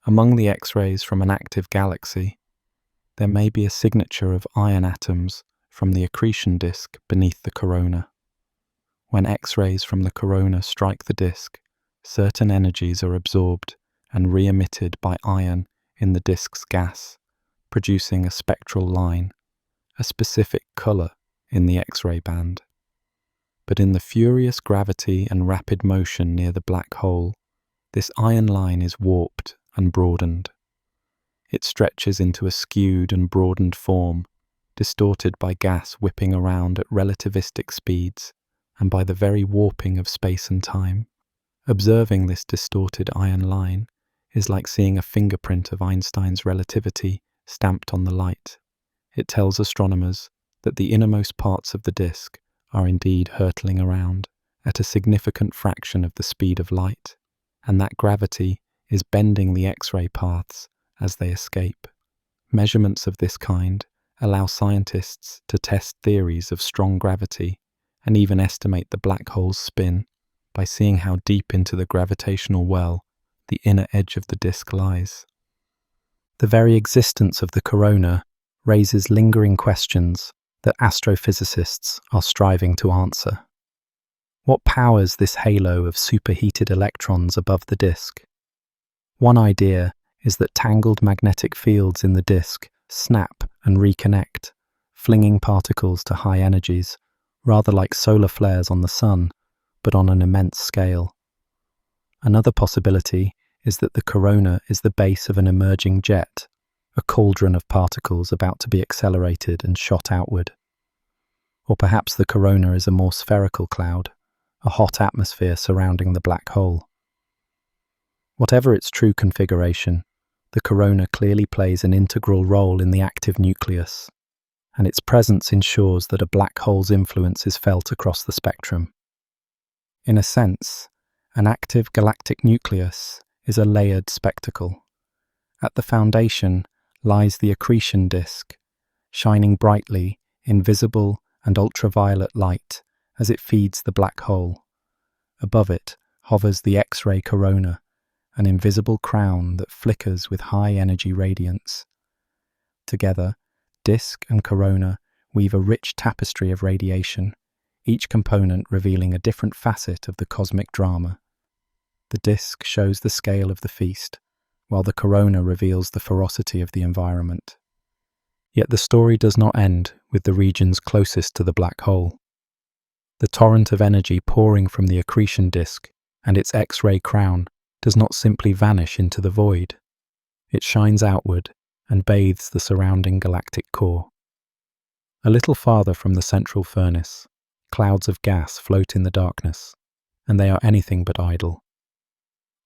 Speaker 1: among the X-rays from an active galaxy, there may be a signature of iron atoms from the accretion disk beneath the corona. When X-rays from the corona strike the disk, certain energies are absorbed and re-emitted by iron in the disk's gas, producing a spectral line, a specific color in the X-ray band. But in the furious gravity and rapid motion near the black hole, this iron line is warped and broadened. It stretches into a skewed and broadened form, distorted by gas whipping around at relativistic speeds and by the very warping of space and time. Observing this distorted iron line is like seeing a fingerprint of Einstein's relativity stamped on the light. It tells astronomers that the innermost parts of the disk are indeed hurtling around at a significant fraction of the speed of light, and that gravity is bending the X-ray paths as they escape. Measurements of this kind allow scientists to test theories of strong gravity and even estimate the black hole's spin by seeing how deep into the gravitational well the inner edge of the disk lies. The very existence of the corona raises lingering questions that astrophysicists are striving to answer. What powers this halo of superheated electrons above the disk? One idea is that tangled magnetic fields in the disk snap and reconnect, flinging particles to high energies, rather like solar flares on the sun, but on an immense scale. Another possibility is that the corona is the base of an emerging jet, a cauldron of particles about to be accelerated and shot outward. Or perhaps the corona is a more spherical cloud, a hot atmosphere surrounding the black hole. Whatever its true configuration, the corona clearly plays an integral role in the active nucleus, and its presence ensures that a black hole's influence is felt across the spectrum. In a sense, an active galactic nucleus is a layered spectacle. At the foundation lies the accretion disk, shining brightly in visible and ultraviolet light as it feeds the black hole. Above it hovers the X-ray corona, an invisible crown that flickers with high-energy radiance. Together, disk and corona weave a rich tapestry of radiation, each component revealing a different facet of the cosmic drama. The disk shows the scale of the feast, while the corona reveals the ferocity of the environment. Yet the story does not end with the regions closest to the black hole. The torrent of energy pouring from the accretion disk and its X-ray crown does not simply vanish into the void. It shines outward and bathes the surrounding galactic core. A little farther from the central furnace, clouds of gas float in the darkness, and they are anything but idle.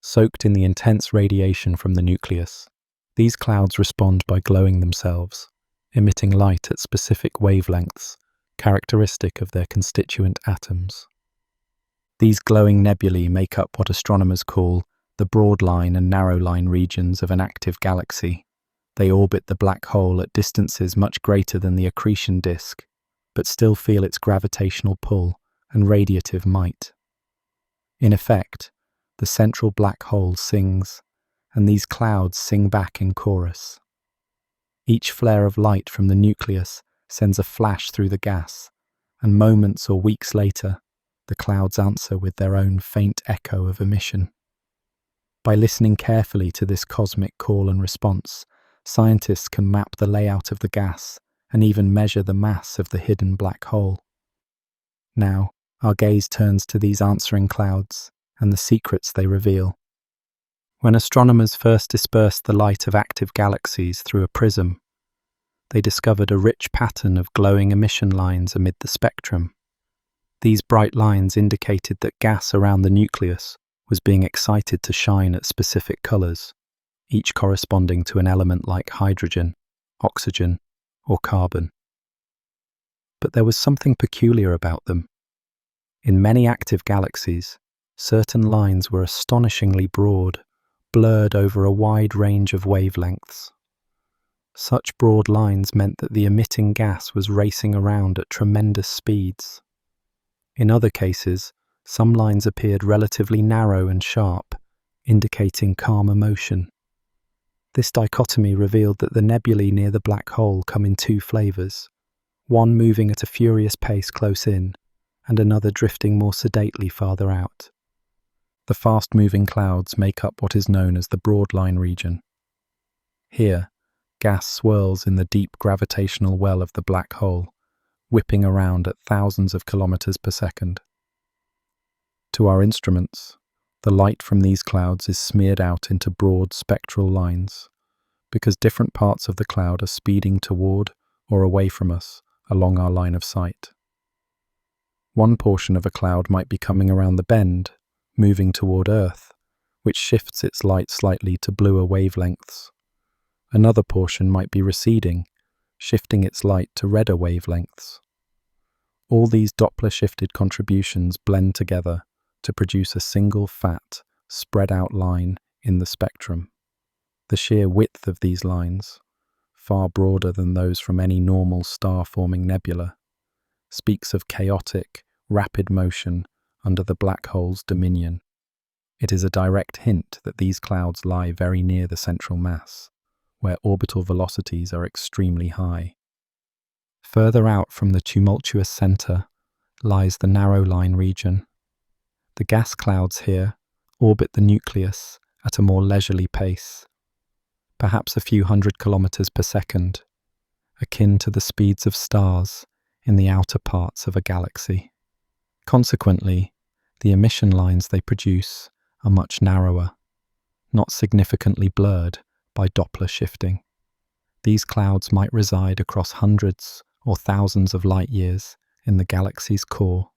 Speaker 1: Soaked in the intense radiation from the nucleus, these clouds respond by glowing themselves, emitting light at specific wavelengths, characteristic of their constituent atoms. These glowing nebulae make up what astronomers call the broad line and narrow line regions of an active galaxy. They orbit the black hole at distances much greater than the accretion disk, but still feel its gravitational pull and radiative might. In effect, the central black hole sings, and these clouds sing back in chorus. Each flare of light from the nucleus sends a flash through the gas, and moments or weeks later, the clouds answer with their own faint echo of emission. By listening carefully to this cosmic call and response, scientists can map the layout of the gas and even measure the mass of the hidden black hole. Now, our gaze turns to these answering clouds and the secrets they reveal. When astronomers first dispersed the light of active galaxies through a prism, they discovered a rich pattern of glowing emission lines amid the spectrum. These bright lines indicated that gas around the nucleus was being excited to shine at specific colours, each corresponding to an element like hydrogen, oxygen, or carbon. But there was something peculiar about them. In many active galaxies, certain lines were astonishingly broad, blurred over a wide range of wavelengths. Such broad lines meant that the emitting gas was racing around at tremendous speeds. In other cases, some lines appeared relatively narrow and sharp, indicating calmer motion. This dichotomy revealed that the nebulae near the black hole come in two flavours, one moving at a furious pace close in, and another drifting more sedately farther out. The fast-moving clouds make up what is known as the broadline region. Here, gas swirls in the deep gravitational well of the black hole, whipping around at thousands of kilometers per second. To our instruments, the light from these clouds is smeared out into broad spectral lines, because different parts of the cloud are speeding toward or away from us along our line of sight. One portion of a cloud might be coming around the bend, moving toward Earth, which shifts its light slightly to bluer wavelengths. Another portion might be receding, shifting its light to redder wavelengths. All these Doppler-shifted contributions blend together to produce a single fat, spread-out line in the spectrum. The sheer width of these lines, far broader than those from any normal star-forming nebula, speaks of chaotic, rapid motion under the black hole's dominion. It is a direct hint that these clouds lie very near the central mass, where orbital velocities are extremely high. Further out from the tumultuous center lies the narrow line region. The gas clouds here orbit the nucleus at a more leisurely pace, perhaps a few hundred kilometers per second, akin to the speeds of stars in the outer parts of a galaxy. Consequently, the emission lines they produce are much narrower, not significantly blurred by Doppler shifting. These clouds might reside across hundreds or thousands of light years in the galaxy's core,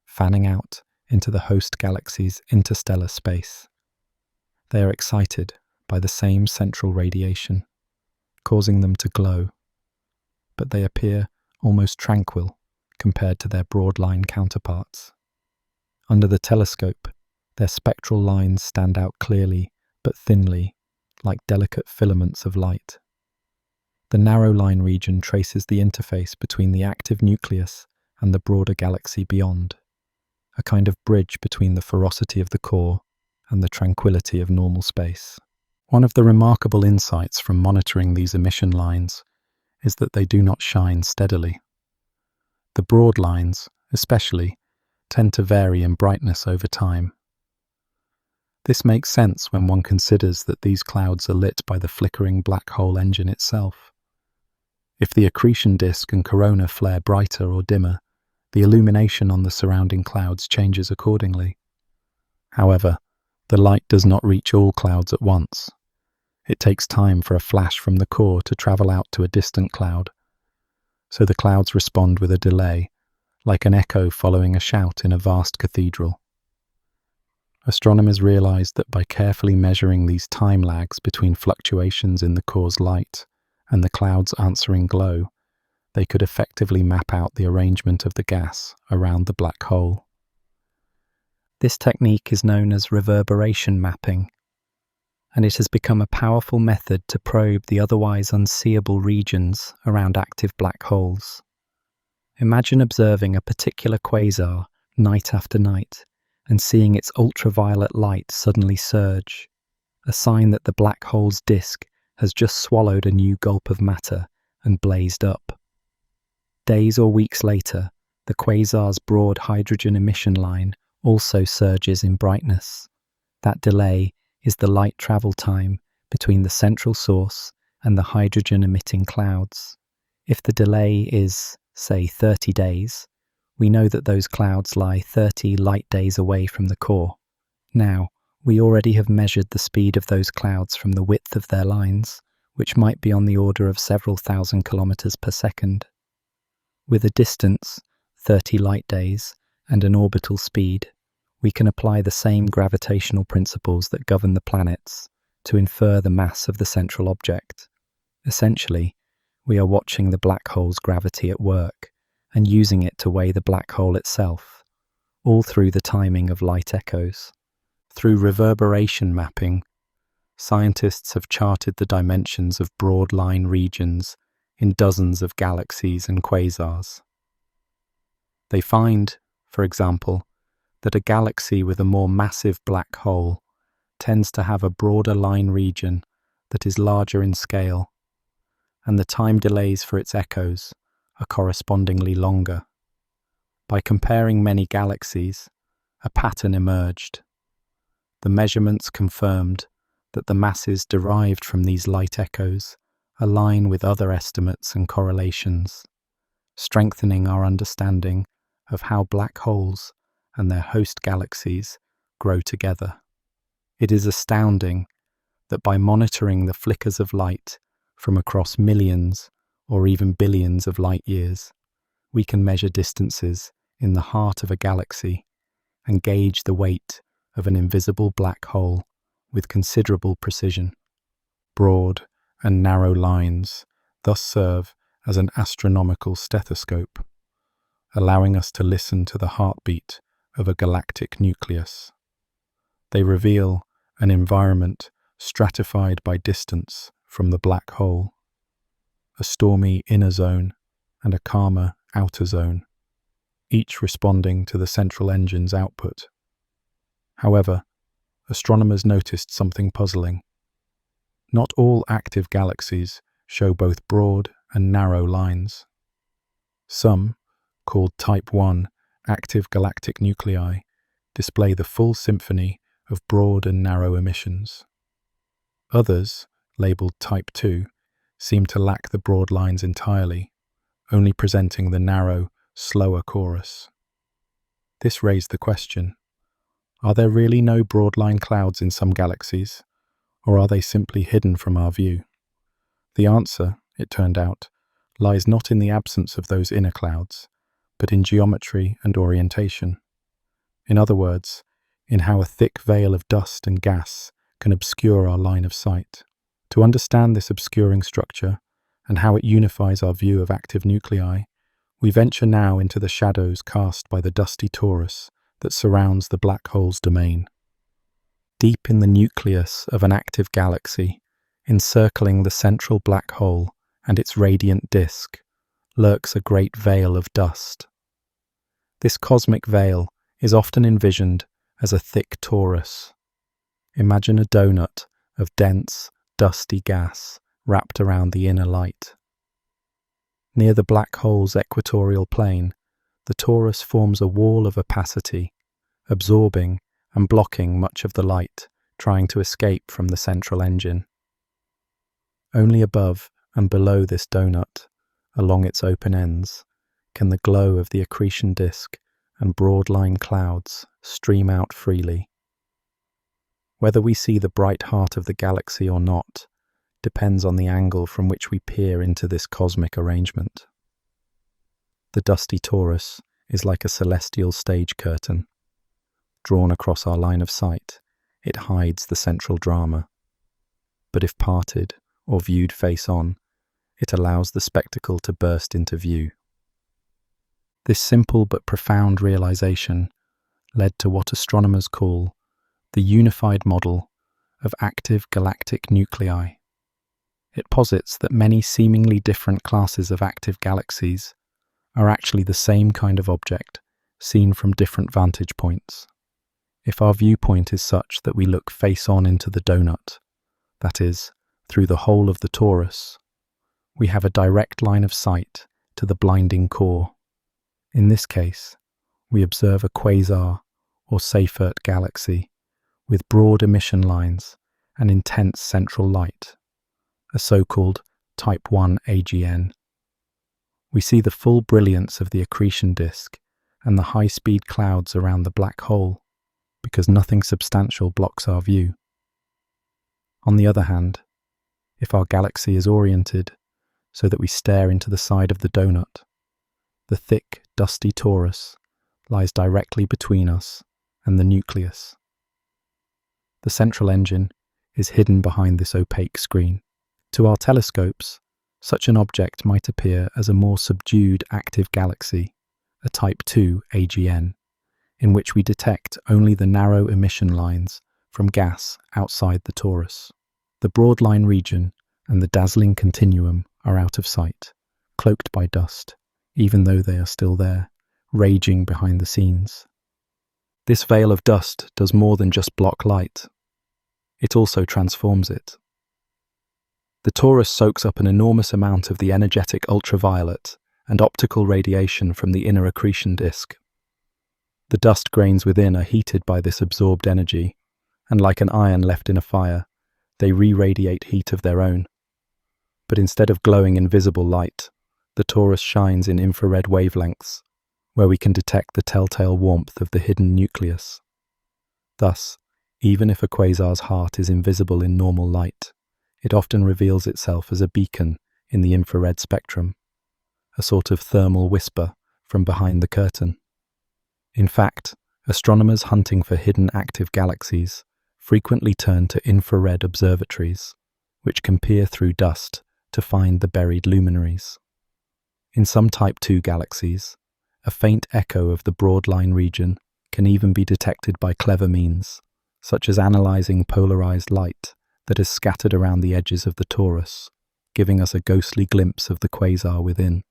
Speaker 1: fanning out into the host galaxy's interstellar space. They are excited by the same central radiation, causing them to glow, but they appear almost tranquil compared to their broad-line counterparts. Under the telescope, their spectral lines stand out clearly but thinly, like delicate filaments of light. The narrow line region traces the interface between the active nucleus and the broader galaxy beyond, a kind of bridge between the ferocity of the core and the tranquility of normal space. One of the remarkable insights from monitoring these emission lines is that they do not shine steadily. The broad lines, especially, tend to vary in brightness over time. This makes sense when one considers that these clouds are lit by the flickering black hole engine itself. If the accretion disk and corona flare brighter or dimmer, the illumination on the surrounding clouds changes accordingly. However, the light does not reach all clouds at once. It takes time for a flash from the core to travel out to a distant cloud, so the clouds respond with a delay, like an echo following a shout in a vast cathedral. Astronomers realized that by carefully measuring these time lags between fluctuations in the core's light and the cloud's answering glow, they could effectively map out the arrangement of the gas around the black hole. This technique is known as reverberation mapping, and it has become a powerful method to probe the otherwise unseeable regions around active black holes. Imagine observing a particular quasar night after night and seeing its ultraviolet light suddenly surge, a sign that the black hole's disk has just swallowed a new gulp of matter and blazed up. Days or weeks later, the quasar's broad hydrogen emission line also surges in brightness. That delay is the light travel time between the central source and the hydrogen-emitting clouds. If the delay is, say, 30 days, we know that those clouds lie 30 light days away from the core. Now, we already have measured the speed of those clouds from the width of their lines, which might be on the order of several thousand kilometers per second. With a distance, 30 light days, and an orbital speed, we can apply the same gravitational principles that govern the planets to infer the mass of the central object. Essentially, we are watching the black hole's gravity at work and using it to weigh the black hole itself, all through the timing of light echoes. Through reverberation mapping, scientists have charted the dimensions of broad line regions in dozens of galaxies and quasars. They find, for example, that a galaxy with a more massive black hole tends to have a broader line region that is larger in scale, and the time delays for its echoes are correspondingly longer. By comparing many galaxies, a pattern emerged. The measurements confirmed that the masses derived from these light echoes align with other estimates and correlations, strengthening our understanding of how black holes and their host galaxies grow together. It is astounding that by monitoring the flickers of light from across millions or even billions of light years, we can measure distances in the heart of a galaxy and gauge the weight of an invisible black hole with considerable precision. Broad and narrow lines thus serve as an astronomical stethoscope, allowing us to listen to the heartbeat of a galactic nucleus. They reveal an environment stratified by distance from the black hole, a stormy inner zone and a calmer outer zone, each responding to the central engine's output. However, astronomers noticed something puzzling. Not all active galaxies show both broad and narrow lines. Some, called Type 1 active galactic nuclei, display the full symphony of broad and narrow emissions. Others, labeled Type 2, seem to lack the broad lines entirely, only presenting the narrow, slower chorus. This raised the question, are there really no broad-line clouds in some galaxies, or are they simply hidden from our view? The answer, it turned out, lies not in the absence of those inner clouds, but in geometry and orientation. In other words, in how a thick veil of dust and gas can obscure our line of sight. To understand this obscuring structure and how it unifies our view of active nuclei, we venture now into the shadows cast by the dusty torus that surrounds the black hole's domain. Deep in the nucleus of an active galaxy, encircling the central black hole and its radiant disk, lurks a great veil of dust. This cosmic veil is often envisioned as a thick torus. Imagine a donut of dense, dusty gas wrapped around the inner light. Near the black hole's equatorial plane, the torus forms a wall of opacity, absorbing and blocking much of the light trying to escape from the central engine. Only above and below this donut, along its open ends, can the glow of the accretion disk and broad-line clouds stream out freely. Whether we see the bright heart of the galaxy or not depends on the angle from which we peer into this cosmic arrangement. The dusty torus is like a celestial stage curtain. Drawn across our line of sight, it hides the central drama. But if parted or viewed face on, it allows the spectacle to burst into view. This simple but profound realization led to what astronomers call the unified model of active galactic nuclei. It posits that many seemingly different classes of active galaxies are actually the same kind of object, seen from different vantage points. If our viewpoint is such that we look face-on into the donut, that is, through the whole of the torus, we have a direct line of sight to the blinding core. In this case, we observe a quasar or Seyfert galaxy with broad emission lines and intense central light, a so-called Type 1 AGN. We see the full brilliance of the accretion disk and the high-speed clouds around the black hole, because nothing substantial blocks our view. On the other hand, if our galaxy is oriented so that we stare into the side of the donut, the thick, dusty torus lies directly between us and the nucleus. The central engine is hidden behind this opaque screen. To our telescopes, such an object might appear as a more subdued active galaxy, a Type 2 AGN, in which we detect only the narrow emission lines from gas outside the torus. The broadline region and the dazzling continuum are out of sight, cloaked by dust, even though they are still there, raging behind the scenes. This veil of dust does more than just block light. It also transforms it. The torus soaks up an enormous amount of the energetic ultraviolet and optical radiation from the inner accretion disk. The dust grains within are heated by this absorbed energy, and like an iron left in a fire, they re-radiate heat of their own. But instead of glowing in visible light, the torus shines in infrared wavelengths, where we can detect the telltale warmth of the hidden nucleus. Thus, even if a quasar's heart is invisible in normal light, it often reveals itself as a beacon in the infrared spectrum, a sort of thermal whisper from behind the curtain. In fact, astronomers hunting for hidden active galaxies frequently turn to infrared observatories, which can peer through dust to find the buried luminaries. In some Type II galaxies, a faint echo of the broad-line region can even be detected by clever means, such as analyzing polarized light that is scattered around the edges of the torus, giving us a ghostly glimpse of the quasar within.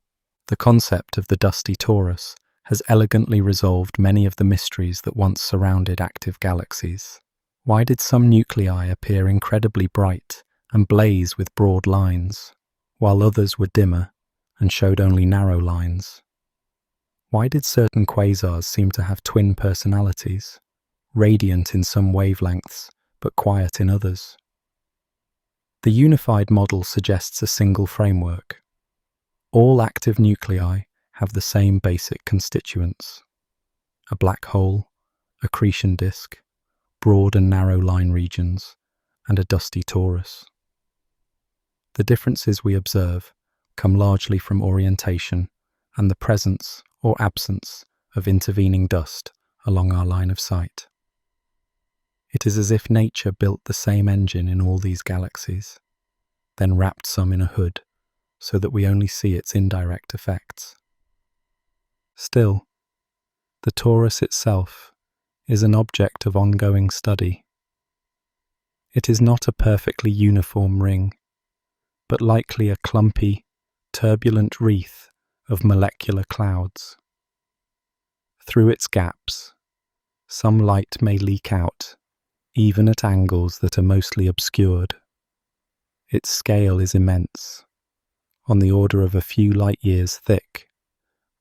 Speaker 1: The concept of the dusty torus has elegantly resolved many of the mysteries that once surrounded active galaxies. Why did some nuclei appear incredibly bright and blaze with broad lines, while others were dimmer and showed only narrow lines? Why did certain quasars seem to have twin personalities, radiant in some wavelengths but quiet in others? The unified model suggests a single framework. All active nuclei have the same basic constituents: a black hole, accretion disk, broad and narrow line regions, and a dusty torus. The differences we observe come largely from orientation and the presence or absence of intervening dust along our line of sight. It is as if nature built the same engine in all these galaxies, then wrapped some in a hood so that we only see its indirect effects. Still, the torus itself is an object of ongoing study. It is not a perfectly uniform ring, but likely a clumpy, turbulent wreath of molecular clouds. Through its gaps, some light may leak out, even at angles that are mostly obscured. Its scale is immense, on the order of a few light years thick,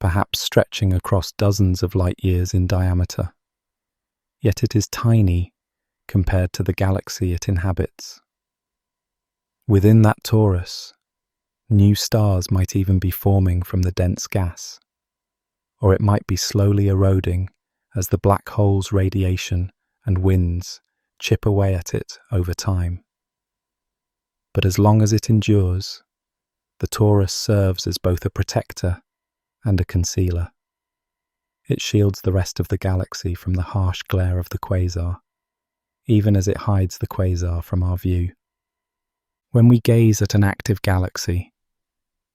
Speaker 1: perhaps stretching across dozens of light years in diameter. Yet it is tiny compared to the galaxy it inhabits. Within that torus, new stars might even be forming from the dense gas, or it might be slowly eroding as the black hole's radiation and winds chip away at it over time. But as long as it endures, the torus serves as both a protector and a concealer. It shields the rest of the galaxy from the harsh glare of the quasar, even as it hides the quasar from our view. When we gaze at an active galaxy,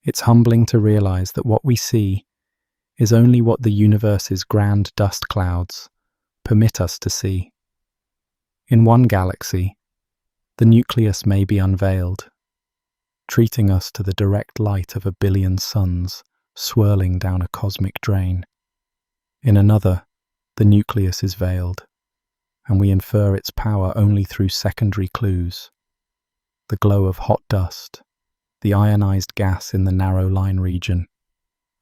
Speaker 1: it's humbling to realize that what we see is only what the universe's grand dust clouds permit us to see. In one galaxy, the nucleus may be unveiled, treating us to the direct light of a billion suns swirling down a cosmic drain. In another, the nucleus is veiled, and we infer its power only through secondary clues: the glow of hot dust, the ionized gas in the narrow line region,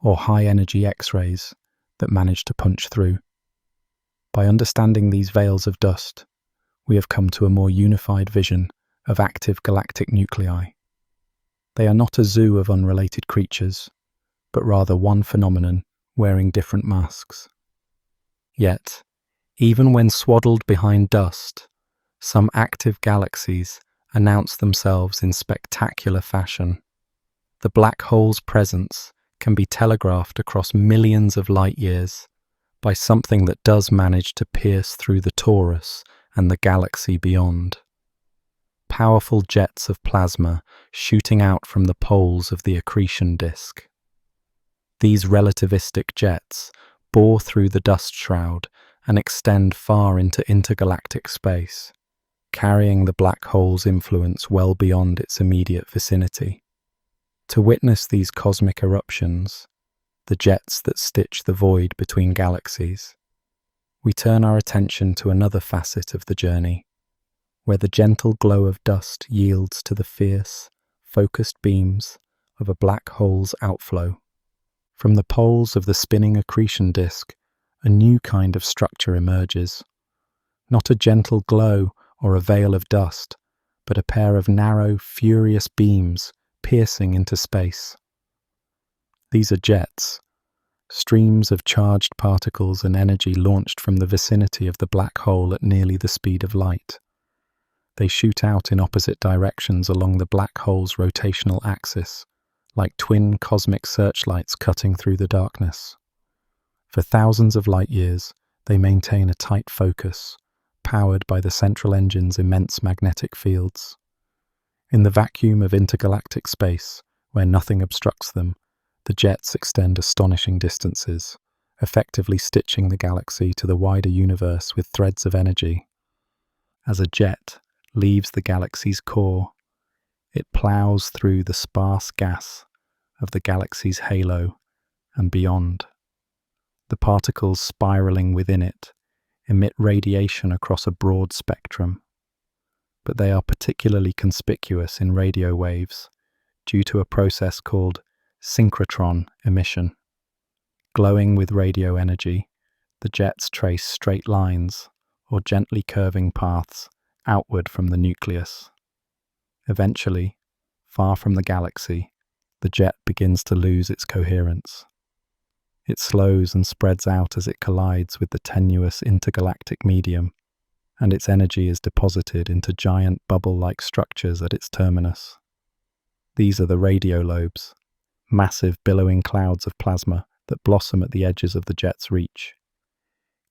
Speaker 1: or high-energy X-rays that manage to punch through. By understanding these veils of dust, we have come to a more unified vision of active galactic nuclei. They are not a zoo of unrelated creatures, but rather one phenomenon wearing different masks. Yet, even when swaddled behind dust, some active galaxies announce themselves in spectacular fashion. The black hole's presence can be telegraphed across millions of light years by something that does manage to pierce through the torus and the galaxy beyond. Powerful jets of plasma shooting out from the poles of the accretion disk. These relativistic jets bore through the dust shroud and extend far into intergalactic space, carrying the black hole's influence well beyond its immediate vicinity. To witness these cosmic eruptions, the jets that stitch the void between galaxies, we turn our attention to another facet of the journey, where the gentle glow of dust yields to the fierce, focused beams of a black hole's outflow. From the poles of the spinning accretion disk, a new kind of structure emerges. Not a gentle glow or a veil of dust, but a pair of narrow, furious beams piercing into space. These are jets, streams of charged particles and energy launched from the vicinity of the black hole at nearly the speed of light. They shoot out in opposite directions along the black hole's rotational axis, like twin cosmic searchlights cutting through the darkness. For thousands of light years, they maintain a tight focus, powered by the central engine's immense magnetic fields. In the vacuum of intergalactic space, where nothing obstructs them, the jets extend astonishing distances, effectively stitching the galaxy to the wider universe with threads of energy. As a jet leaves the galaxy's core, it plows through the sparse gas of the galaxy's halo and beyond. The particles spiraling within it emit radiation across a broad spectrum, but they are particularly conspicuous in radio waves due to a process called synchrotron emission. Glowing with radio energy, the jets trace straight lines or gently curving paths outward from the nucleus. Eventually, far from the galaxy, the jet begins to lose its coherence. It slows and spreads out as it collides with the tenuous intergalactic medium, and its energy is deposited into giant bubble-like structures at its terminus. These are the radio lobes, massive billowing clouds of plasma that blossom at the edges of the jet's reach.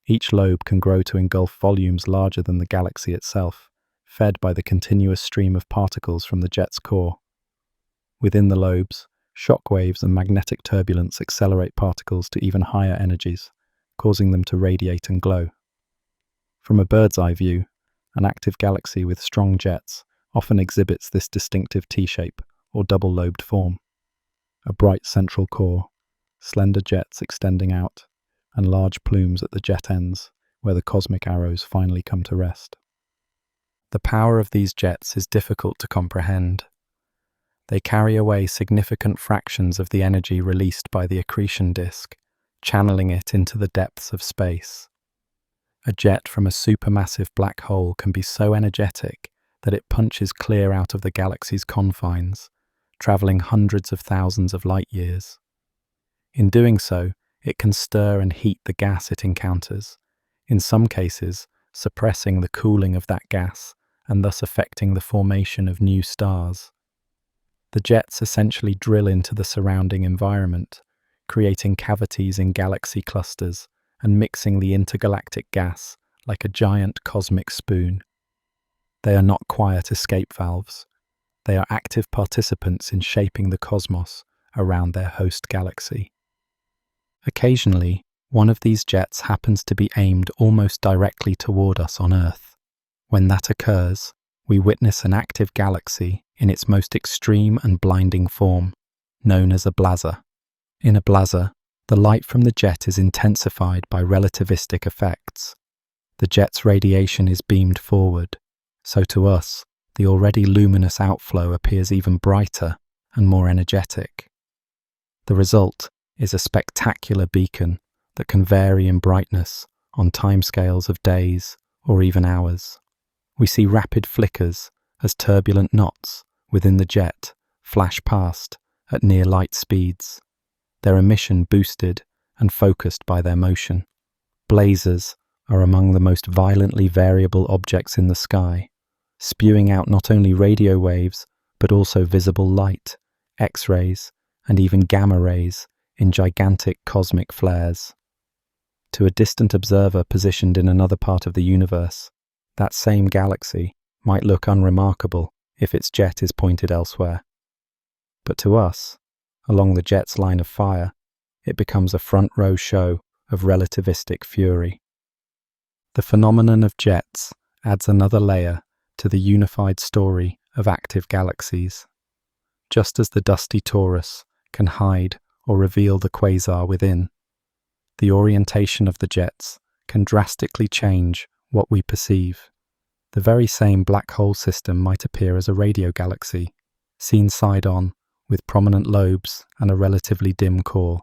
Speaker 1: Each lobe can grow to engulf volumes larger than the galaxy itself, fed by the continuous stream of particles from the jet's core. Within the lobes, shock waves and magnetic turbulence accelerate particles to even higher energies, causing them to radiate and glow. From a bird's eye view, an active galaxy with strong jets often exhibits this distinctive T-shape or double-lobed form. A bright central core, slender jets extending out, and large plumes at the jet ends, where the cosmic arrows finally come to rest. The power of these jets is difficult to comprehend. They carry away significant fractions of the energy released by the accretion disk, channeling it into the depths of space. A jet from a supermassive black hole can be so energetic that it punches clear out of the galaxy's confines, traveling hundreds of thousands of light years. In doing so, it can stir and heat the gas it encounters, in some cases suppressing the cooling of that gas and thus affecting the formation of new stars. The jets essentially drill into the surrounding environment, creating cavities in galaxy clusters and mixing the intergalactic gas like a giant cosmic spoon. They are not quiet escape valves. They are active participants in shaping the cosmos around their host galaxy. Occasionally, one of these jets happens to be aimed almost directly toward us on Earth. When that occurs, we witness an active galaxy in its most extreme and blinding form, known as a blazar. In a blazar, the light from the jet is intensified by relativistic effects. The jet's radiation is beamed forward, so to us, the already luminous outflow appears even brighter and more energetic. The result is a spectacular beacon that can vary in brightness on timescales of days or even hours. We see rapid flickers as turbulent knots within the jet flash past at near light speeds, their emission boosted and focused by their motion. Blazars are among the most violently variable objects in the sky, spewing out not only radio waves but also visible light, X-rays, and even gamma rays in gigantic cosmic flares. To a distant observer positioned in another part of the universe, that same galaxy might look unremarkable if its jet is pointed elsewhere. But to us, along the jet's line of fire, it becomes a front-row show of relativistic fury. The phenomenon of jets adds another layer to the unified story of active galaxies. Just as the dusty torus can hide or reveal the quasar within, the orientation of the jets can drastically change what we perceive. The very same black hole system might appear as a radio galaxy, seen side-on with prominent lobes and a relatively dim core,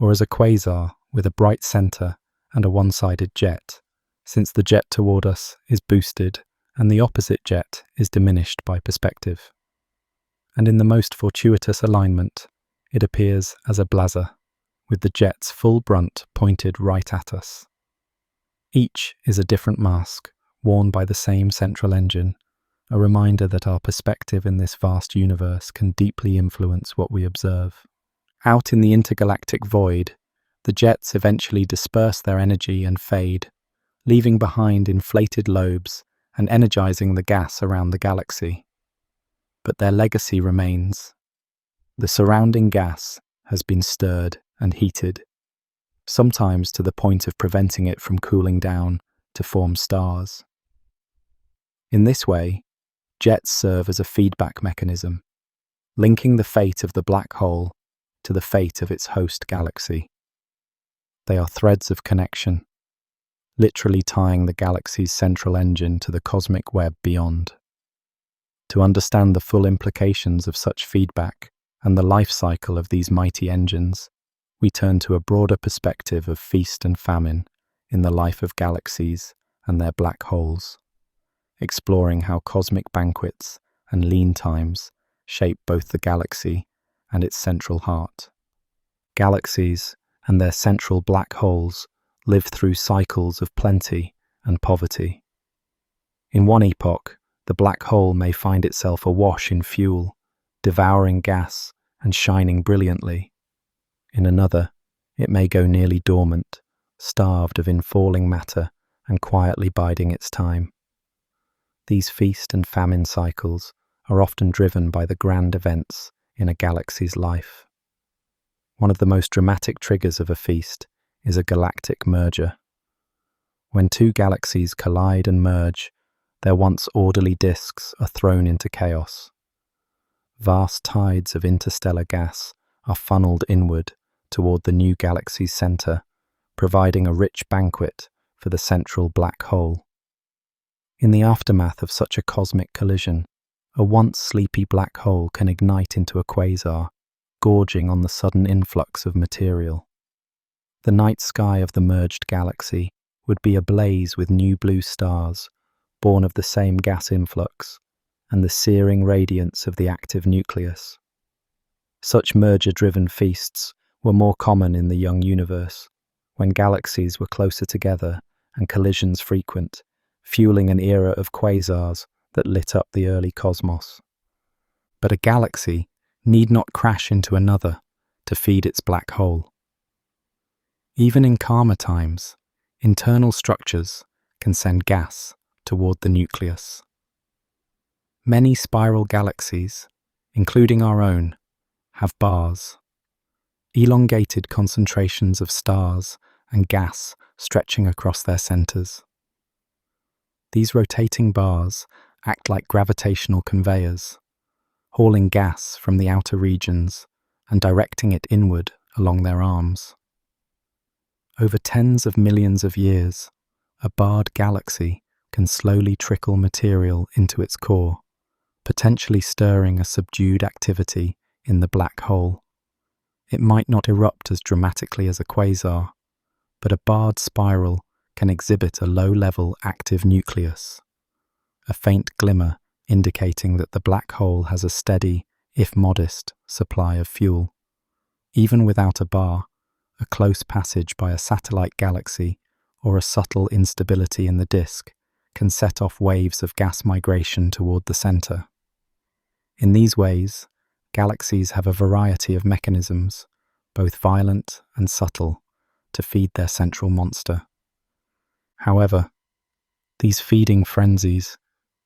Speaker 1: or as a quasar with a bright center and a one-sided jet, since the jet toward us is boosted and the opposite jet is diminished by perspective. And in the most fortuitous alignment, it appears as a blazar, with the jet's full brunt pointed right at us. Each is a different mask, worn by the same central engine, a reminder that our perspective in this vast universe can deeply influence what we observe. Out in the intergalactic void, the jets eventually disperse their energy and fade, leaving behind inflated lobes and energizing the gas around the galaxy. But their legacy remains. The surrounding gas has been stirred and heated, sometimes to the point of preventing it from cooling down to form stars. In this way, jets serve as a feedback mechanism, linking the fate of the black hole to the fate of its host galaxy. They are threads of connection, literally tying the galaxy's central engine to the cosmic web beyond. To understand the full implications of such feedback and the life cycle of these mighty engines, we turn to a broader perspective of feast and famine in the life of galaxies and their black holes, exploring how cosmic banquets and lean times shape both the galaxy and its central heart. Galaxies and their central black holes live through cycles of plenty and poverty. In one epoch, the black hole may find itself awash in fuel, devouring gas and shining brilliantly. In another, it may go nearly dormant, starved of infalling matter and quietly biding its time. These feast and famine cycles are often driven by the grand events in a galaxy's life. One of the most dramatic triggers of a feast is a galactic merger. When two galaxies collide and merge, their once orderly disks are thrown into chaos. Vast tides of interstellar gas are funneled inward toward the new galaxy's center, providing a rich banquet for the central black hole. In the aftermath of such a cosmic collision, a once sleepy black hole can ignite into a quasar, gorging on the sudden influx of material. The night sky of the merged galaxy would be ablaze with new blue stars, born of the same gas influx, and the searing radiance of the active nucleus. Such merger-driven feasts were more common in the young universe, when galaxies were closer together and collisions frequent, fueling an era of quasars that lit up the early cosmos. But a galaxy need not crash into another to feed its black hole. Even in calmer times, internal structures can send gas toward the nucleus. Many spiral galaxies, including our own, have bars, elongated concentrations of stars and gas stretching across their centers. These rotating bars act like gravitational conveyors, hauling gas from the outer regions and directing it inward along their arms. Over tens of millions of years, a barred galaxy can slowly trickle material into its core, potentially stirring a subdued activity in the black hole. It might not erupt as dramatically as a quasar, but a barred spiral can exhibit a low-level active nucleus, a faint glimmer indicating that the black hole has a steady, if modest, supply of fuel. Even without a bar, a close passage by a satellite galaxy or a subtle instability in the disk can set off waves of gas migration toward the center. In these ways, galaxies have a variety of mechanisms, both violent and subtle, to feed their central monster. However, these feeding frenzies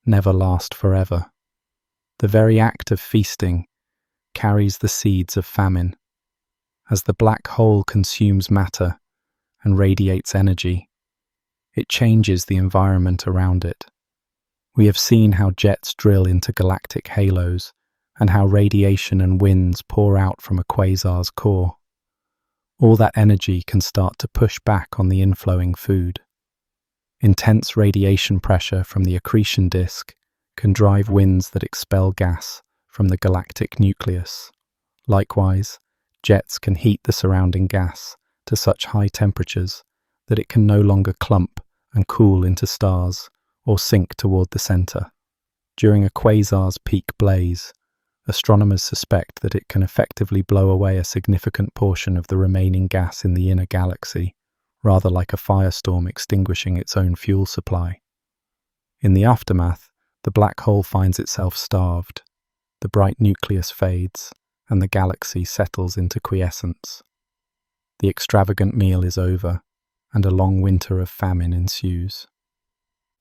Speaker 1: never last forever. The very act of feasting carries the seeds of famine. As the black hole consumes matter and radiates energy, it changes the environment around it. We have seen how jets drill into galactic halos and how radiation and winds pour out from a quasar's core. All that energy can start to push back on the inflowing food. Intense radiation pressure from the accretion disk can drive winds that expel gas from the galactic nucleus. Likewise, jets can heat the surrounding gas to such high temperatures that it can no longer clump and cool into stars or sink toward the center. During a quasar's peak blaze, astronomers suspect that it can effectively blow away a significant portion of the remaining gas in the inner galaxy, rather like a firestorm extinguishing its own fuel supply. In the aftermath, the black hole finds itself starved, the bright nucleus fades, and the galaxy settles into quiescence. The extravagant meal is over, and a long winter of famine ensues.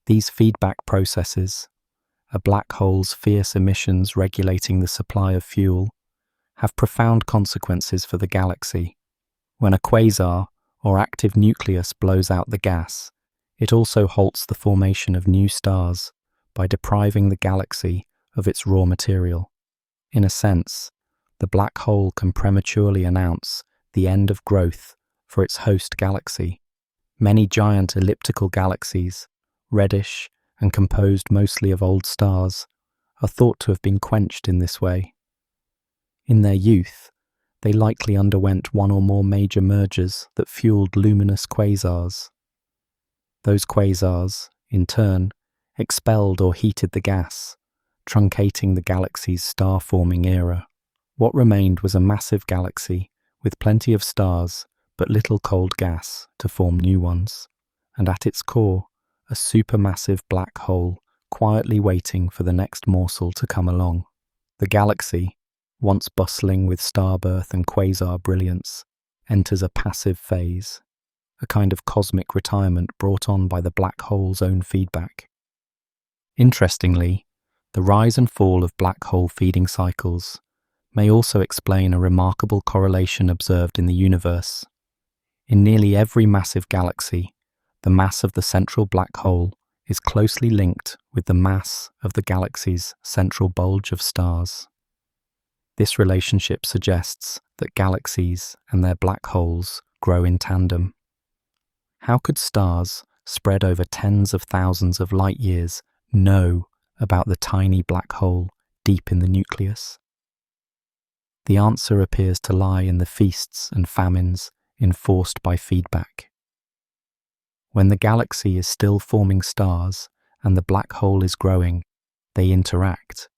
Speaker 1: These feedback processes, a black hole's fierce emissions regulating the supply of fuel, have profound consequences for the galaxy. When a quasar, or active nucleus, blows out the gas, it also halts the formation of new stars by depriving the galaxy of its raw material. In a sense, the black hole can prematurely announce the end of growth for its host galaxy. Many giant elliptical galaxies, reddish and composed mostly of old stars, are thought to have been quenched in this way. In their youth, they likely underwent one or more major mergers that fueled luminous quasars. Those quasars, in turn, expelled or heated the gas, truncating the galaxy's star-forming era. What remained was a massive galaxy with plenty of stars but little cold gas to form new ones, and at its core, a supermassive black hole quietly waiting for the next morsel to come along. The galaxy, once bustling with star birth and quasar brilliance, enters a passive phase, a kind of cosmic retirement brought on by the black hole's own feedback. Interestingly, the rise and fall of black hole feeding cycles may also explain a remarkable correlation observed in the universe. In nearly every massive galaxy, the mass of the central black hole is closely linked with the mass of the galaxy's central bulge of stars. This relationship suggests that galaxies and their black holes grow in tandem. How could stars, spread over tens of thousands of light years, know about the tiny black hole deep in the nucleus? The answer appears to lie in the feasts and famines enforced by feedback. When the galaxy is still forming stars and the black hole is growing, they interact.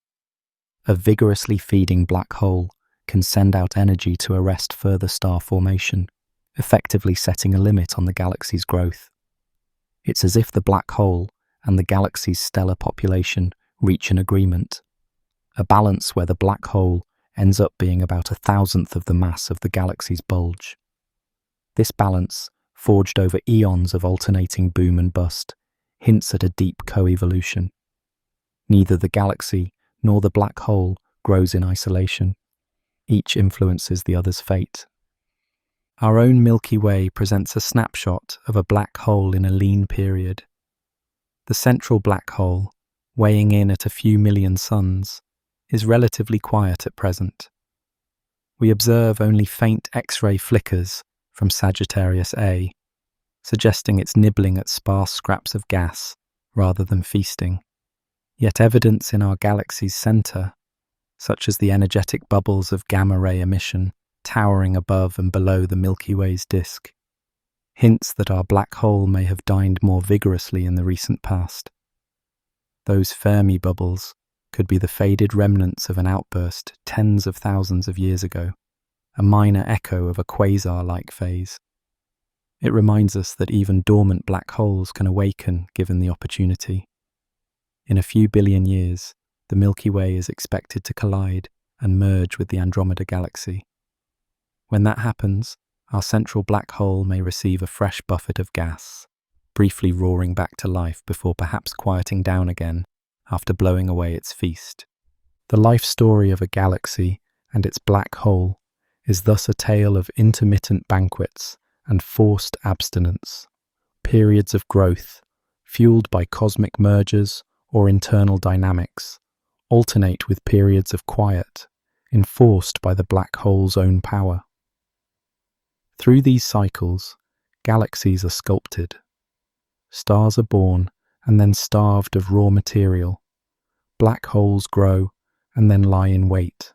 Speaker 1: A vigorously feeding black hole can send out energy to arrest further star formation, effectively setting a limit on the galaxy's growth. It's as if the black hole and the galaxy's stellar population reach an agreement, a balance where the black hole ends up being about 1,000th of the mass of the galaxy's bulge. This balance, forged over eons of alternating boom and bust, hints at a deep co-evolution. Neither the galaxy nor the black hole grows in isolation. Each influences the other's fate. Our own Milky Way presents a snapshot of a black hole in a lean period. The central black hole, weighing in at a few million suns, is relatively quiet at present. We observe only faint X-ray flickers from Sagittarius A, suggesting it's nibbling at sparse scraps of gas rather than feasting. Yet evidence in our galaxy's centre, such as the energetic bubbles of gamma-ray emission towering above and below the Milky Way's disk, hints that our black hole may have dined more vigorously in the recent past. Those Fermi bubbles could be the faded remnants of an outburst tens of thousands of years ago, a minor echo of a quasar-like phase. It reminds us that even dormant black holes can awaken given the opportunity. In a few billion years, the Milky Way is expected to collide and merge with the Andromeda Galaxy. When that happens, our central black hole may receive a fresh buffet of gas, briefly roaring back to life before perhaps quieting down again after blowing away its feast. The life story of a galaxy and its black hole is thus a tale of intermittent banquets and forced abstinence, periods of growth, fueled by cosmic mergers or internal dynamics, alternate with periods of quiet, enforced by the black hole's own power. Through these cycles, galaxies are sculpted. Stars are born and then starved of raw material. Black holes grow and then lie in wait.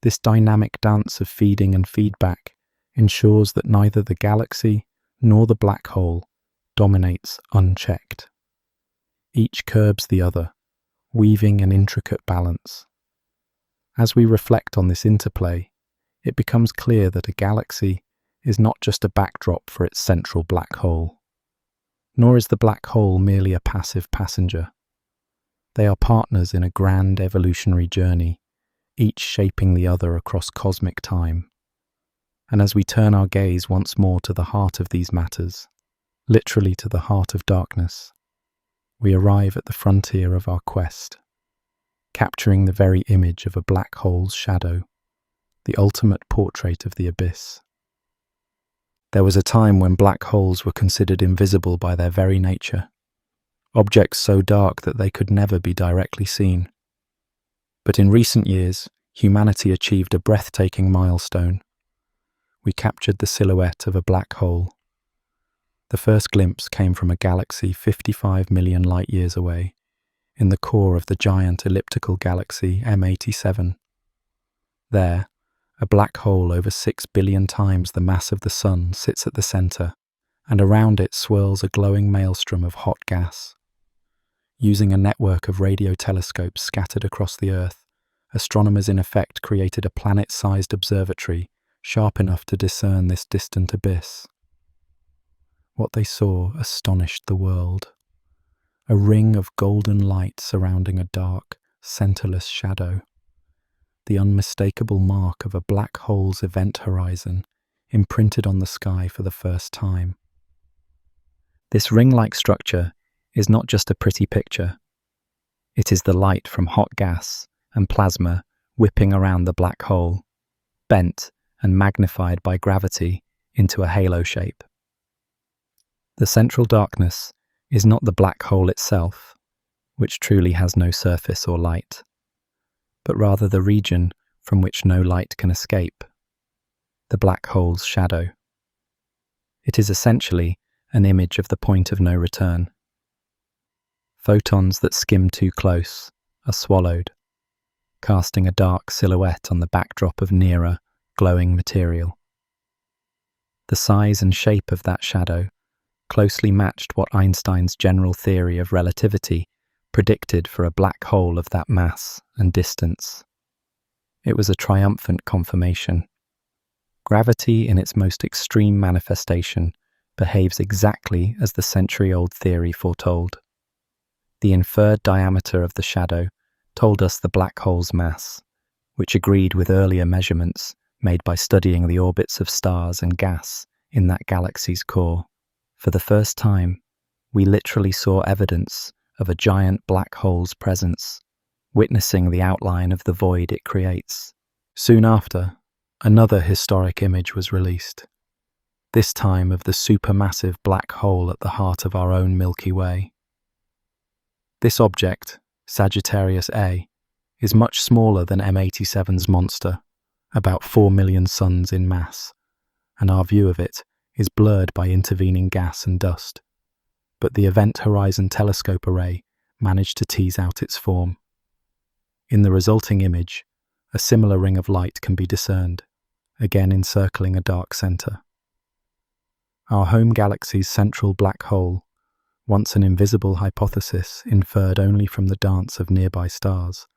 Speaker 1: This dynamic dance of feeding and feedback ensures that neither the galaxy nor the black hole dominates unchecked. Each curbs the other, weaving an intricate balance. As we reflect on this interplay, it becomes clear that a galaxy is not just a backdrop for its central black hole, nor is the black hole merely a passive passenger. They are partners in a grand evolutionary journey, each shaping the other across cosmic time. And as we turn our gaze once more to the heart of these matters, literally to the heart of darkness, we arrive at the frontier of our quest, capturing the very image of a black hole's shadow, the ultimate portrait of the abyss. There was a time when black holes were considered invisible by their very nature, objects so dark that they could never be directly seen. But in recent years, humanity achieved a breathtaking milestone. We captured the silhouette of a black hole. The first glimpse came from a galaxy 55 million light-years away, in the core of the giant elliptical galaxy M87. There, a black hole over 6 billion times the mass of the Sun sits at the center, and around it swirls a glowing maelstrom of hot gas. Using a network of radio telescopes scattered across the Earth, astronomers in effect created a planet-sized observatory sharp enough to discern this distant abyss. What they saw astonished the world. A ring of golden light surrounding a dark, centerless shadow. The unmistakable mark of a black hole's event horizon, imprinted on the sky for the first time. This ring-like structure is not just a pretty picture. It is the light from hot gas and plasma whipping around the black hole, bent and magnified by gravity into a halo shape. The central darkness is not the black hole itself, which truly has no surface or light, but rather the region from which no light can escape, the black hole's shadow. It is essentially an image of the point of no return. Photons that skim too close are swallowed, casting a dark silhouette on the backdrop of nearer, glowing material. The size and shape of that shadow closely matched what Einstein's general theory of relativity predicted for a black hole of that mass and distance. It was a triumphant confirmation. Gravity, in its most extreme manifestation, behaves exactly as the century-old theory foretold. The inferred diameter of the shadow told us the black hole's mass, which agreed with earlier measurements made by studying the orbits of stars and gas in that galaxy's core. For the first time, we literally saw evidence of a giant black hole's presence, witnessing the outline of the void it creates. Soon after, another historic image was released, this time of the supermassive black hole at the heart of our own Milky Way. This object, Sagittarius A, is much smaller than M87's monster, about 4 million suns in mass, and our view of it is blurred by intervening gas and dust. But the Event Horizon Telescope Array managed to tease out its form. In the resulting image, a similar ring of light can be discerned, again encircling a dark center. Our home galaxy's central black hole, once an invisible hypothesis inferred only from the dance of nearby stars,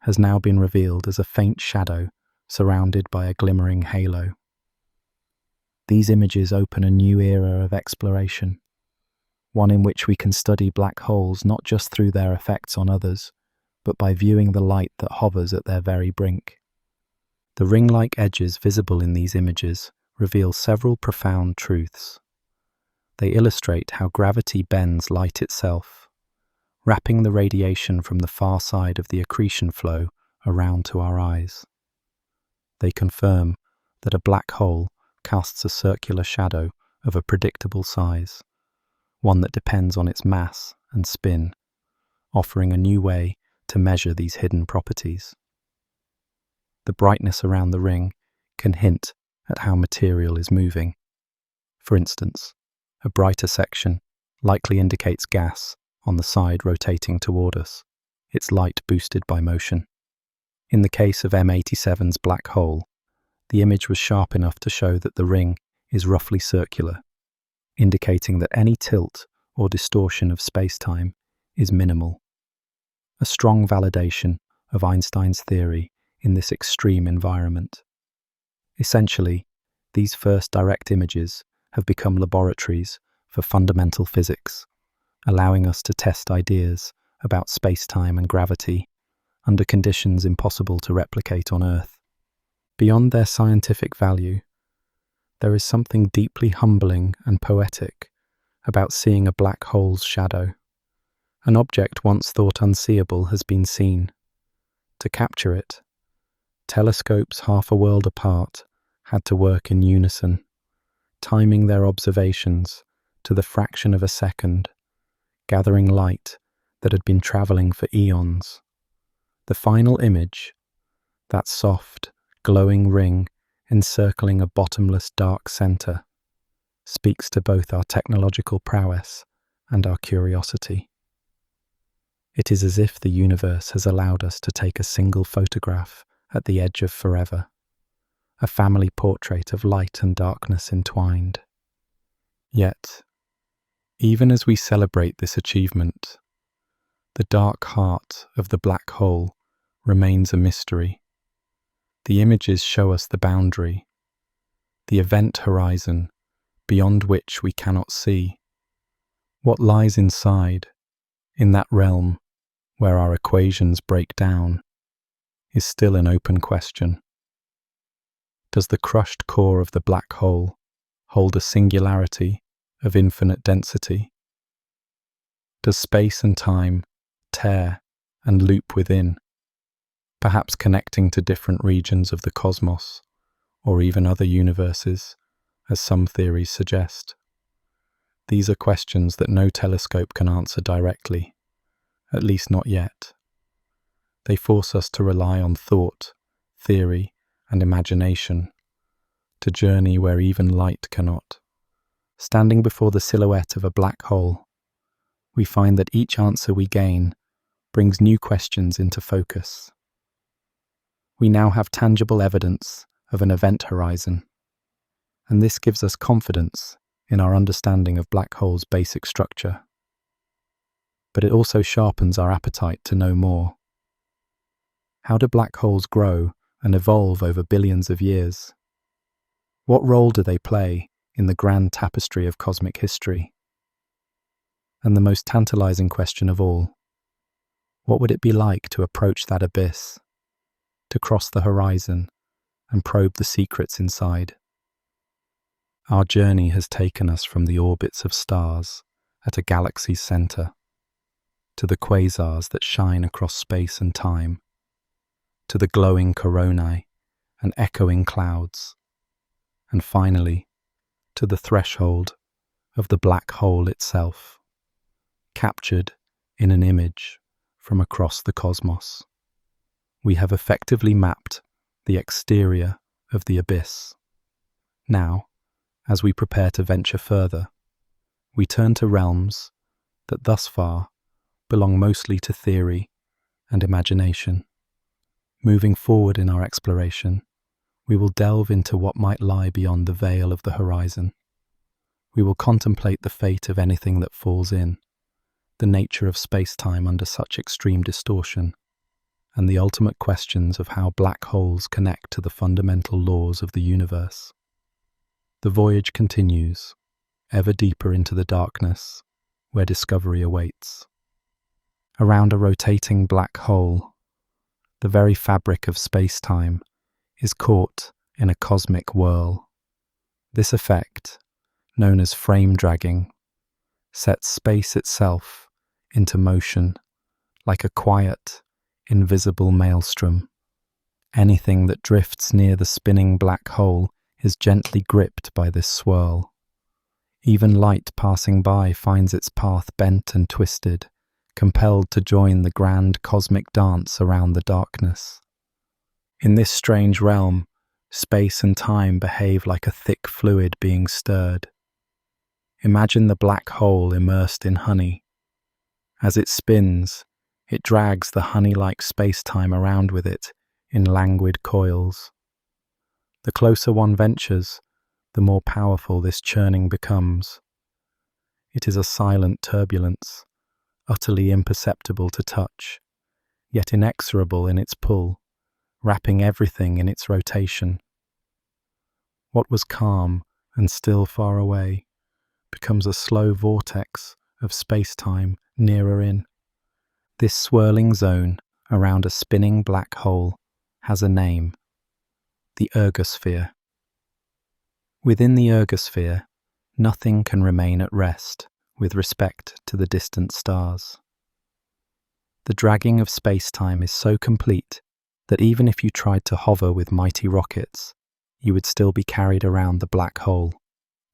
Speaker 1: has now been revealed as a faint shadow surrounded by a glimmering halo. These images open a new era of exploration, one in which we can study black holes not just through their effects on others, but by viewing the light that hovers at their very brink. The ring-like edges visible in these images reveal several profound truths. They illustrate how gravity bends light itself, wrapping the radiation from the far side of the accretion flow around to our eyes. They confirm that a black hole casts a circular shadow of a predictable size, one that depends on its mass and spin, offering a new way to measure these hidden properties. The brightness around the ring can hint at how material is moving. For instance, a brighter section likely indicates gas on the side rotating toward us, its light boosted by motion. In the case of M87's black hole, the image was sharp enough to show that the ring is roughly circular, indicating that any tilt or distortion of spacetime is minimal. A strong validation of Einstein's theory in this extreme environment. Essentially, these first direct images have become laboratories for fundamental physics, allowing us to test ideas about space-time and gravity under conditions impossible to replicate on Earth. Beyond their scientific value, there is something deeply humbling and poetic about seeing a black hole's shadow. An object once thought unseeable has been seen. To capture it, telescopes half a world apart had to work in unison, timing their observations to the fraction of a second, gathering light that had been traveling for eons. The final image, that soft, glowing ring encircling a bottomless dark center, speaks to both our technological prowess and our curiosity. It is as if the universe has allowed us to take a single photograph at the edge of forever, a family portrait of light and darkness entwined. Yet, even as we celebrate this achievement, the dark heart of the black hole remains a mystery. The images show us the boundary, the event horizon beyond which we cannot see. What lies inside, in that realm where our equations break down, is still an open question. Does the crushed core of the black hole hold a singularity of infinite density? Does space and time tear and loop within, perhaps connecting to different regions of the cosmos, or even other universes, as some theories suggest? These are questions that no telescope can answer directly, at least not yet. They force us to rely on thought, theory, and imagination, to journey where even light cannot. Standing before the silhouette of a black hole, we find that each answer we gain brings new questions into focus. We now have tangible evidence of an event horizon, and this gives us confidence in our understanding of black holes' basic structure. But it also sharpens our appetite to know more. How do black holes grow and evolve over billions of years? What role do they play in the grand tapestry of cosmic history? And the most tantalizing question of all, what would it be like to approach that abyss, to cross the horizon and probe the secrets inside? Our journey has taken us from the orbits of stars at a galaxy's center, to the quasars that shine across space and time, to the glowing coronae and echoing clouds, and finally, to the threshold of the black hole itself, captured in an image from across the cosmos. We have effectively mapped the exterior of the abyss. Now, as we prepare to venture further, we turn to realms that thus far belong mostly to theory and imagination. Moving forward in our exploration, we will delve into what might lie beyond the veil of the horizon. We will contemplate the fate of anything that falls in, the nature of space-time under such extreme distortion, and the ultimate questions of how black holes connect to the fundamental laws of the universe. The voyage continues, ever deeper into the darkness, where discovery awaits. Around a rotating black hole, the very fabric of space-time is caught in a cosmic whirl. This effect, known as frame dragging, sets space itself into motion like a quiet, invisible maelstrom. Anything that drifts near the spinning black hole is gently gripped by this swirl. Even light passing by finds its path bent and twisted, compelled to join the grand cosmic dance around the darkness. In this strange realm, space and time behave like a thick fluid being stirred. Imagine the black hole immersed in honey. As it spins, it drags the honey-like space-time around with it in languid coils. The closer one ventures, the more powerful this churning becomes. It is a silent turbulence, utterly imperceptible to touch, yet inexorable in its pull, wrapping everything in its rotation. What was calm and still far away becomes a slow vortex of space-time nearer in. This swirling zone around a spinning black hole has a name: the ergosphere. Within the ergosphere, nothing can remain at rest with respect to the distant stars. The dragging of space-time is so complete that even if you tried to hover with mighty rockets, you would still be carried around the black hole.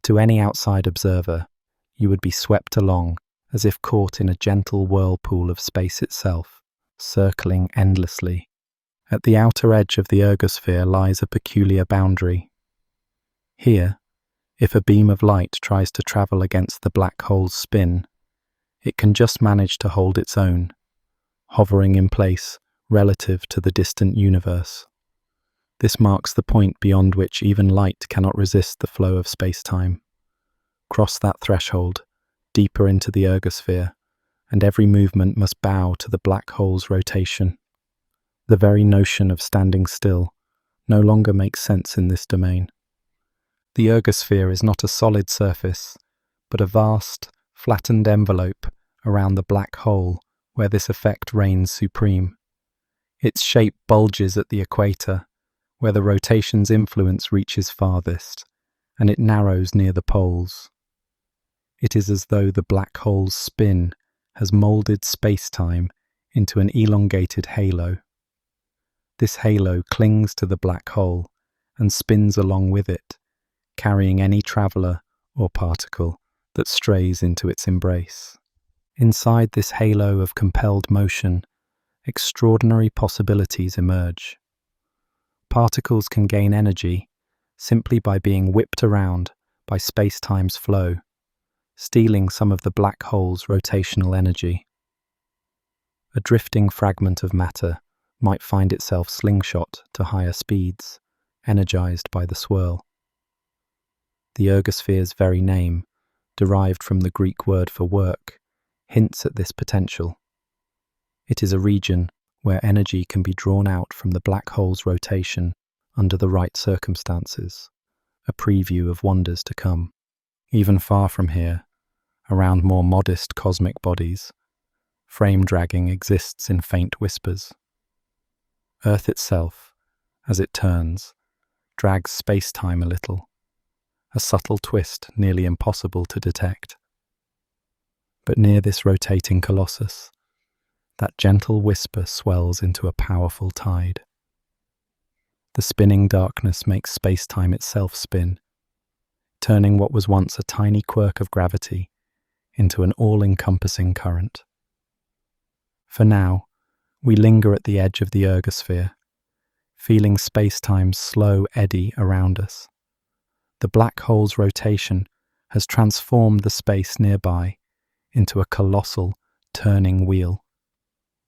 Speaker 1: To any outside observer, you would be swept along as if caught in a gentle whirlpool of space itself, circling endlessly. At the outer edge of the ergosphere lies a peculiar boundary. Here, if a beam of light tries to travel against the black hole's spin, it can just manage to hold its own, hovering in place relative to the distant universe. This marks the point beyond which even light cannot resist the flow of space-time. Cross that threshold, deeper into the ergosphere, and every movement must bow to the black hole's rotation. The very notion of standing still no longer makes sense in this domain. The ergosphere is not a solid surface, but a vast, flattened envelope around the black hole where this effect reigns supreme. Its shape bulges at the equator, where the rotation's influence reaches farthest, and it narrows near the poles. It is as though the black hole's spin has moulded space-time into an elongated halo. This halo clings to the black hole and spins along with it, carrying any traveller or particle that strays into its embrace. Inside this halo of compelled motion, extraordinary possibilities emerge. Particles can gain energy simply by being whipped around by space-time's flow, stealing some of the black hole's rotational energy. A drifting fragment of matter might find itself slingshot to higher speeds, energized by the swirl. The ergosphere's very name, derived from the Greek word for work, hints at this potential. It is a region where energy can be drawn out from the black hole's rotation under the right circumstances, a preview of wonders to come. Even far from here, around more modest cosmic bodies, frame dragging exists in faint whispers. Earth itself, as it turns, drags space-time a little, a subtle twist nearly impossible to detect. But near this rotating colossus, that gentle whisper swells into a powerful tide. The spinning darkness makes space-time itself spin, turning what was once a tiny quirk of gravity into an all-encompassing current. For now, we linger at the edge of the ergosphere, feeling space-time's slow eddy around us. The black hole's rotation has transformed the space nearby into a colossal, turning wheel.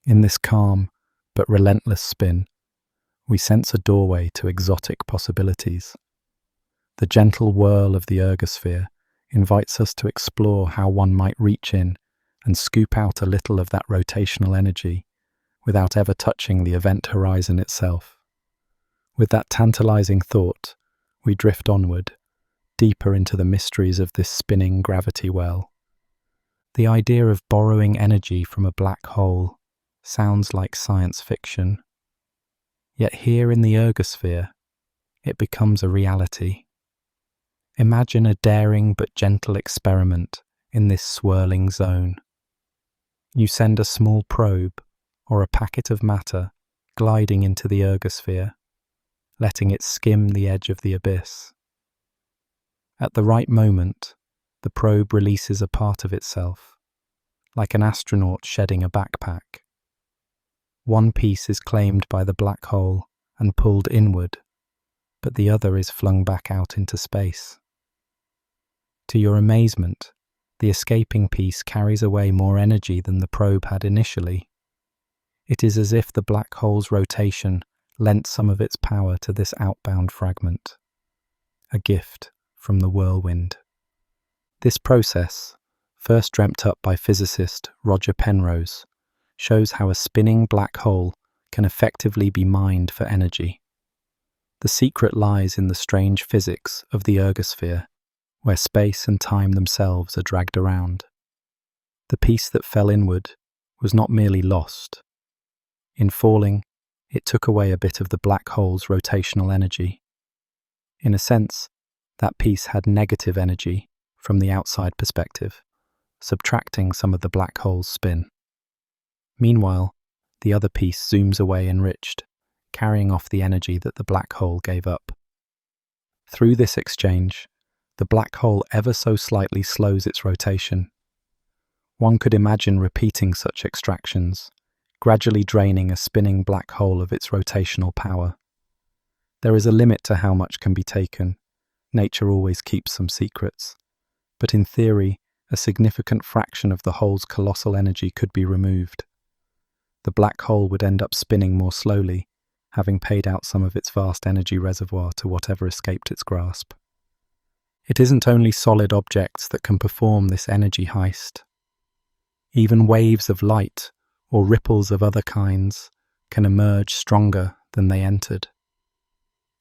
Speaker 1: In this calm but relentless spin, we sense a doorway to exotic possibilities. The gentle whirl of the ergosphere invites us to explore how one might reach in and scoop out a little of that rotational energy without ever touching the event horizon itself. With that tantalizing thought, we drift onward, deeper into the mysteries of this spinning gravity well. The idea of borrowing energy from a black hole sounds like science fiction. Yet here in the ergosphere, it becomes a reality. Imagine a daring but gentle experiment in this swirling zone. You send a small probe or a packet of matter gliding into the ergosphere, letting it skim the edge of the abyss. At the right moment, the probe releases a part of itself, like an astronaut shedding a backpack. One piece is claimed by the black hole and pulled inward, but the other is flung back out into space. To your amazement, the escaping piece carries away more energy than the probe had initially. It is as if the black hole's rotation lent some of its power to this outbound fragment, a gift from the whirlwind. This process, first dreamt up by physicist Roger Penrose, shows how a spinning black hole can effectively be mined for energy. The secret lies in the strange physics of the ergosphere, where space and time themselves are dragged around. The piece that fell inward was not merely lost. In falling, it took away a bit of the black hole's rotational energy. In a sense, that piece had negative energy from the outside perspective, subtracting some of the black hole's spin. Meanwhile, the other piece zooms away enriched, carrying off the energy that the black hole gave up. Through this exchange, the black hole ever so slightly slows its rotation. One could imagine repeating such extractions, gradually draining a spinning black hole of its rotational power. There is a limit to how much can be taken. Nature always keeps some secrets. But in theory, a significant fraction of the hole's colossal energy could be removed. The black hole would end up spinning more slowly, having paid out some of its vast energy reservoir to whatever escaped its grasp. It isn't only solid objects that can perform this energy heist. Even waves of light or ripples of other kinds can emerge stronger than they entered.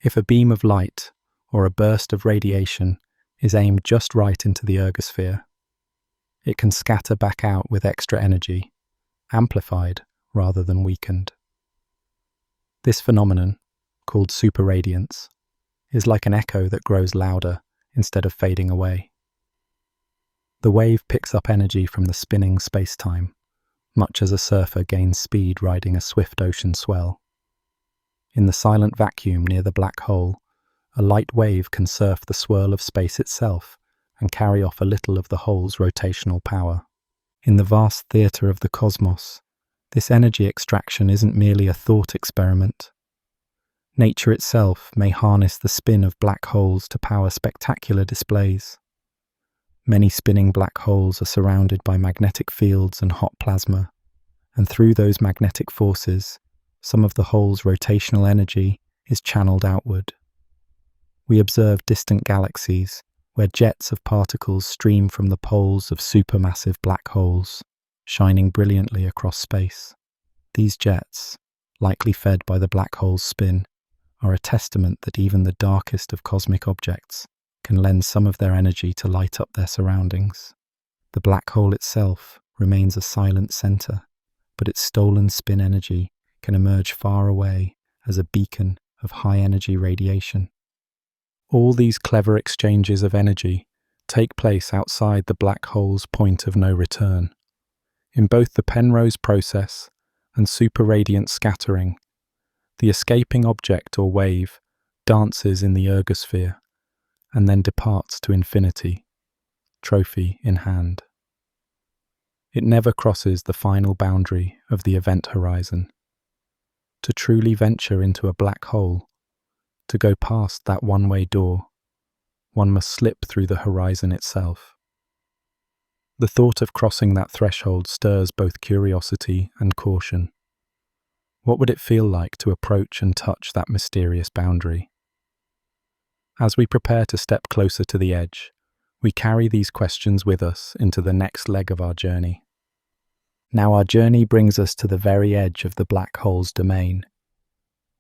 Speaker 1: If a beam of light or a burst of radiation is aimed just right into the ergosphere, it can scatter back out with extra energy, amplified rather than weakened. This phenomenon, called superradiance, is like an echo that grows louder instead of fading away. The wave picks up energy from the spinning spacetime, much as a surfer gains speed riding a swift ocean swell. In the silent vacuum near the black hole, a light wave can surf the swirl of space itself and carry off a little of the hole's rotational power. In the vast theatre of the cosmos, this energy extraction isn't merely a thought experiment. Nature itself may harness the spin of black holes to power spectacular displays. Many spinning black holes are surrounded by magnetic fields and hot plasma, and through those magnetic forces, some of the hole's rotational energy is channeled outward. We observe distant galaxies where jets of particles stream from the poles of supermassive black holes, shining brilliantly across space. These jets, likely fed by the black hole's spin, are a testament that even the darkest of cosmic objects can lend some of their energy to light up their surroundings. The black hole itself remains a silent center, but its stolen spin energy can emerge far away as a beacon of high-energy radiation. All these clever exchanges of energy take place outside the black hole's point of no return. In both the Penrose process and superradiant scattering, the escaping object or wave dances in the ergosphere and then departs to infinity, trophy in hand. It never crosses the final boundary of the event horizon. To truly venture into a black hole, to go past that one-way door, one must slip through the horizon itself. The thought of crossing that threshold stirs both curiosity and caution. What would it feel like to approach and touch that mysterious boundary? As we prepare to step closer to the edge, we carry these questions with us into the next leg of our journey. Now our journey brings us to the very edge of the black hole's domain,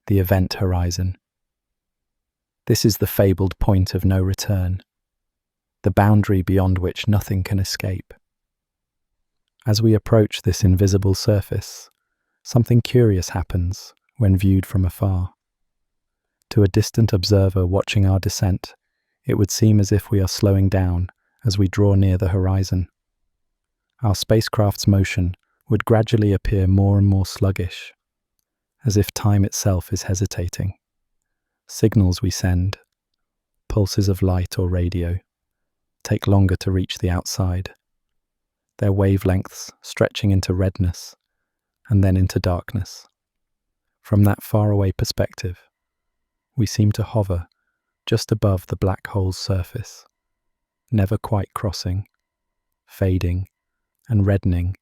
Speaker 1: the event horizon. This is the fabled point of no return, the boundary beyond which nothing can escape. As we approach this invisible surface, something curious happens when viewed from afar. To a distant observer watching our descent, it would seem as if we are slowing down as we draw near the horizon. Our spacecraft's motion would gradually appear more and more sluggish, as if time itself is hesitating. Signals we send, pulses of light or radio, take longer to reach the outside, their wavelengths stretching into redness and then into darkness. From that faraway perspective, we seem to hover just above the black hole's surface, never quite crossing, fading and reddening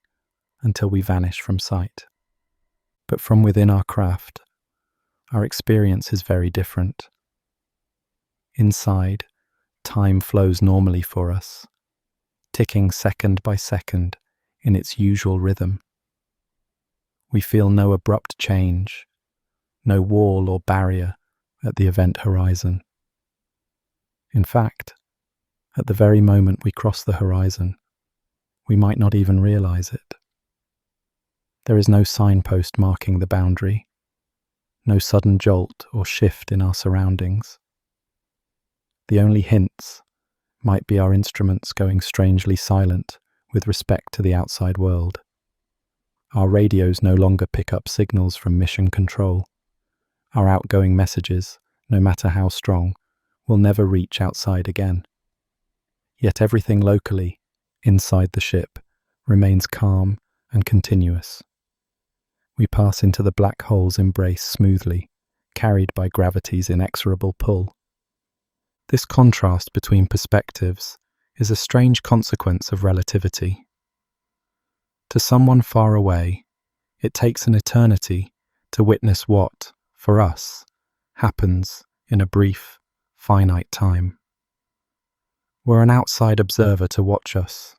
Speaker 1: until we vanish from sight. But from within our craft, our experience is very different. Inside, time flows normally for us, ticking second by second in its usual rhythm. We feel no abrupt change, no wall or barrier at the event horizon. In fact, at the very moment we cross the horizon, we might not even realize it. There is no signpost marking the boundary, no sudden jolt or shift in our surroundings. The only hints might be our instruments going strangely silent with respect to the outside world. Our radios no longer pick up signals from mission control. Our outgoing messages, no matter how strong, will never reach outside again. Yet everything locally, inside the ship, remains calm and continuous. We pass into the black hole's embrace smoothly, carried by gravity's inexorable pull. This contrast between perspectives is a strange consequence of relativity. To someone far away, it takes an eternity to witness what, for us, happens in a brief, finite time. Were an outside observer to watch us,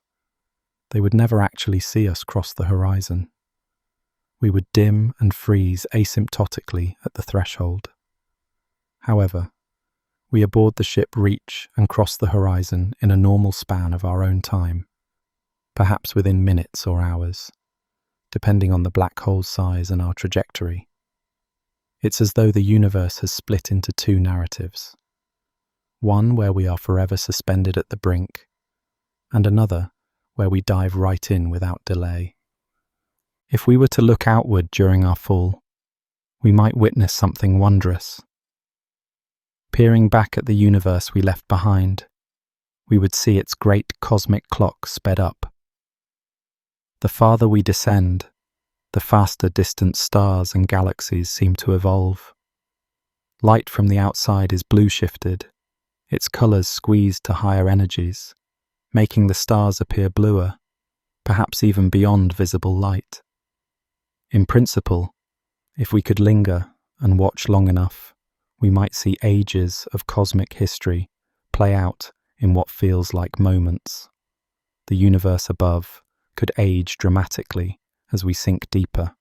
Speaker 1: they would never actually see us cross the horizon. We would dim and freeze asymptotically at the threshold. However, we aboard the ship reach and cross the horizon in a normal span of our own time, perhaps within minutes or hours, depending on the black hole's size and our trajectory. It's as though the universe has split into two narratives, one where we are forever suspended at the brink, and another where we dive right in without delay. If we were to look outward during our fall, we might witness something wondrous. Peering back at the universe we left behind, we would see its great cosmic clock sped up. The farther we descend, the faster distant stars and galaxies seem to evolve. Light from the outside is blue shifted, its colours squeezed to higher energies, making the stars appear bluer, perhaps even beyond visible light. In principle, if we could linger and watch long enough, we might see ages of cosmic history play out in what feels like moments. The universe above could age dramatically as we sink deeper,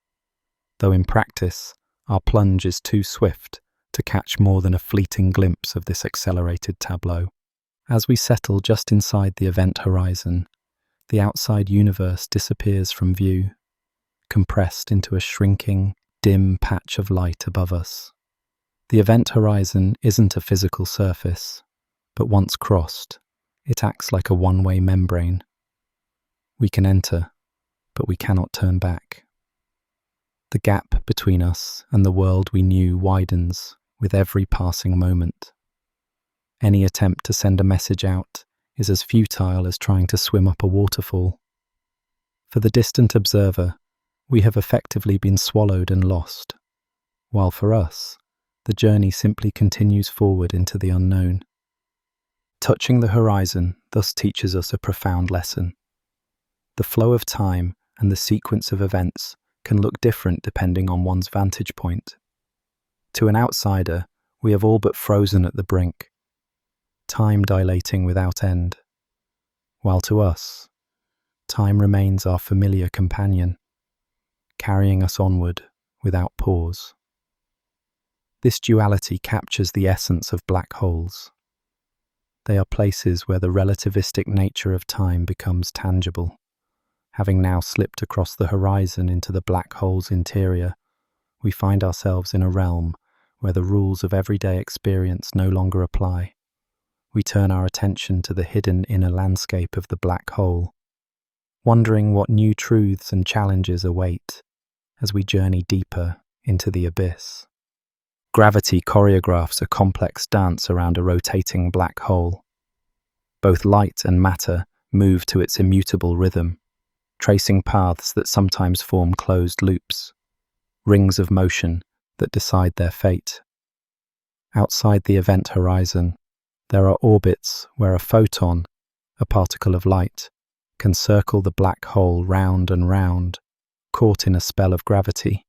Speaker 1: though in practice, our plunge is too swift to catch more than a fleeting glimpse of this accelerated tableau. As we settle just inside the event horizon, the outside universe disappears from view, compressed into a shrinking, dim patch of light above us. The event horizon isn't a physical surface, but once crossed, it acts like a one-way membrane. We can enter, but we cannot turn back. The gap between us and the world we knew widens with every passing moment. Any attempt to send a message out is as futile as trying to swim up a waterfall. For the distant observer, we have effectively been swallowed and lost, while for us, the journey simply continues forward into the unknown. Touching the horizon thus teaches us a profound lesson. The flow of time and the sequence of events can look different depending on one's vantage point. To an outsider, we have all but frozen at the brink, time dilating without end, while to us, time remains our familiar companion, carrying us onward without pause. This duality captures the essence of black holes. They are places where the relativistic nature of time becomes tangible. Having now slipped across the horizon into the black hole's interior, we find ourselves in a realm where the rules of everyday experience no longer apply. We turn our attention to the hidden inner landscape of the black hole, wondering what new truths and challenges await as we journey deeper into the abyss. Gravity choreographs a complex dance around a rotating black hole. Both light and matter move to its immutable rhythm, tracing paths that sometimes form closed loops, rings of motion that decide their fate. Outside the event horizon, there are orbits where a photon, a particle of light, can circle the black hole round and round, caught in a spell of gravity.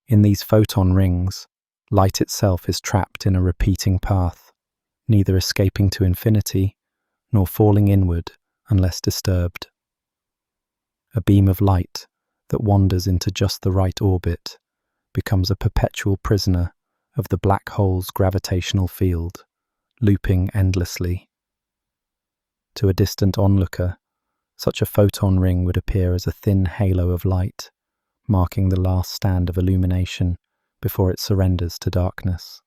Speaker 1: In these photon rings, light itself is trapped in a repeating path, neither escaping to infinity nor falling inward unless disturbed. A beam of light, that wanders into just the right orbit becomes a perpetual prisoner of the black hole's gravitational field, looping endlessly. To a distant onlooker, such a photon ring would appear as a thin halo of light, marking the last stand of illumination before it surrenders to darkness.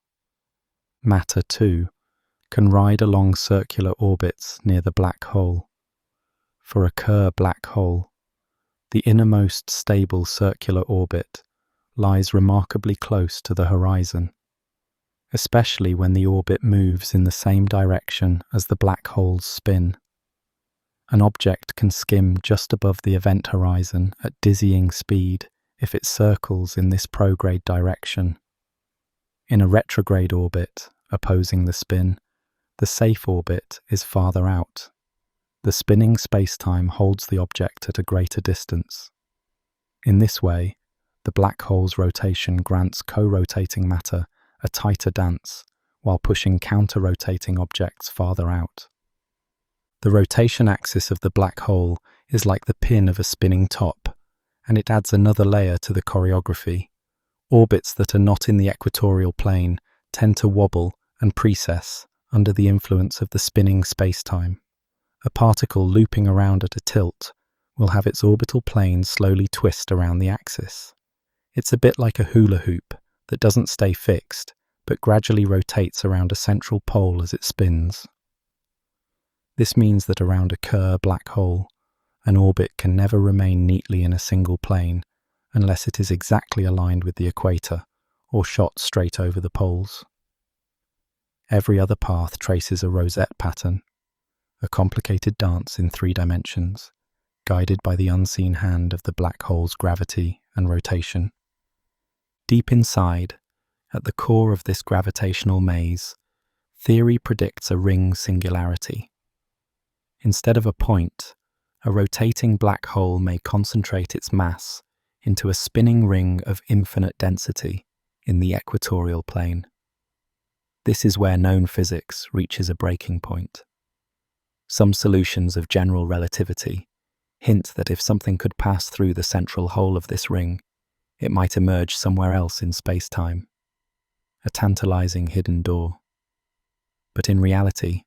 Speaker 1: Matter, too, can ride along circular orbits near the black hole. For a Kerr black hole, the innermost stable circular orbit lies remarkably close to the horizon, especially when the orbit moves in the same direction as the black hole's spin. An object can skim just above the event horizon at dizzying speed if it circles in this prograde direction. In a retrograde orbit, opposing the spin, the safe orbit is farther out. The spinning spacetime holds the object at a greater distance. In this way, the black hole's rotation grants co-rotating matter a tighter dance, while pushing counter-rotating objects farther out. The rotation axis of the black hole is like the pin of a spinning top, and it adds another layer to the choreography. Orbits that are not in the equatorial plane tend to wobble and precess under the influence of the spinning spacetime. A particle looping around at a tilt will have its orbital plane slowly twist around the axis. It's a bit like a hula hoop that doesn't stay fixed, but gradually rotates around a central pole as it spins. This means that around a Kerr black hole, an orbit can never remain neatly in a single plane unless it is exactly aligned with the equator or shot straight over the poles. Every other path traces a rosette pattern, a complicated dance in 3 dimensions, guided by the unseen hand of the black hole's gravity and rotation. Deep inside, at the core of this gravitational maze, theory predicts a ring singularity. Instead of a point, a rotating black hole may concentrate its mass into a spinning ring of infinite density in the equatorial plane. This is where known physics reaches a breaking point. Some solutions of general relativity hint that if something could pass through the central hole of this ring, it might emerge somewhere else in spacetime, a tantalizing hidden door. But in reality,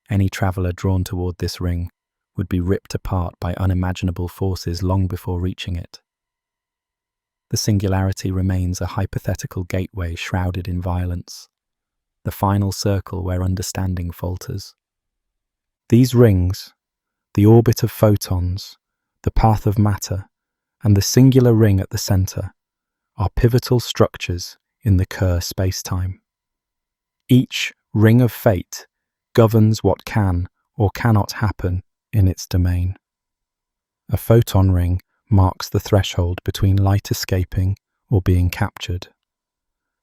Speaker 1: any traveler drawn toward this ring would be ripped apart by unimaginable forces long before reaching it. The singularity remains a hypothetical gateway shrouded in violence, the final circle where understanding falters. These rings, the orbit of photons, the path of matter, and the singular ring at the center, are pivotal structures in the Kerr spacetime. Each ring of fate governs what can or cannot happen in its domain. A photon ring marks the threshold between light escaping or being captured.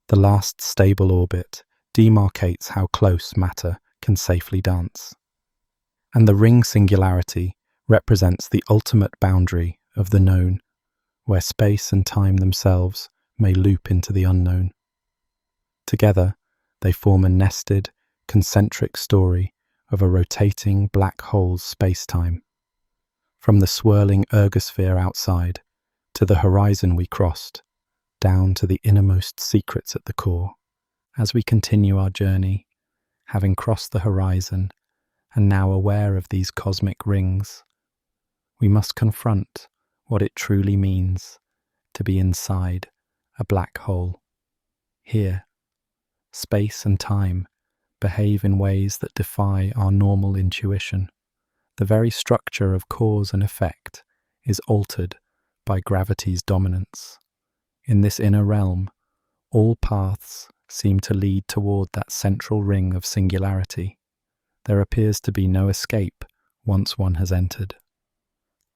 Speaker 1: The last stable orbit demarcates how close matter can safely dance. And the ring singularity represents the ultimate boundary of the known, where space and time themselves may loop into the unknown. Together, they form a nested, concentric story of a rotating black hole's spacetime. From the swirling ergosphere outside, to the horizon we crossed, down to the innermost secrets at the core. As we continue our journey, having crossed the horizon, and now aware of these cosmic rings, we must confront what it truly means to be inside a black hole. Here, space and time behave in ways that defy our normal intuition. The very structure of cause and effect is altered by gravity's dominance. In this inner realm, all paths seem to lead toward that central ring of singularity. There appears to be no escape once one has entered.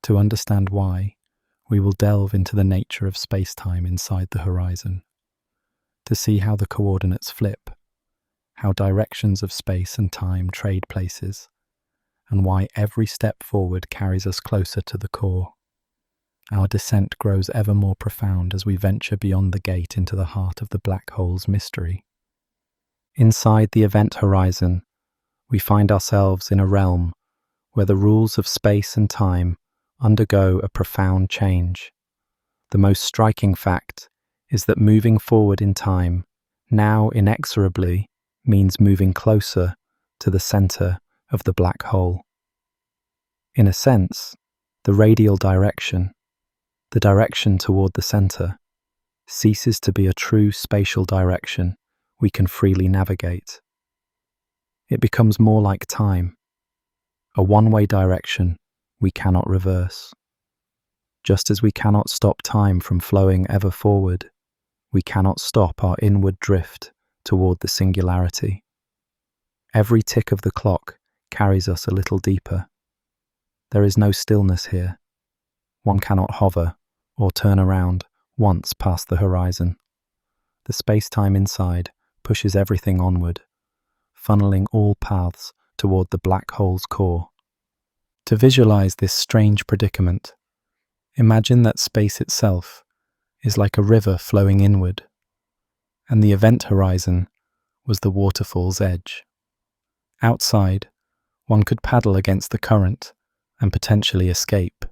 Speaker 1: To understand why, we will delve into the nature of spacetime inside the horizon, to see how the coordinates flip, how directions of space and time trade places, and why every step forward carries us closer to the core. Our descent grows ever more profound as we venture beyond the gate into the heart of the black hole's mystery. Inside the event horizon, we find ourselves in a realm where the rules of space and time undergo a profound change. The most striking fact is that moving forward in time, now inexorably, means moving closer to the center of the black hole. In a sense, the radial direction, the direction toward the center, ceases to be a true spatial direction we can freely navigate. It becomes more like time, a one-way direction we cannot reverse. Just as we cannot stop time from flowing ever forward, we cannot stop our inward drift toward the singularity. Every tick of the clock carries us a little deeper. There is no stillness here. One cannot hover or turn around once past the horizon. The space-time inside pushes everything onward, funneling all paths toward the black hole's core. To visualize this strange predicament, imagine that space itself is like a river flowing inward, and the event horizon was the waterfall's edge. Outside, one could paddle against the current and potentially escape,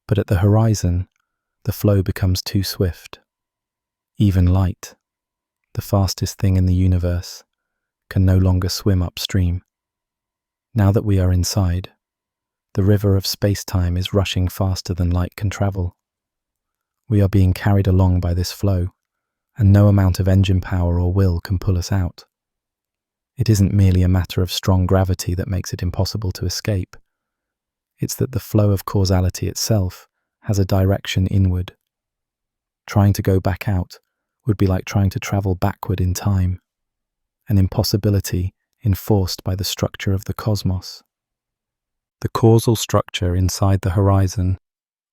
Speaker 1: but at the horizon, the flow becomes too swift. Even light, the fastest thing in the universe, can no longer swim upstream. Now that we are inside, the river of space-time is rushing faster than light can travel. We are being carried along by this flow, and no amount of engine power or will can pull us out. It isn't merely a matter of strong gravity that makes it impossible to escape. It's that the flow of causality itself has a direction inward. Trying to go back out would be like trying to travel backward in time, an impossibility enforced by the structure of the cosmos. The causal structure inside the horizon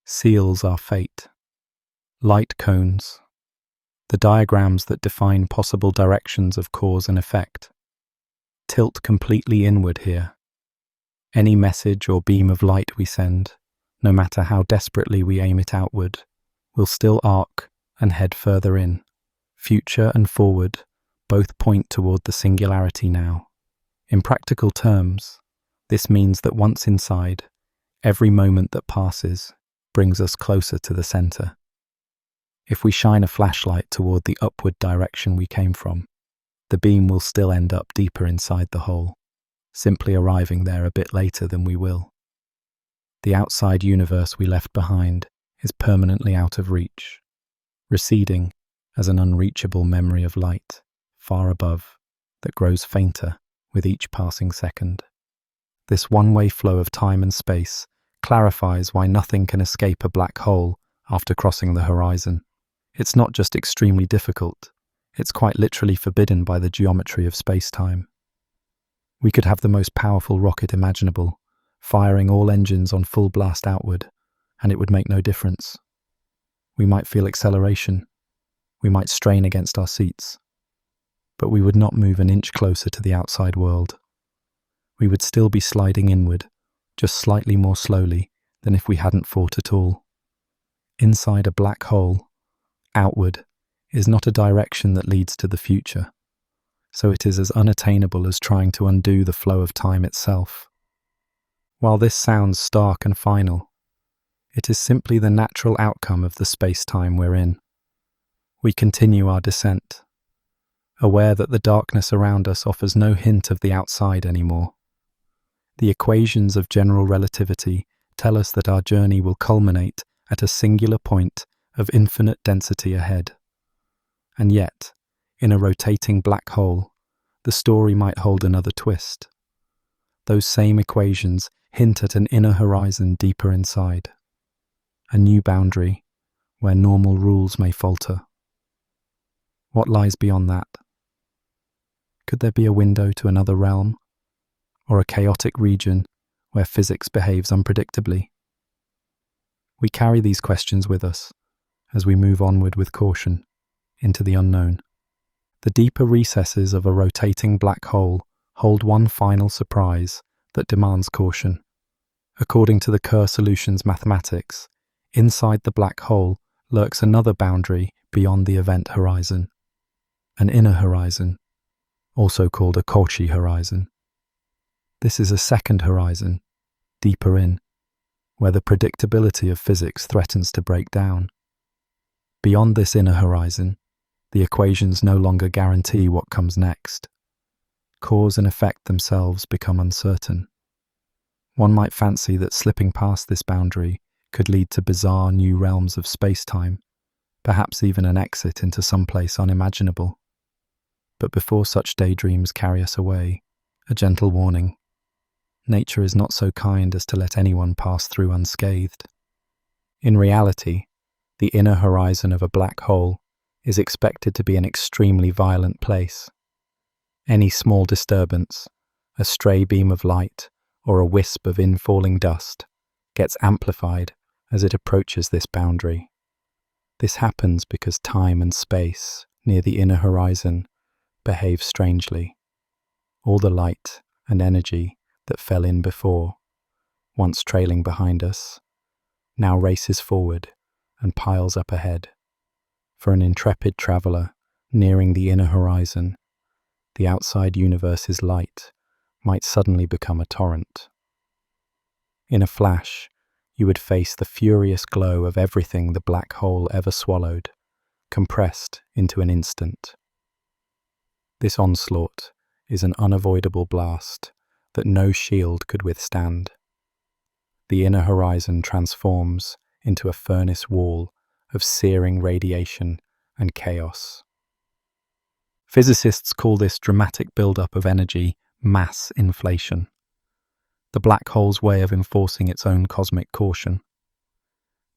Speaker 1: seals our fate. Light cones, the diagrams that define possible directions of cause and effect, tilt completely inward here. Any message or beam of light we send, no matter how desperately we aim it outward, will still arc and head further in. Future and forward both point toward the singularity now. In practical terms, this means that once inside, every moment that passes brings us closer to the center. If we shine a flashlight toward the upward direction we came from, the beam will still end up deeper inside the hole, simply arriving there a bit later than we will. The outside universe we left behind is permanently out of reach, receding as an unreachable memory of light, far above, that grows fainter with each passing second. This one-way flow of time and space clarifies why nothing can escape a black hole after crossing the horizon. It's not just extremely difficult, it's quite literally forbidden by the geometry of space-time. We could have the most powerful rocket imaginable, firing all engines on full blast outward, and it would make no difference. We might feel acceleration, we might strain against our seats, but we would not move an inch closer to the outside world. We would still be sliding inward, just slightly more slowly than if we hadn't fought at all. Inside a black hole, outward, is not a direction that leads to the future, so it is as unattainable as trying to undo the flow of time itself. While this sounds stark and final, it is simply the natural outcome of the space-time we're in. We continue our descent, aware that the darkness around us offers no hint of the outside anymore. The equations of general relativity tell us that our journey will culminate at a singular point of infinite density ahead. And yet, in a rotating black hole, the story might hold another twist. Those same equations hint at an inner horizon deeper inside, a new boundary where normal rules may falter. What lies beyond that? Could there be a window to another realm, or a chaotic region where physics behaves unpredictably? We carry these questions with us as we move onward with caution into the unknown. The deeper recesses of a rotating black hole hold one final surprise that demands caution. According to the Kerr solution's mathematics, inside the black hole lurks another boundary beyond the event horizon, an inner horizon, also called a Cauchy horizon. This is a second horizon, deeper in, where the predictability of physics threatens to break down. Beyond this inner horizon, the equations no longer guarantee what comes next. Cause and effect themselves become uncertain. One might fancy that slipping past this boundary could lead to bizarre new realms of space-time, perhaps even an exit into some place unimaginable. But before such daydreams carry us away, a gentle warning. Nature is not so kind as to let anyone pass through unscathed. In reality, the inner horizon of a black hole is expected to be an extremely violent place. Any small disturbance, a stray beam of light, or a wisp of infalling dust, gets amplified as it approaches this boundary. This happens because time and space, near the inner horizon, behave strangely. All the light and energy that fell in before, once trailing behind us, now races forward and piles up ahead. For an intrepid traveler nearing the inner horizon, the outside universe's light might suddenly become a torrent. In a flash, you would face the furious glow of everything the black hole ever swallowed, compressed into an instant. This onslaught is an unavoidable blast that no shield could withstand. The inner horizon transforms into a furnace wall of searing radiation and chaos. Physicists call this dramatic buildup of energy mass inflation, the black hole's way of enforcing its own cosmic caution.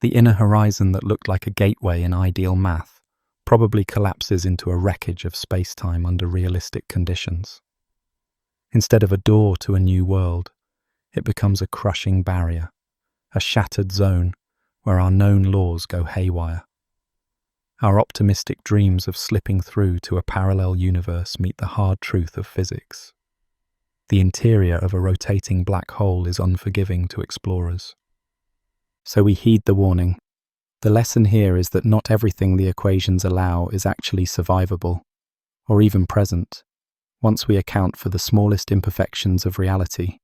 Speaker 1: The inner horizon that looked like a gateway in ideal math probably collapses into a wreckage of space-time under realistic conditions. Instead of a door to a new world, it becomes a crushing barrier, a shattered zone where our known laws go haywire. Our optimistic dreams of slipping through to a parallel universe meet the hard truth of physics. The interior of a rotating black hole is unforgiving to explorers. So we heed the warning. The lesson here is that not everything the equations allow is actually survivable, or even present, once we account for the smallest imperfections of reality.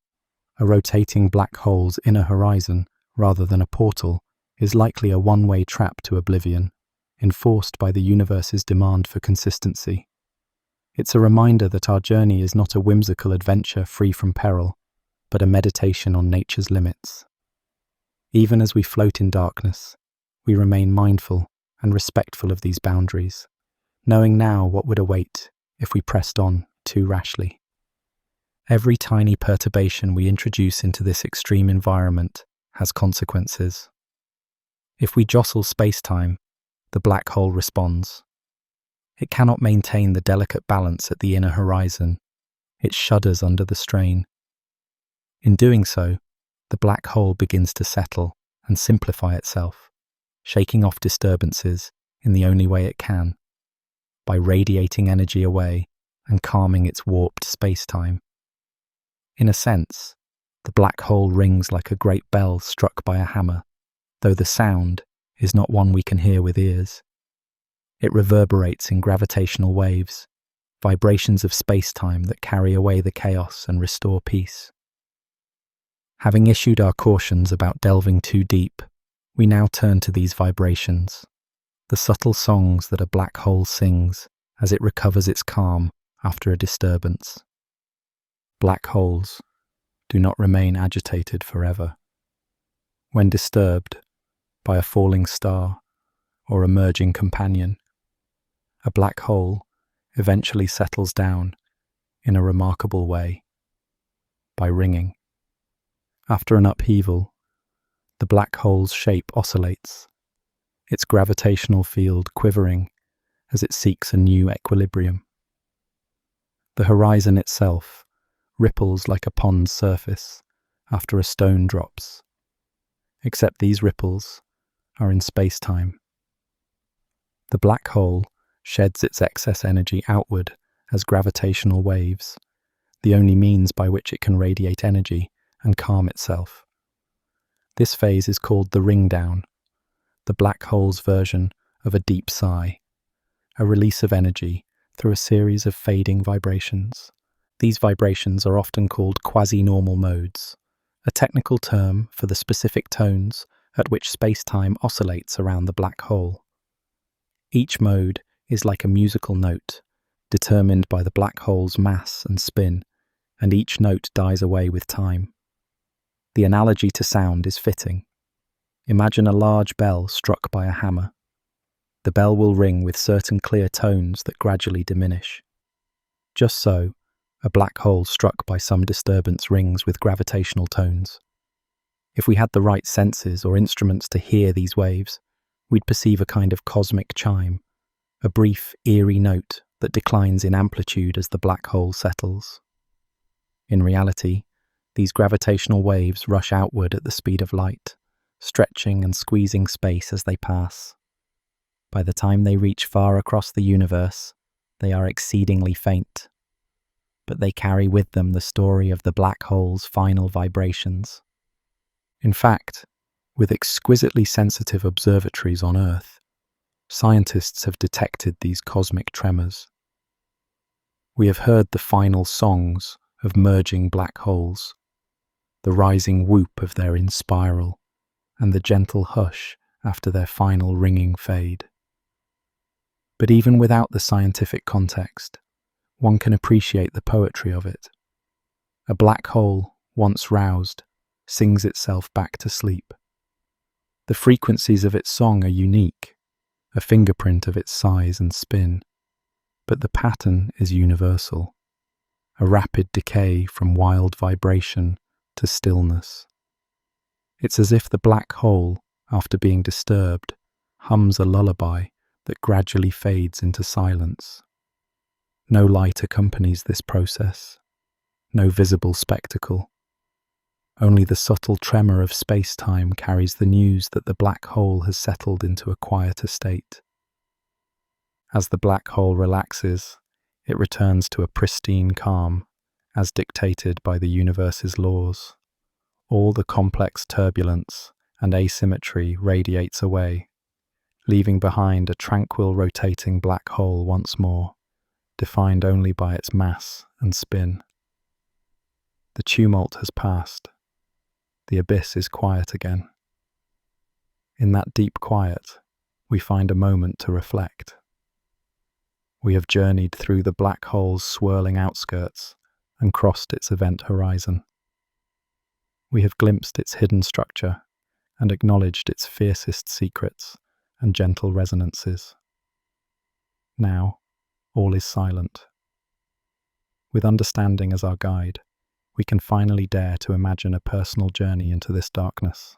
Speaker 1: A rotating black hole's inner horizon, rather than a portal, is likely a one-way trap to oblivion, enforced by the universe's demand for consistency. It's a reminder that our journey is not a whimsical adventure free from peril, but a meditation on nature's limits. Even as we float in darkness, we remain mindful and respectful of these boundaries, knowing now what would await if we pressed on too rashly. Every tiny perturbation we introduce into this extreme environment has consequences. If we jostle space-time, the black hole responds. It cannot maintain the delicate balance at the inner horizon. It shudders under the strain. In doing so, the black hole begins to settle and simplify itself, shaking off disturbances in the only way it can, by radiating energy away and calming its warped space-time. In a sense, the black hole rings like a great bell struck by a hammer, though the sound is not one we can hear with ears. It reverberates in gravitational waves, vibrations of space-time that carry away the chaos and restore peace. Having issued our cautions about delving too deep, we now turn to these vibrations, the subtle songs that a black hole sings as it recovers its calm after a disturbance. Black holes do not remain agitated forever. When disturbed by a falling star or emerging companion, a black hole eventually settles down in a remarkable way, by ringing. After an upheaval, the black hole's shape oscillates, its gravitational field quivering as it seeks a new equilibrium. The horizon itself ripples like a pond's surface after a stone drops, except these ripples are in space-time. The black hole sheds its excess energy outward as gravitational waves, the only means by which it can radiate energy and calm itself. This phase is called the ring down, the black hole's version of a deep sigh, a release of energy through a series of fading vibrations. These vibrations are often called quasi-normal modes, a technical term for the specific tones at which space-time oscillates around the black hole. Each mode is like a musical note, determined by the black hole's mass and spin, and each note dies away with time. The analogy to sound is fitting. Imagine a large bell struck by a hammer. The bell will ring with certain clear tones that gradually diminish. Just so, a black hole struck by some disturbance rings with gravitational tones. If we had the right senses or instruments to hear these waves, we'd perceive a kind of cosmic chime, a brief, eerie note that declines in amplitude as the black hole settles. In reality, these gravitational waves rush outward at the speed of light, stretching and squeezing space as they pass. By the time they reach far across the universe, they are exceedingly faint, but they carry with them the story of the black hole's final vibrations. In fact, with exquisitely sensitive observatories on Earth, scientists have detected these cosmic tremors. We have heard the final songs of merging black holes, the rising whoop of their in-spiral, and the gentle hush after their final ringing fade. But even without the scientific context, one can appreciate the poetry of it. A black hole, once roused, sings itself back to sleep. The frequencies of its song are unique, a fingerprint of its size and spin, but the pattern is universal, a rapid decay from wild vibration to stillness. It's as if the black hole, after being disturbed, hums a lullaby that gradually fades into silence. No light accompanies this process, no visible spectacle. Only the subtle tremor of space-time carries the news that the black hole has settled into a quieter state. As the black hole relaxes, it returns to a pristine calm, as dictated by the universe's laws. All the complex turbulence and asymmetry radiates away, leaving behind a tranquil rotating black hole once more, defined only by its mass and spin. The tumult has passed. The abyss is quiet again. In that deep quiet, we find a moment to reflect. We have journeyed through the black hole's swirling outskirts and crossed its event horizon. We have glimpsed its hidden structure and acknowledged its fiercest secrets and gentle resonances. Now, all is silent. With understanding as our guide, we can finally dare to imagine a personal journey into this darkness.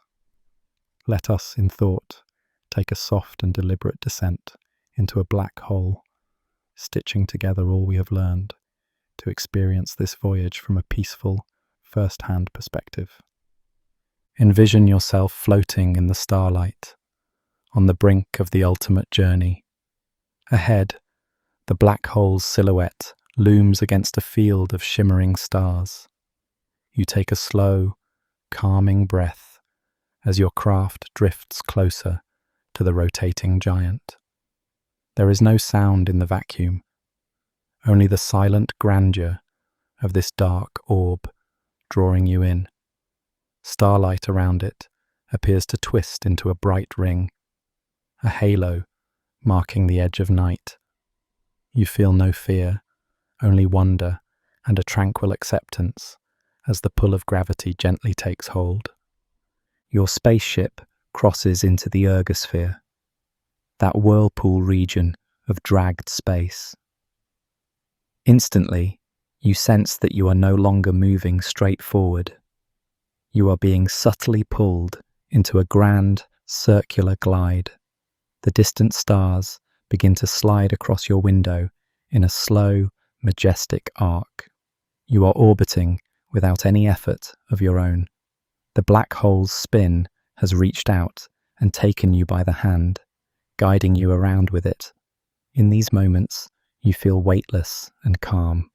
Speaker 1: Let us, in thought, take a soft and deliberate descent into a black hole, stitching together all we have learned to experience this voyage from a peaceful, first-hand perspective. Envision yourself floating in the starlight, on the brink of the ultimate journey. Ahead, the black hole's silhouette looms against a field of shimmering stars. You take a slow, calming breath as your craft drifts closer to the rotating giant. There is no sound in the vacuum, only the silent grandeur of this dark orb drawing you in. Starlight around it appears to twist into a bright ring, a halo marking the edge of night. You feel no fear, only wonder and a tranquil acceptance as the pull of gravity gently takes hold. Your spaceship crosses into the ergosphere, that whirlpool region of dragged space. Instantly, you sense that you are no longer moving straight forward. You are being subtly pulled into a grand, circular glide. The distant stars begin to slide across your window in a slow, majestic arc. You are orbiting without any effort of your own. The black hole's spin has reached out and taken you by the hand, guiding you around with it. In these moments, you feel weightless and calm.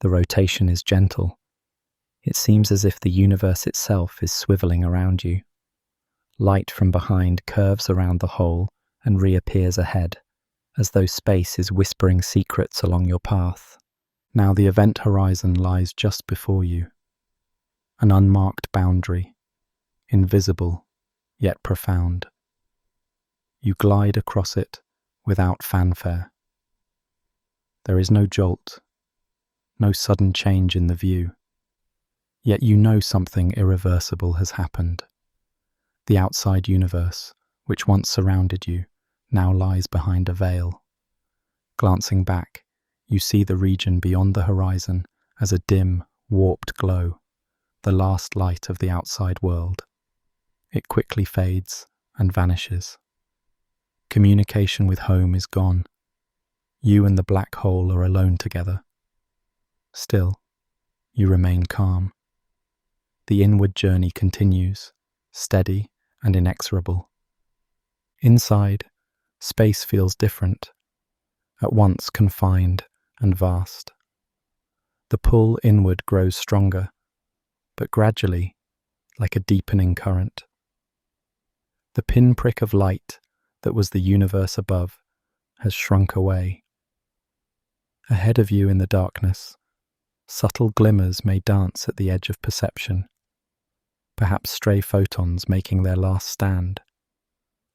Speaker 1: The rotation is gentle. It seems as if the universe itself is swiveling around you. Light from behind curves around the hole and reappears ahead, as though space is whispering secrets along your path. Now the event horizon lies just before you, an unmarked boundary, invisible yet profound. You glide across it without fanfare. There is no jolt, no sudden change in the view. Yet you know something irreversible has happened. The outside universe, which once surrounded you, now lies behind a veil. Glancing back, you see the region beyond the horizon as a dim, warped glow, the last light of the outside world. It quickly fades and vanishes. Communication with home is gone. You and the black hole are alone together. Still, you remain calm. The inward journey continues, steady and inexorable. Inside, space feels different, at once confined and vast. The pull inward grows stronger, but gradually, like a deepening current. The pinprick of light that was the universe above has shrunk away. Ahead of you in the darkness, subtle glimmers may dance at the edge of perception, perhaps stray photons making their last stand,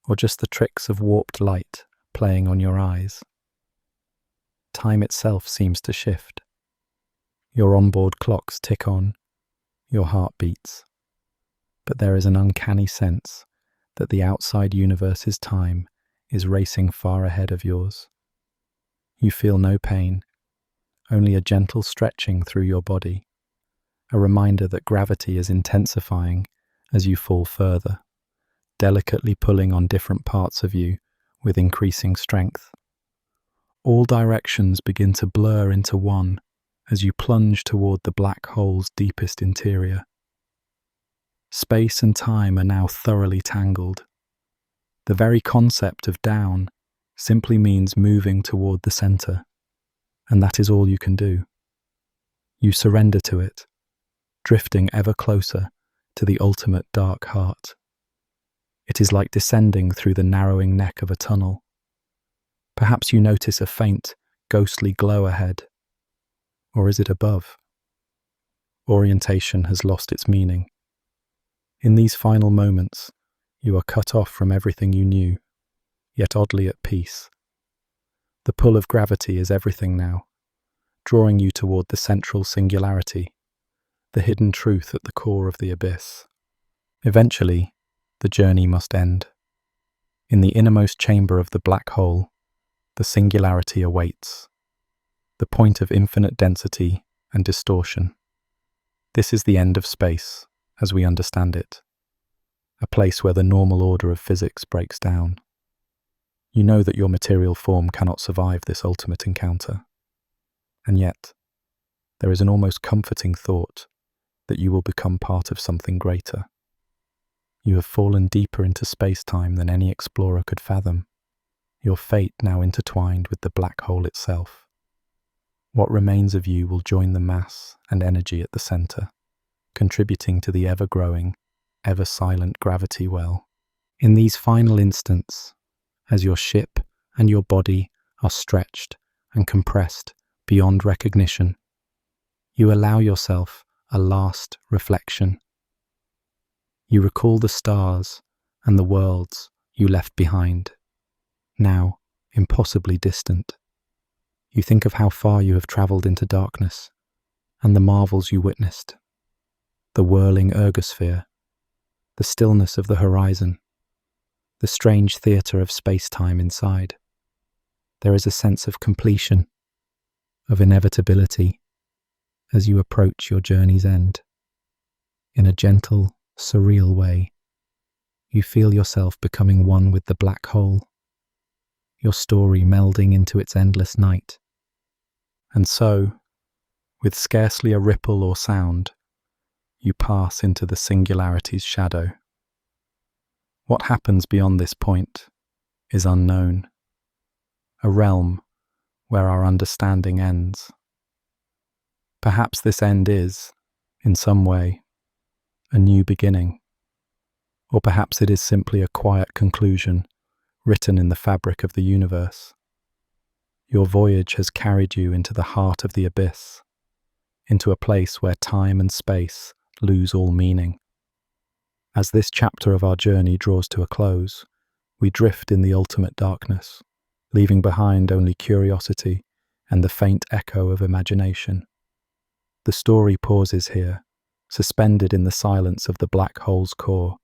Speaker 1: or just the tricks of warped light playing on your eyes. Time itself seems to shift. Your onboard clocks tick on, your heart beats. But there is an uncanny sense that the outside universe's time is racing far ahead of yours. You feel no pain, only a gentle stretching through your body, a reminder that gravity is intensifying as you fall further, delicately pulling on different parts of you with increasing strength. All directions begin to blur into one as you plunge toward the black hole's deepest interior. Space and time are now thoroughly tangled. The very concept of down simply means moving toward the center, and that is all you can do. You surrender to it, drifting ever closer to the ultimate dark heart. It is like descending through the narrowing neck of a tunnel. Perhaps you notice a faint, ghostly glow ahead. Or is it above? Orientation has lost its meaning. In these final moments, you are cut off from everything you knew, yet oddly at peace. The pull of gravity is everything now, drawing you toward the central singularity, the hidden truth at the core of the abyss. Eventually, the journey must end. In the innermost chamber of the black hole, the singularity awaits, the point of infinite density and distortion. This is the end of space, as we understand it, a place where the normal order of physics breaks down. You know that your material form cannot survive this ultimate encounter. And yet, there is an almost comforting thought that you will become part of something greater. You have fallen deeper into space-time than any explorer could fathom, your fate now intertwined with the black hole itself. What remains of you will join the mass and energy at the center, contributing to the ever-growing, ever-silent gravity well. In these final instants, as your ship and your body are stretched and compressed beyond recognition, you allow yourself a last reflection. You recall the stars and the worlds you left behind, now impossibly distant. You think of how far you have traveled into darkness and the marvels you witnessed, the whirling ergosphere, the stillness of the horizon, the strange theatre of space-time inside. There is a sense of completion, of inevitability, as you approach your journey's end. In a gentle, surreal way, you feel yourself becoming one with the black hole, your story melding into its endless night. And so, with scarcely a ripple or sound, you pass into the singularity's shadow. What happens beyond this point is unknown, a realm where our understanding ends. Perhaps this end is, in some way, a new beginning, or perhaps it is simply a quiet conclusion written in the fabric of the universe. Your voyage has carried you into the heart of the abyss, into a place where time and space lose all meaning. As this chapter of our journey draws to a close, we drift in the ultimate darkness, leaving behind only curiosity and the faint echo of imagination. The story pauses here, suspended in the silence of the black hole's core,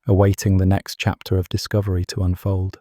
Speaker 1: awaiting the next chapter of discovery to unfold.